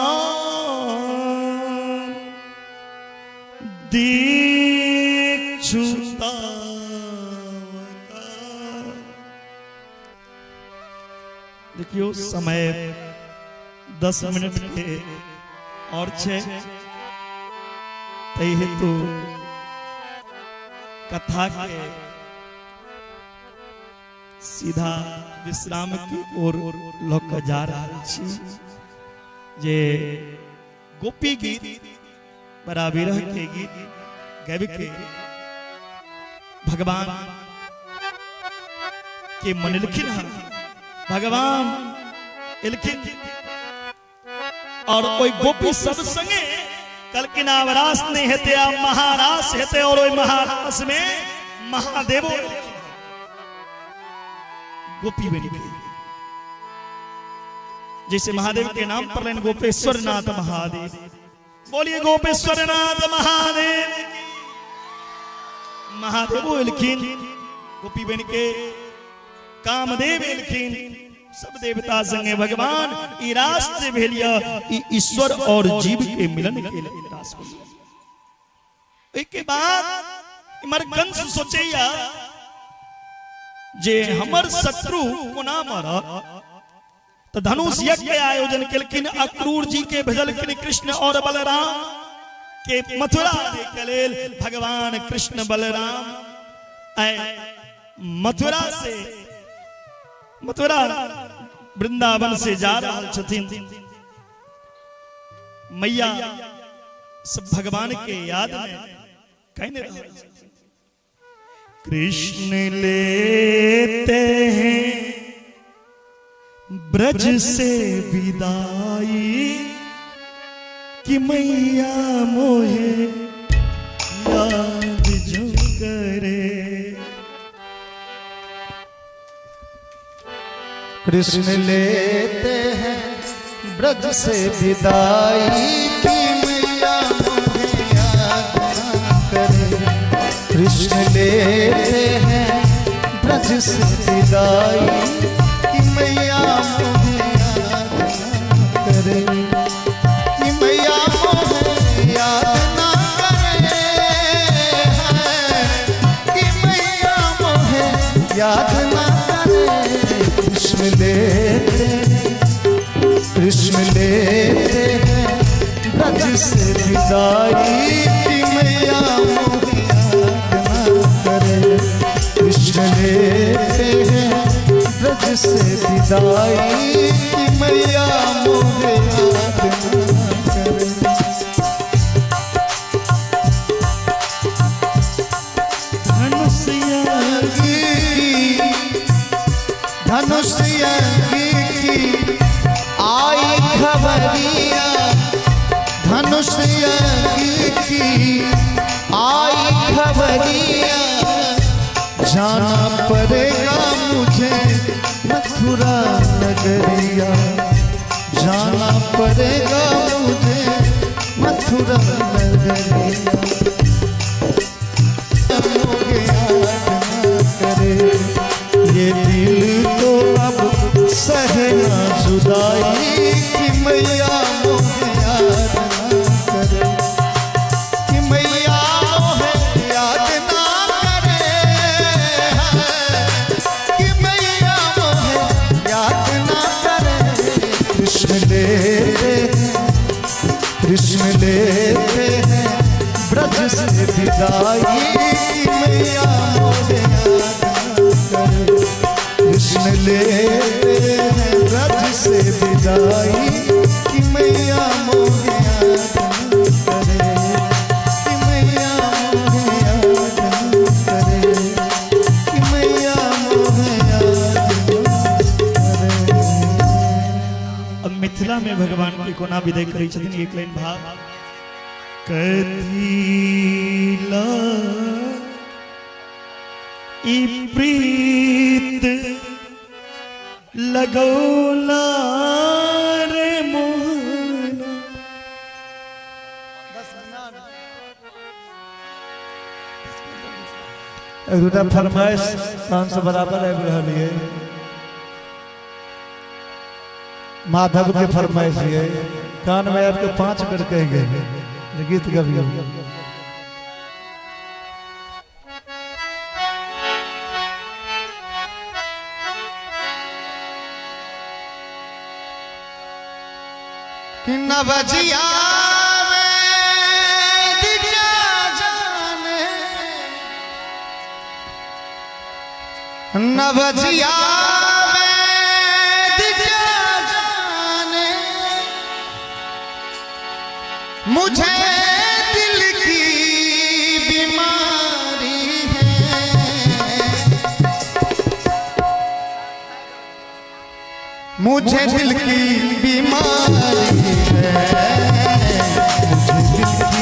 [SPEAKER 1] दीक्षुता। देखियो समय 10 मिनट के और छे हेतु कथा के सीधा विश्राम की ओर लोक जा रहा छी। जे गोपी गीत बड़ा विरह के गीत गाबि के भगवान के मनलखिन। भगवान एलखिन और कोई गोपी सब संगे कल के नावरास ने हेते आ महारास हेते और ओई महारास में महादेवो गोपी बनी गई। जैसे महादेव के नाम पर लेन गोपेश्वर नाथ महादेव, बोलिए गोपेश्वर नाथ महादेव। महादेव एलखिन गोपी बन के, कामदेव एलखिन, सब देवता संगे भगवान ई रास से भेलिया ईश्वर और जीव के मिलन के रास। एक के बाद मर कंस सोचैया जे हमर शत्रु को ना मारा तो धनुष यज्ञ के आयोजन केलकिन, अक्रूर जी के भेजलकिन कृष्ण और बलराम के मथुरा के लेल। भगवान कृष्ण बलराम मथुरा वृंदावन से जा रहा छथिन। मैया सब भगवान के याद में कहने रहा, कृष्ण लेते हैं ब्रज से विदाई कि मैया मोहे याद जो करे।
[SPEAKER 2] कृष्ण लेते हैं ब्रज से विदाई कि मैया मोहे याद ना करे। कृष्ण लेते हैं ब्रज से विदाई कि मैया मोहे याद ना करे। कि मैया मोहे याद ना करे, कि मैया मोहे याद ना करे। कृष्ण लेते हैं ब्रज से विदाई कि मैया मोहे याद ना करे। कृष्ण लेते हैं ब्रज से विदाई कि मैया मोहे याद ना करे। धनुष यज्ञ की आई खबरिया, धनुष यज्ञ की आई खबरिया। जाना पड़ेगा मुझे मथुरा नगरिया, जाना पड़ेगा मुझे मथुरा नगरिया। मोहे याद ना करे, ये दिल तो अब सहना जुदाई कि मैया मोहे याद ना करे। कि मैया मोहे याद ना करे, कि मैया मोहे याद ना करे। कृष्ण लेते हैं ब्रज से विदाई कि मैया मोहे याद ना करे। कृष्ण लेते हैं ब्रज से विदाई कि मैया मोहे याद ना करे। कि मैया मोहे याद ना करे, कि मैया मोहे याद ना करे।
[SPEAKER 1] अब मिथिला में भगवान की कोना विदय करी छथिन। एक लाइन भाव कथीला ई प्रीत लगौला रे मोहना।
[SPEAKER 2] एक दूटा फरमाइश कान से बराबर आबि रहल है। माधव के फरमाइश है, कान में आपके 5 बेर कह गए गीत गबियो। कि नवजिया में दिया जाने, नवजिया में दिया जाने। मुझे दिल की बीमारी है, मुझे दिल की बीमारी है, मुझे दिल की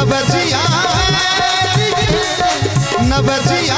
[SPEAKER 2] नबजिया नबजिया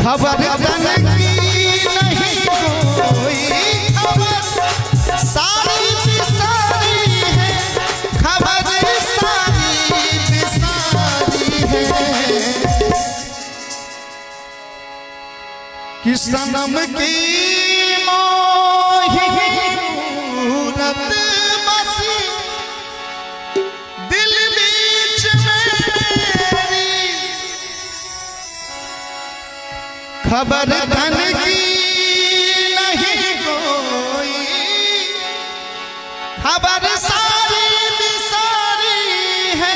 [SPEAKER 2] खबर तन की नहीं कोई खबर सारी सारी है खबर सारी सारी है कि सनम की मोही मूरत बसी दिल बीच मेरी खबर धन की नहीं कोई खबर सारी सारी है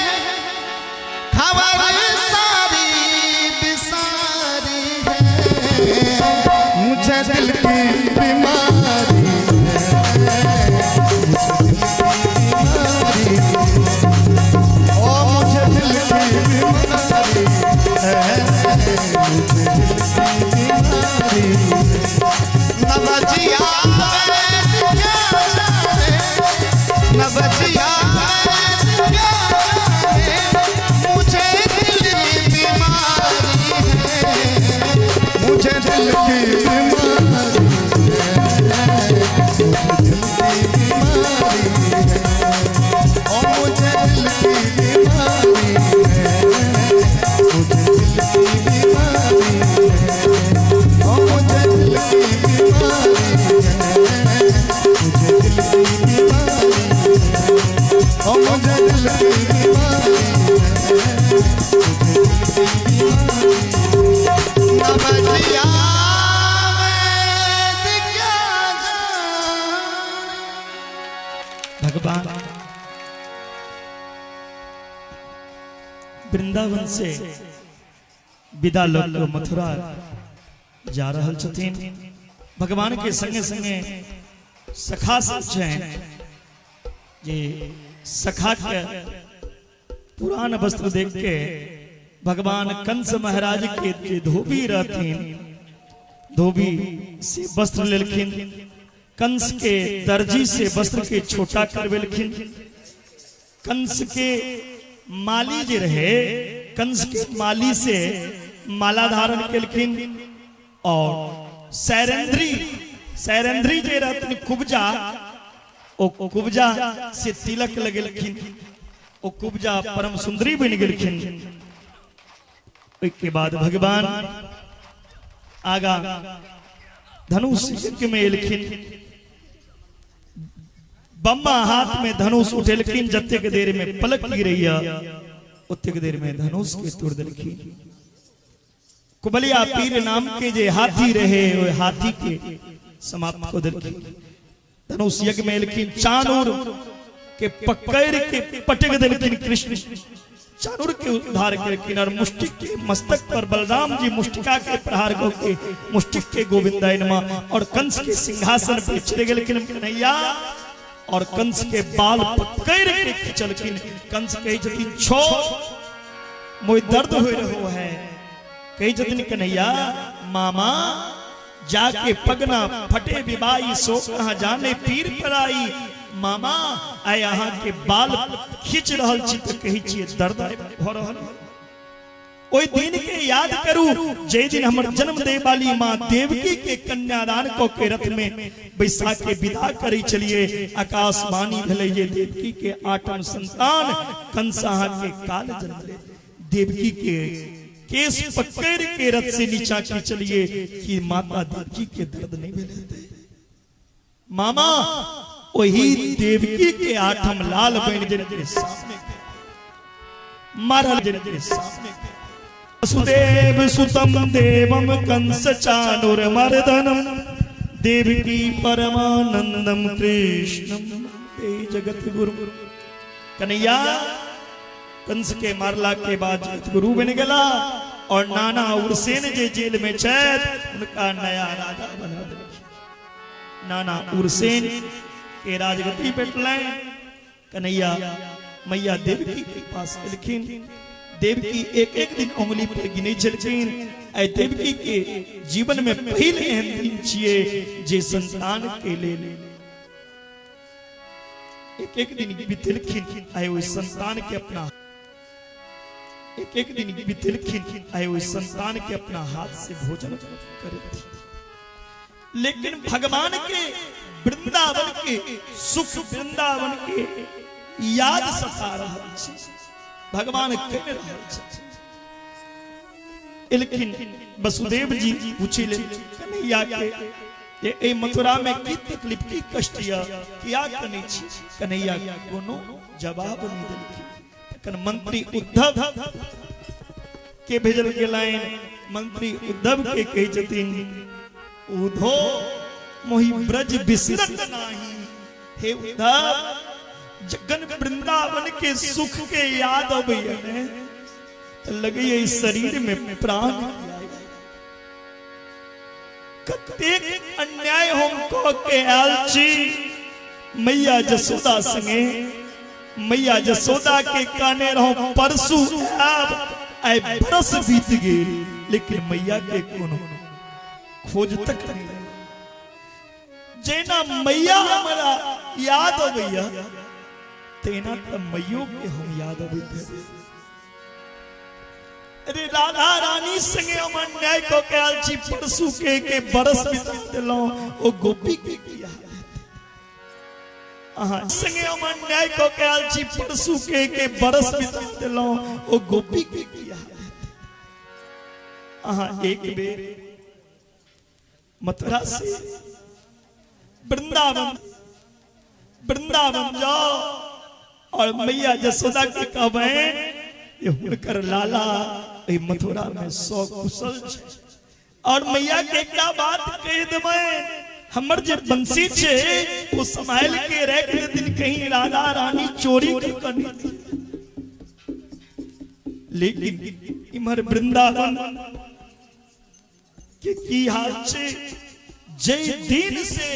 [SPEAKER 2] खबर सारी सारी है मुझे दिल की बीमारी
[SPEAKER 1] भगवान वृंदावन से विदा लोग मथुरा जा रहल छथिन। भगवान के संगे संगे सखा सब छन जे सखा के पुरान वस्त्र देख के भगवान कंस महाराज के जे धोबी रहथिन धोबी से वस्त्र लेलखिन। कंस के दर्जी से वस्त्र के छोटा करवेलखिन। कंस के माली जे रहे कंस के माली से माला धारण केलखिन। और सैरेंद्री जे रहथिन कुब्जा ओ कुब्जा से तिलक लगेलखिन। ओ कुब्जा परम सुंदरी बन गेलखिन। के बाद भगवान आगा धनुष यज्ञ में एलखिन। बम्मा हाथ में धनुष उठेलखिन। जतेक देर में पलक गिरैया उतेक देर में धनुष के तोड़ देलखिन। कुबलिया पीर नाम के जे हाथी रहे वो हाथी के समाप्त को देलखिन। धनुष यज्ञ में एलखिन। चानूर के पकड़ के पटक देलखिन। कृष्ण चाणूर के उद्धार केलखिन। और मुष्टिक के मस्तक पर बलराम जी मुष्टिका के प्रहार को के मुष्टिक के गोविंदाय नमः। और कंस के सिंहासन पर चढ़ गेलखिन कन्हैया। और कंस के बाल पकड़ के खिंचलखिन। कंस कहे जतिन छोड़ मोय दर्द हो रहो है। कहे जतिन कन्हैया मामा जाके पगना फटे विवाई सो कहां जाने पीर पर आई। मामा आय अहाँ के बाल खींच रहल छी त कहि छी दर्द भ रहल। ओई दिन के याद करू जे दिन हमर जन्म दे वाली मां देवकी के कन्यादान को के रथ में बैसा के विदा करी चलिए। आकाशवाणी भेलै जे देवकी के 8म संतान कंस अहाँ के काल जन्म ले। देवकी के केस पकड़ के रथ से नीचा की चलिए कि माता देवकी के दर्द नहीं भेले। मामा वही देवकी के 8म लाल बन जिनके सामने मारल जिनके सामने वसुदेव सुतम देवम कंस चाणूर मर्दनम देवकी परमानंदम कृष्णम ते जगत गुरु। कन्हैया कंस के मारला के बाद जगत गुरु बन गला। और नाना उरसेन जे जेल में छैथ उनका नया राजा बना देलखिन। नाना उरसेन के राजगद्दी बैठलें। कन्हैया मैया देवकी के पास गेलखिन। देवकी एक एक दिन उंगली पर गिने चलखिन। ऐ देवकी के जीवन में पहले एहन दिन छिए जे संतान के लेल एक एक दिन बितेलखिन। आए ओइ संतान के अपना एक एक दिन बितेलखिन। आए ओइ संतान के अपना हाथ से भोजन करत। लेकिन भगवान के वृंदावन के सुख वृंदावन के याद सता रहल छै। भगवान कह रहल छथिन। लेकिन वसुदेव जी पूछिले कन्हैया के ए मथुरा में की तकलीफ की कष्ट या क्या कनै छी। कन्हैया कोनो जवाब नहीं देलखिन। तखन मंत्री उद्धव के भेजल गेलैन। मंत्री उद्धव के कहे छथिन उद्धव मोहि ब्रज बिसरत नाही। हे उद्धव जगन वृंदावन के सुख के याद अबैया ने लगे इस शरीर में प्राण। कतेक अन्याय हम को के आल छी। मैया जसोदा संगे मैया जसोदा के काने रहो परसू आब आय बरस बीत गेल। लेकिन मैया के कोनो खोज तक नहीं। जेना मैया हमारा याद अबैया तेना त मैयो के हम याद अबैते। अरे राधा रानी संगे हम अन्याय को कहल छी। परसू के बरस बीत देलौ ओ गोपी के किया आहा संगे हम अन्याय को कहल छी। परसू के बरस बीत देलौ ओ गोपी के किया आहा एक बेर मथुरा से वृंदावन जाओ और मैया जसोदा के कहबे ये हुनकर लाला मथुरा में सौ कुशल छे। और मैया के क्या बात कह देबे हमर जे बंसी छे वो संभाल के रख दिन कहीं राधा रानी चोरी के करनी। लेकिन इमर वृंदावन के की हाल से जय दिन से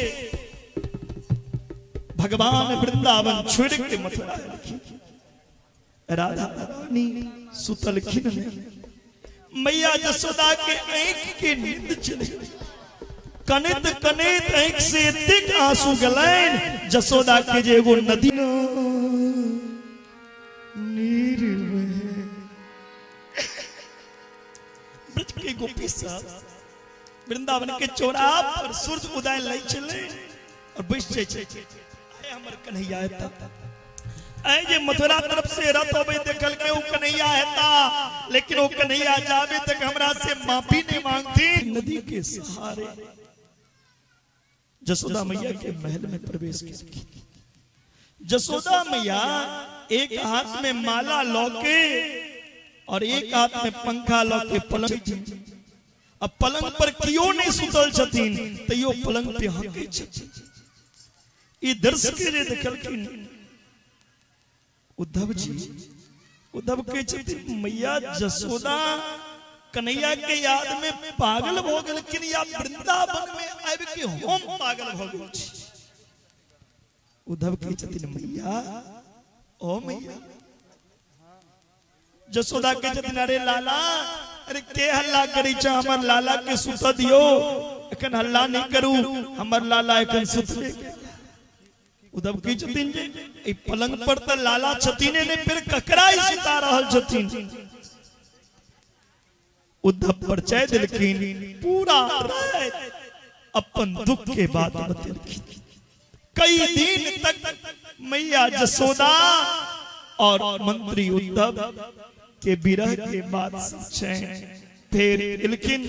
[SPEAKER 1] भगवान वृंदावन छोड़ के मथुरा राधा रानी सुतल खिन मैया जसोदा के आंख के नींद चले कनित कनित आंख से तिक आंसू गलाइन जसोदा के जे एगो नदी नीर ब्रज के गोपी साहब वृंदावन के चौराहा पर सूरज उदय लई चले और बैठ जाए आए हमर कन्हैया हेता आए जे मथुरा तरफ से रथ होबे देखल के उ कन्हैया हेता लेकिन वो कन्हैया जावे तक हमरा से माफी नहीं मांगती नदी के सहारे जसोदा मैया के महल में प्रवेश की जसोदा मैया एक हाथ में माला लौके और एक हाथ में पंखा लौके पलंग अब पलंग पर क्यों नहीं सुतल छथिन तो यो पलंग पे हके छथिन ई दर्श के जे देखल कि उद्धव के छथिन मैया जसोदा कन्हैया के याद में पागल हो गेल लेकिन या वृंदावन में आबि के हम पागल हो गेल छी उद्धव के छथिन मैया ओ मैया जसोदा के छथिन अरे लाला अरे के हल्ला करी छ हमर लाला के सुत दियो एखन हल्ला नहीं करू हमर लाला एखन सुतले उद्धव की छथिन जे ए पलंग पर त लाला छथिन ने फिर ककरा ही सुता रहल छथिन उद्धव परिचय दिलखिन पूरा रात अपन दुख के बात बतेलखिन कई दिन तक मैया जसोदा और मंत्री उद्धव के विरह के बाद फिर इलखिन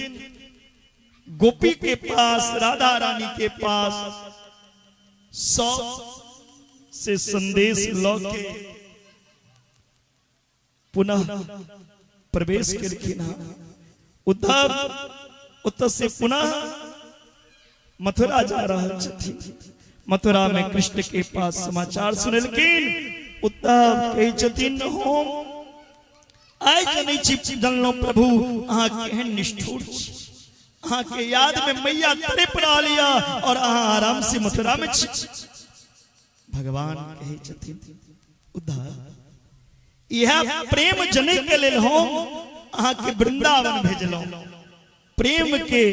[SPEAKER 1] गोपी के पास राधा रानी के पास 100 से संदेश लौके पुनः प्रवेश करके उद्धव उत्तर से पुनः मथुरा जा रहा छथिन मथुरा में कृष्ण के पास समाचार सुनलखिन उद्धव कहे छथिन हम आइ जनै छी जनलो प्रभु अहाँ केहन निष्ठुर छी अहाँ के याद में मैया तड़प रहलिया और अहाँ आराम से मथुरा में छी भगवान कहे छथिन उद्धव यह प्रेम जनै के लेल हम अहाँ के वृंदावन भेजलहुं प्रेम के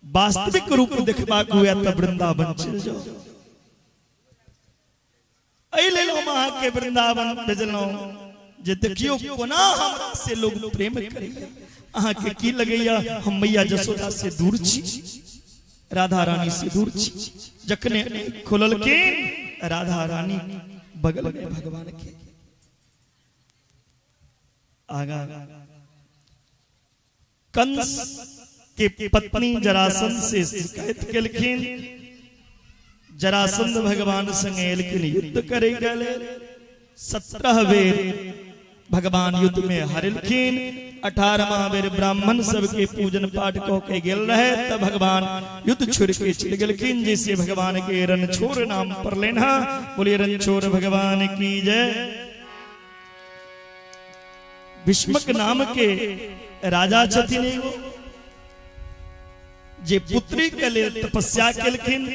[SPEAKER 1] वास्तविक रूप देखबाक हुआ तब वृंदावन चल जाओ एहि लेल हम अहाँ के वृंदावन भेजलहुं जे देखियो कोना हमरा से लोग प्रेम करैया अहाँ के की लगैया हम मैया जसोदा से दूर छी राधा रानी से दूर छी जखने खोललखिन राधा रानी बगल में भगवान के आगा कंस के पत्नी जरासंध से शिकायत केलखिन जरासंध भगवान संगे एलखिन युद्ध करे गेल 17 बेर भगवान युद्ध में हारलखिन 18वां बेर ब्राह्मण सबके पूजन पाठ क के गेल रहे तब भगवान युद्ध छोड़ के चल गेलखिन जैसे भगवान के रणछोड़ नाम पर लेना बोलिए रणछोड़ भगवान की जय भीष्मक नाम के राजा छथिन एगो जे पुत्री के लिए तपस्या केलखिन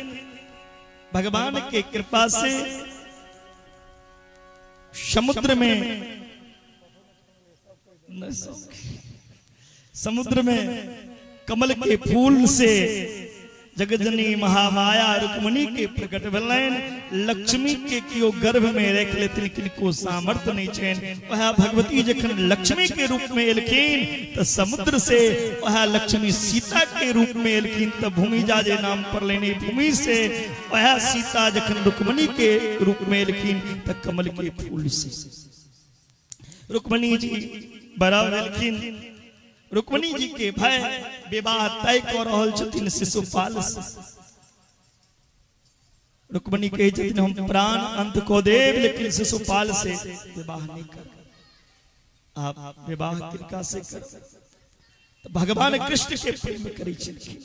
[SPEAKER 1] भगवान के कृपा से समुद्र में कमल के फूल से जगजनी महामाया रुक्मिणी के प्रकट भेलैन लक्ष्मी के कियो गर्भ में रख लेथिन किनको सामर्थ्य नहीं छेन वह भगवती जखन लक्ष्मी के रूप में एलखिन तो समुद्र से वह लक्ष्मी सीता के रूप में एलखिन तो भूमिजा जे नाम पर लेने भूमि से वह सीता जखन रुक्मिणी के रूप में एलखिन तो कमल के फूल से रुक्मिणी जी बड़ा एलखिन रुक्मिणी जी के भय विवाह तय कर रहल छथिन शिशुपाल से रुक्मिणी कहे छथिन हम प्राण अंत को देव लेकिन शिशुपाल से विवाह नहीं कर आप विवाह किनका से कर तो भगवान कृष्ण के प्रेम करै छथिन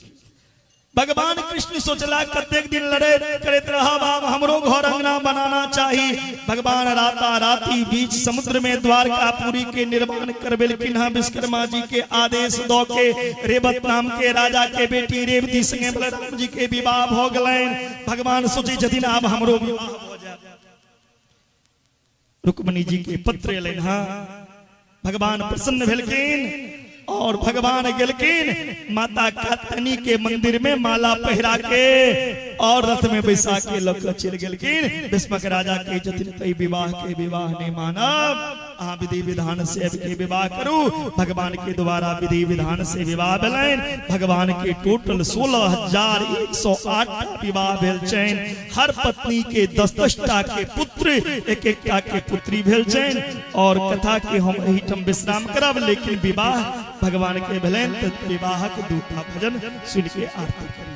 [SPEAKER 1] भगवान कृष्ण सोचला कतेक दिन लड़े करते रहा बाब हमरो घर अंगना बनाना चाहिए। भगवान राता राती बीच समुद्र में द्वारकापुरी के निर्माण करबेलखिन। विश्वकर्मा जी के आदेश दो के रेवत नाम के राजा के बेटी रेवती संगे बलराम जी के विवाह हो गए। भगवान सोचे जदिन अब हमरो विवाह हो जाए। रुक्मिणी जी के पत्र अलन। भगवान प्रसन्न भेलखिन और भगवान गेलखिन माता कात्यायनी के मंदिर में माला पहरा के और रथ में बैसा के लक चल गेलखिन। भीष्मक राजा के जतिन तई विवाह के विवाह नहीं मानब आ विधि विधान से के विवाह करू। भगवान के द्वारा विधि विधान से विवाह भेलैन। भगवान के टोटल 16,108 विवाह भेल छैन। हर पत्नी के 10-10 टा के पुत्र 1-1 टा के पुत्री भेल छैन। और कथा के हम एहिठम विश्राम करब, लेकिन विवाह भगवान के भेलैन त विवाहक दूटा भजन सुन के आरती करी।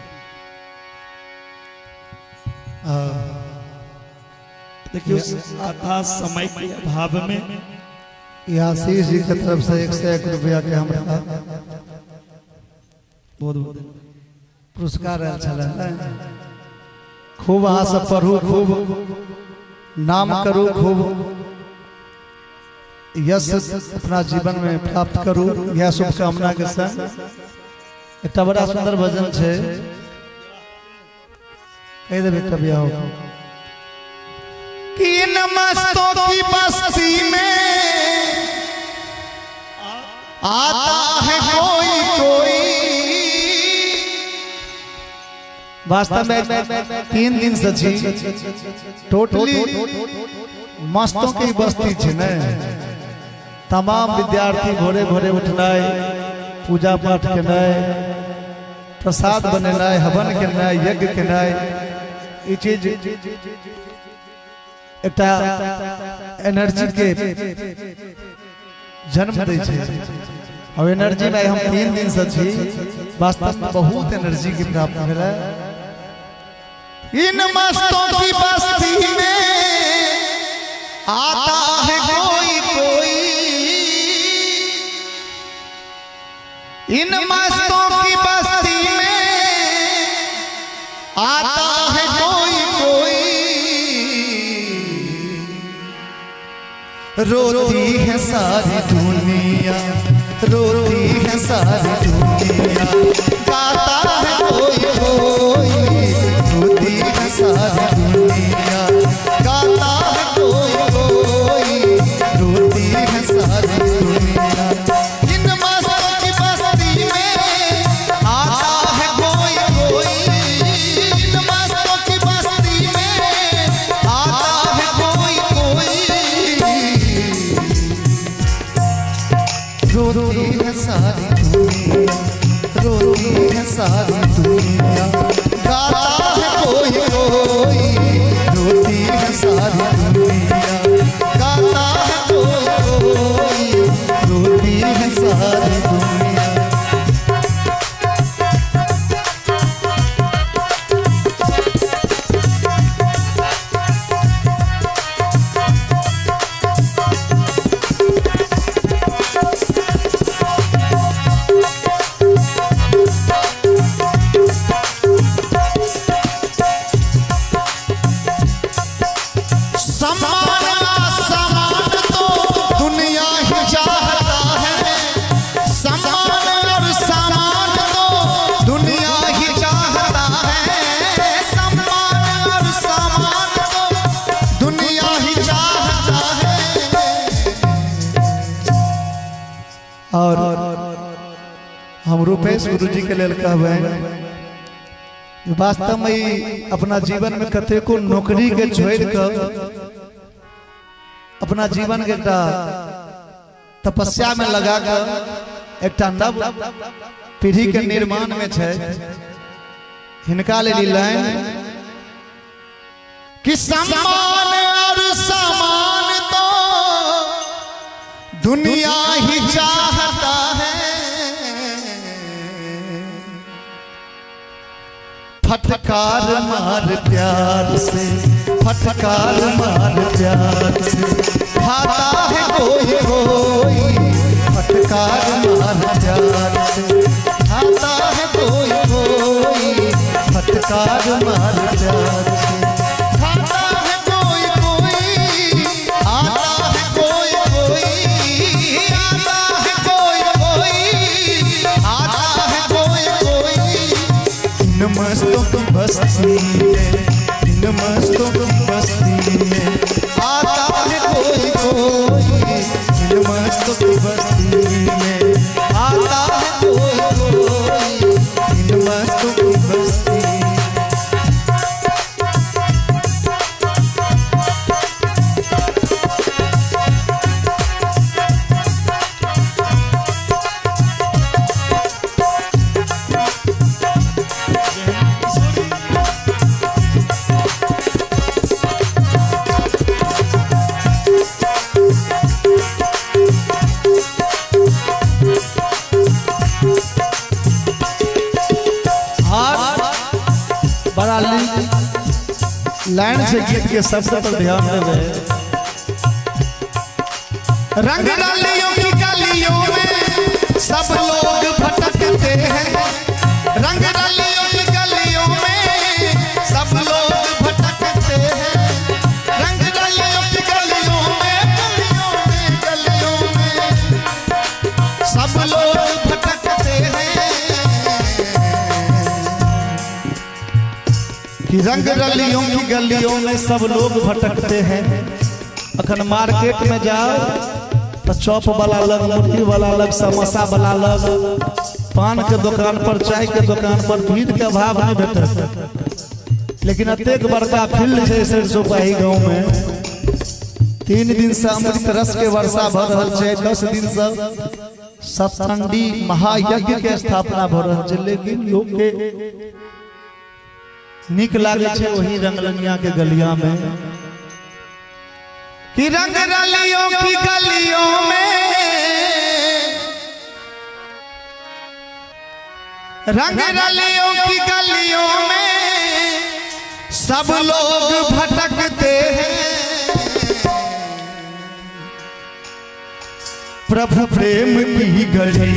[SPEAKER 1] देखियो कथा समय के अभाव में
[SPEAKER 2] आशीष जी की तरफ से 101 रुपया के हमरा
[SPEAKER 1] बहुत बहुत
[SPEAKER 2] पुरस्कार खूब अहाँ सब पढ़ू, खूब नाम करू, खूब यश अपना जीवन में प्राप्त करू। यह शुभकामना के संग एक बड़ा सुंदर भजन है। कह दे बेटा बिया हो कि नमस्तों की बस्ती में आता है कोई कोई। वास्तव में 3 दिन से टोटली मस्तों की बस्ती है न। तमाम विद्यार्थी भोरे भोरे उठनाय, पूजा पाठ केनाय, प्रसाद बनेनाय, हवन केनाय, यज्ञ केनाय, ई चीज एक एनर्जी के जन्म दै छै। और एनर्जी में हम 3 दिन से छी, वास्तव में बहुत एनर्जी की प्राप्त भेलै। इन मस्तों की बस्ती में आता है कोई कोई। इन मस्तों की बस्ती में आता है कोई कोई। रोती है सारी दुनिया, रोती है सारी दुनिया, गाता है कोई कोई। रोती है सारी दुनिया, गाता है कोई कोई। रोती है सारी दुनिया। इन मस्तों की बस्ती में आता है कोई कोई। इन मस्तों की बस्ती में आता है कोई कोई। रोती है सारी दुनिया, रोती है सारी दुनिया, गाता है कोई कोई। रोती है सारी दुनिया, गाता है कोई कोई। रोती है सारी दुनिया। और हम रूपेश गुरु जी के लिए कहबे, वास्तव में अपना जीवन में कते को नौकरी के छोड़ कर अपना जीवन के तपस्या में लगा कर एक नव पीढ़ी के निर्माण में छे। हिनका ले लाइन कि सम्मान और सामान तो दुनिया ही चाहता है। फटकार मार प्यार से, फटकार मार प्यार से, खाता है कोई कोई। फटकार मार प्यार से, खाता है कोई कोई। प्यार मार प्यार से खाता है कोई कोई, आता है कोई कोई, आता है कोई कोई, आता है कोई कोई। इन मस्तों की बस्ती में, इन मस्तों की बस्ती में आता है कोई कोई, इन मस्तों की बस्ती में आता है कोई कोई, इन मस्तों की बस्ती। बड़ा लाइन से गीत के शब्द पर ध्यान देवे। रंग डालियों की गलियों में सब लोग भटकते हैं, रंग डालियों की गलियों में सब लोग भटकते हैं, रंग डालियों की गलियों में, गलियों में सब लोग भटकते हैं। कि रंग रलियों की गलियों में सब लोग भटकते हैं। अखन मार्केट में जाओ तो चौप वाला अलग, मुर्गी वाला अलग, समोसा वाला अलग, पान के दुकान पर, चाय के दुकान पर भीड़ के अभाव नहीं भेटत। लेकिन अत्येक बड़का फील्ड है सरसोपाही गाँव में, 3 दिन से अमृत रस के वर्षा भर रहा है, 10 दिन से सप्तंडी महायज्ञ के स्थापना भर रहा है। लेकिन लोग के निक लागे छे वही रंगलनिया के गलिया में। कि रंग रलियों की गलियों में, रंग रलियों की गलियों में सब लोग भटकते हैं। प्रभु प्रेम की गली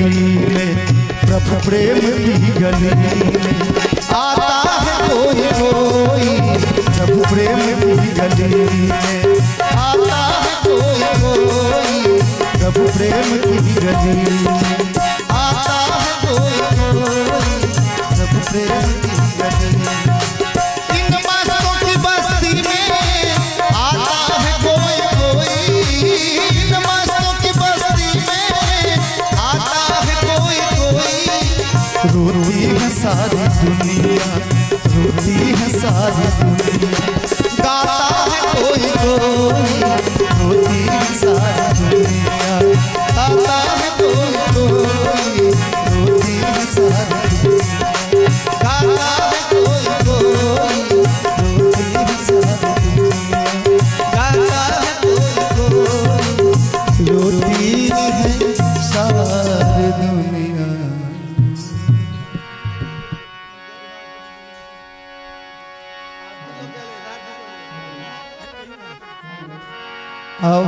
[SPEAKER 2] में, प्रभु प्रेम की गली में आता है कोई कोई, प्रभु प्रेम की गली में आता है कोई कोई, प्रभु प्रेम की गली में आता है कोई कोई, प्रभु प्रेम की गली में। इन मस्तों की बस्ती में आता है कोई कोई, इन मस्तों की बस्ती में आता है कोई कोई। रोती है सारी दुनिया, रोती है सारी दुनिया, गाता है कोई कोई, रोती है सारी दुनिया, गाता है कोई कोई, रोती है सारी दुनिया, गाता है कोई कोई, रोती है सारी दुनिया, गाता है कोई कोई, रोती है सारी दुनिया। आओ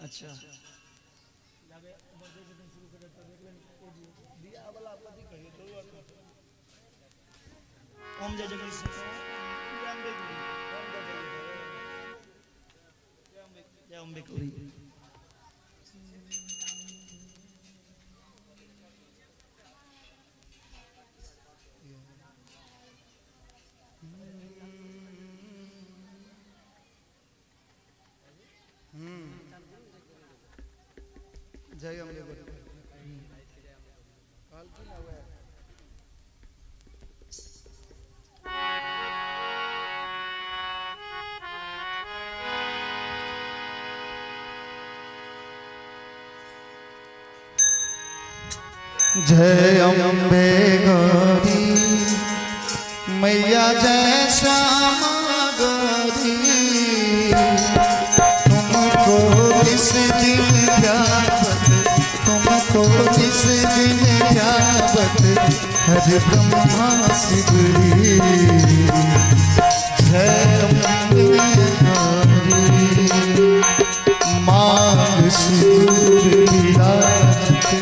[SPEAKER 2] अच्छा ओम जय जगदीश जय अम्बे गौरी। जय अम्बे गौरी। जय अम्बे गौरी मैया, जय श्यामा गौरी। हरि ब्रह्मा शिव जय अम्बे हरि मांग सिंदूर विराजते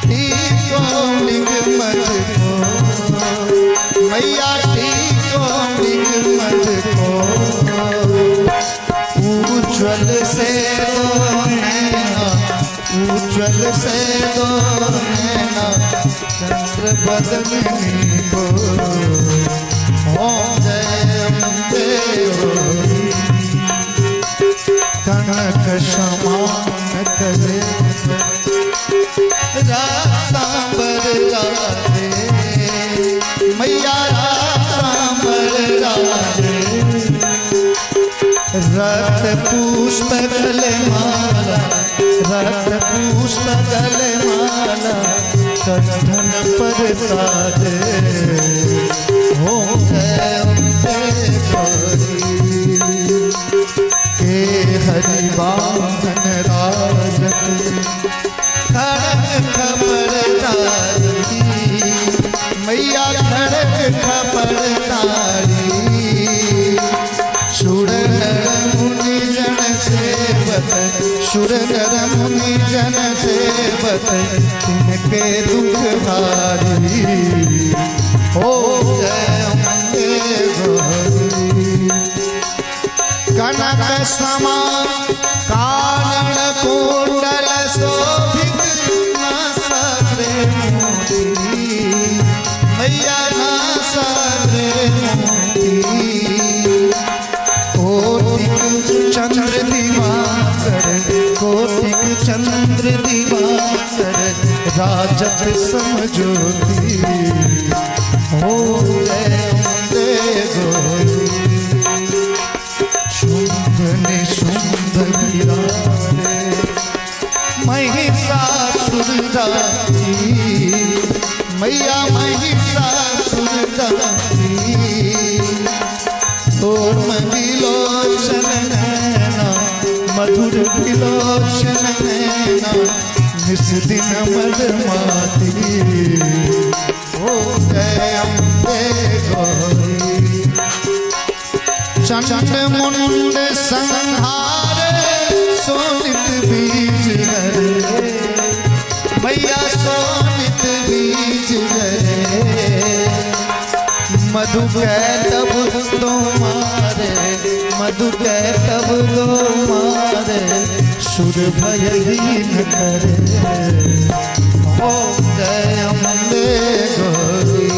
[SPEAKER 2] टीको लिंग मत को मैया टीको लिंग मत को उज्ज्वल से दो नैना उज्ज्वल से दो नैना चंद्र बदनी को ओम जय अम्बे गौरी कनक समान करे रातांबर राधे मैया रातांबर राधे रक्त पुष्प गले माला रक्त पुष्प गले माला कंठन पर साधे ओम जय अम्बे गौरी हे हरि वाहन राजत खड़ग खबरदारी मैया खड़ग खबरदारी सुर नर मुनि जन सेवत सुर नर मुनि जन सेवत तिनके दुख भारी ओ जय अम्बे गौरी कनक समान कानन कुंडल शोभित नासरे मोती मैया नासरे मोती कोटिक चंद्र दिवाकर कोटिक चंद्र दिवाकर राजत समझोती हो जय अम्बे गौरी शुंभ निशुंभ गिरारे महिषासुर राजी मैया महिषासुर राजी ओम विलोचन नैना मधुर विलोचन नैना निस दिन मदमाती ओ जय अम्बे गौरी चंड मुंड संहार सोनित बीज गरे मैया सोनित बीज गरे मधु कैटब तुम्हारे मधु कैटब तुम्हारे सुर भयहीन करे ओम जय अम्बे गौरी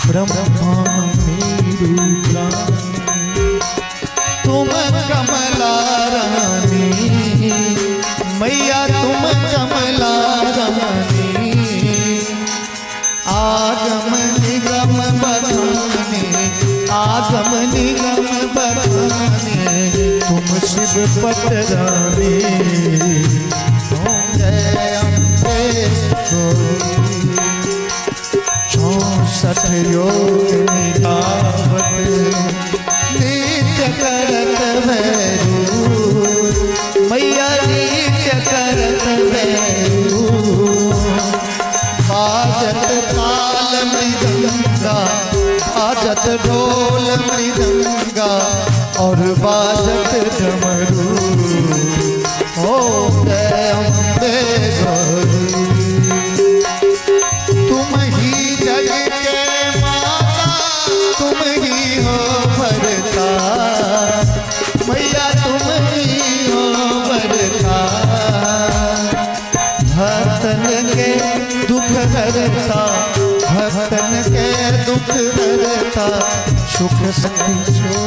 [SPEAKER 2] ब्रह्मा तुम कमला रानी मैया तुम कमला रानी आगम निगम बखाने आगम निगम बखाने तुम शिव पटरानी ओम जय अम्बे गौरी 64 योग निभावत नित्य करत भैरू मैया नित्य करत भैरू बाजत ताल मृदंगा बाजत ढोल मृदंगा और बाजत डमरू ओ जय अम्बे गौरी तुम ही जग के माता तुम ही हो भरता मैया तुम ही हो भरता भक्तन के दुख हरता भक्तन के दुख हरता सुख शक्ति जो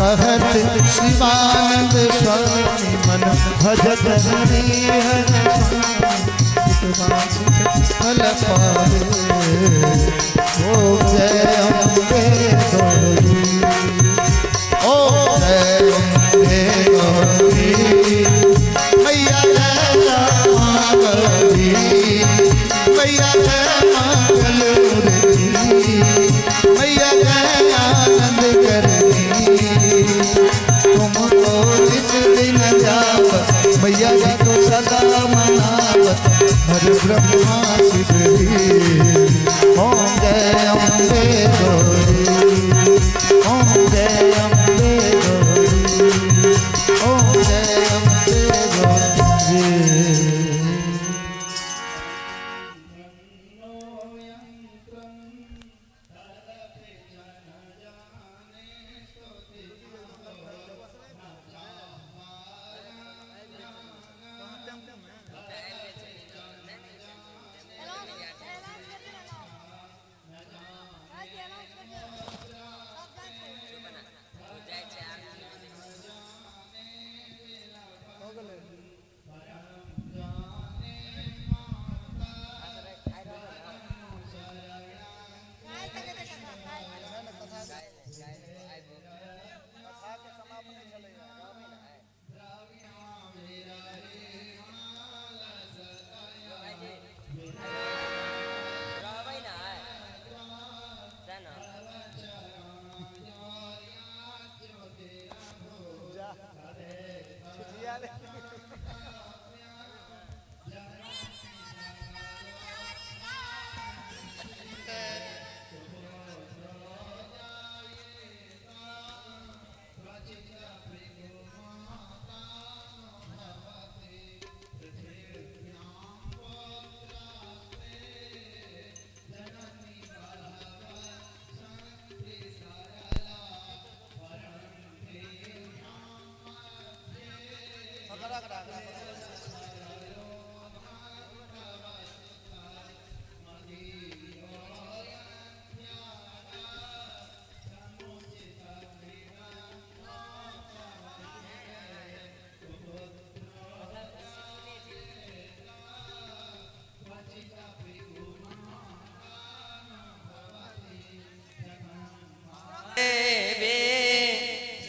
[SPEAKER 2] कहत शिवानंद स्वामी मन भजत हरि हर फल पावे। ओम जय अम्बे गौरी, ओम जय अम्बे गौरी, मैया जय मां गौरी, मैया जय मंगल मूर्ति, मैया जय आनंद करनी। तुमको जिस दिन जावत मैया जी को सदा मनावत हर ब्रह्मा सिद्धि। ओम जय अम्बे गौरी, ओम जय अम्बे गौरी, ओम जय अम्बे गौरी।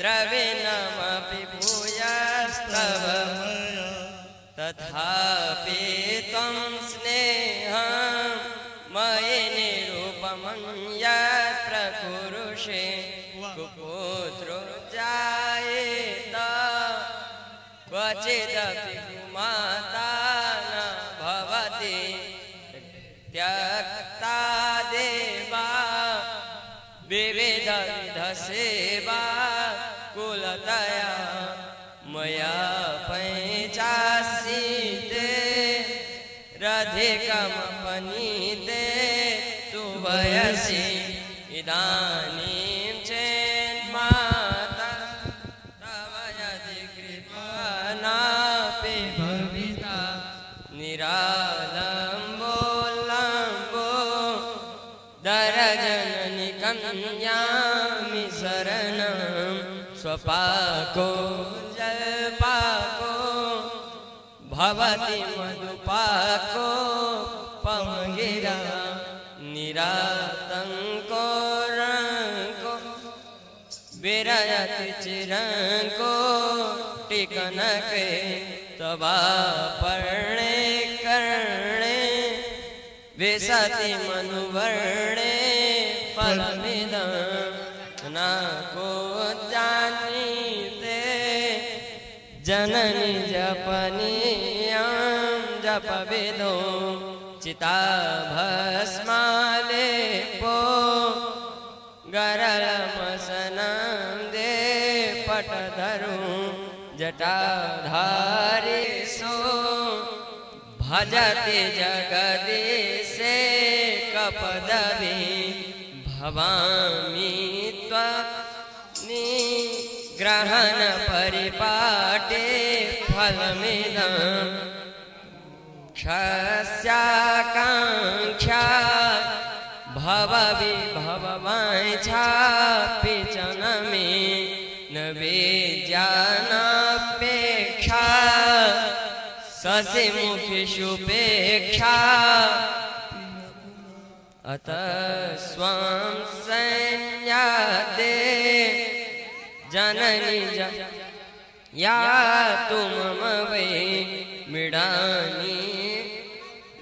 [SPEAKER 3] द्रविणमपि भूयस्तव तथापि त्वं स्नेहं मयि निरुपमं यत्र कुरुषे कुपुत्रो जायेत क्वचिदपि माता न भवति त्यक्ता देवा विविधसेवा कुलतया मया पैचासीते रधिकमपनीते तु वयसि इदानीं चेन्माता तव यदि कृपा नापि भविता निरालम्बो लम्बो दरजननि कन्यामि शरणं स्वपाको जलपाको भवति मधुपाको पमगिरा निरातंको रंको विरयति चिरंको टिकनके तवा पर्णे कर्णे विशति मनुवर्णे फलमिदं न को जानीते जननी जपनीयं जपविदो चिताभस्मालेपो गरलमसनं दे पटधरु जटाधारी सो भजति जगदीशे कपदवि भवामि त्वनिग्रहण परिपाटे फलमिदं क्षस्याकाङ्क्षा भवविभववाञ्छापि च न मे न ससे मुखेषुपेक्षा अतः स्वां संज्ञाते जननी या तुम वै मृडानी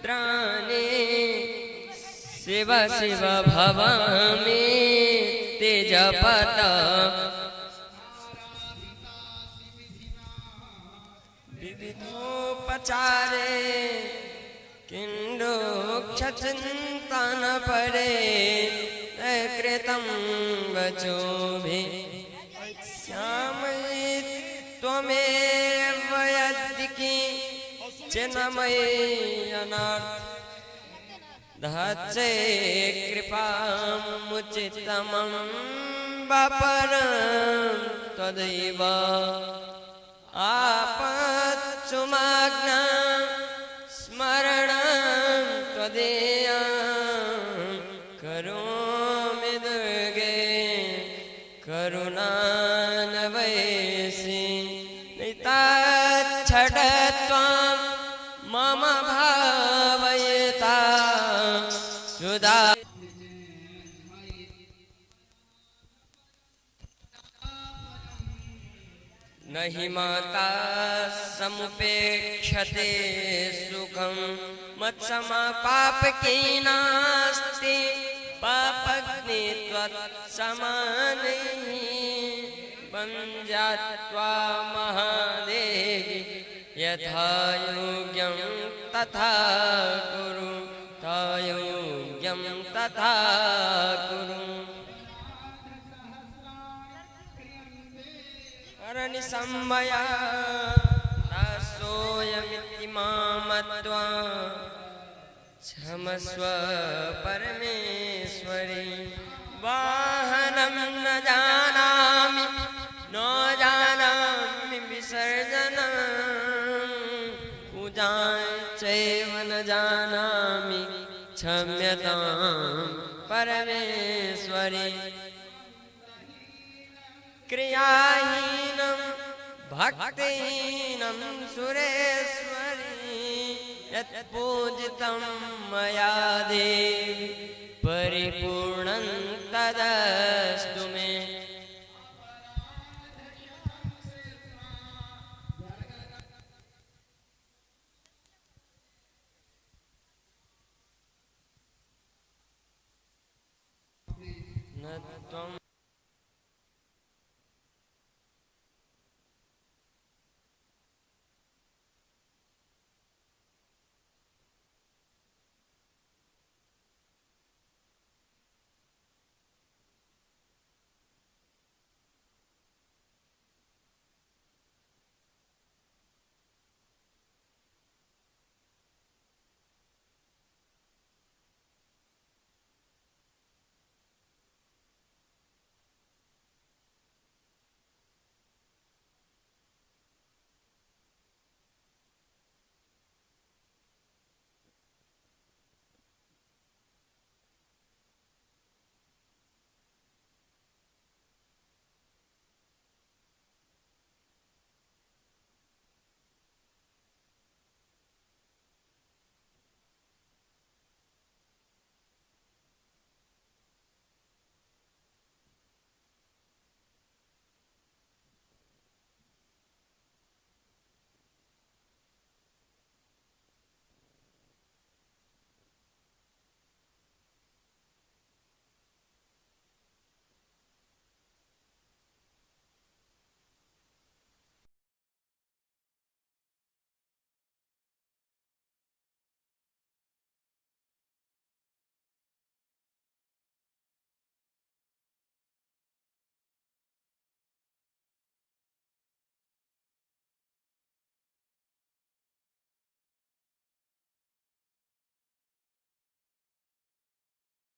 [SPEAKER 3] द्राणी शिव शिव भवामि तेजपत विविधोपचारे किण्डोक्षचिन्तन परे कृतं वचोभिः श्यामयि त्वमेव यद्दिकी चिन्मयि अनार्थ धत्से कृपामुचितमं वपरं त्वदैव आपत्सुमग्नं स्मरणं त्वदीयं करोमि दुर्गे करुणानवैसि निताच्छटत्वं मम भावयिता सुधा नहि माता समुपेक्षते सुखं मत्समपापकी नास्ति पापग्नि त्वत्समानैः वन्द्यात्वा महादेवी यथा योग्यं तथा कुरु योग्यं तथा कुरु हरनिसंमया दासोऽयमिति मामत्वा क्षमस्व परमेश्वरी वाहनं न जानामि न जानामि विसर्जनं पूजां चैव न जानामि क्षम्यतां परमेश्वरी क्रियाहीनं भक्तिहीनं सुरेश्वरी यत्पूजितं मया देवी परिपूर्णं तदस्तु मे न त्वं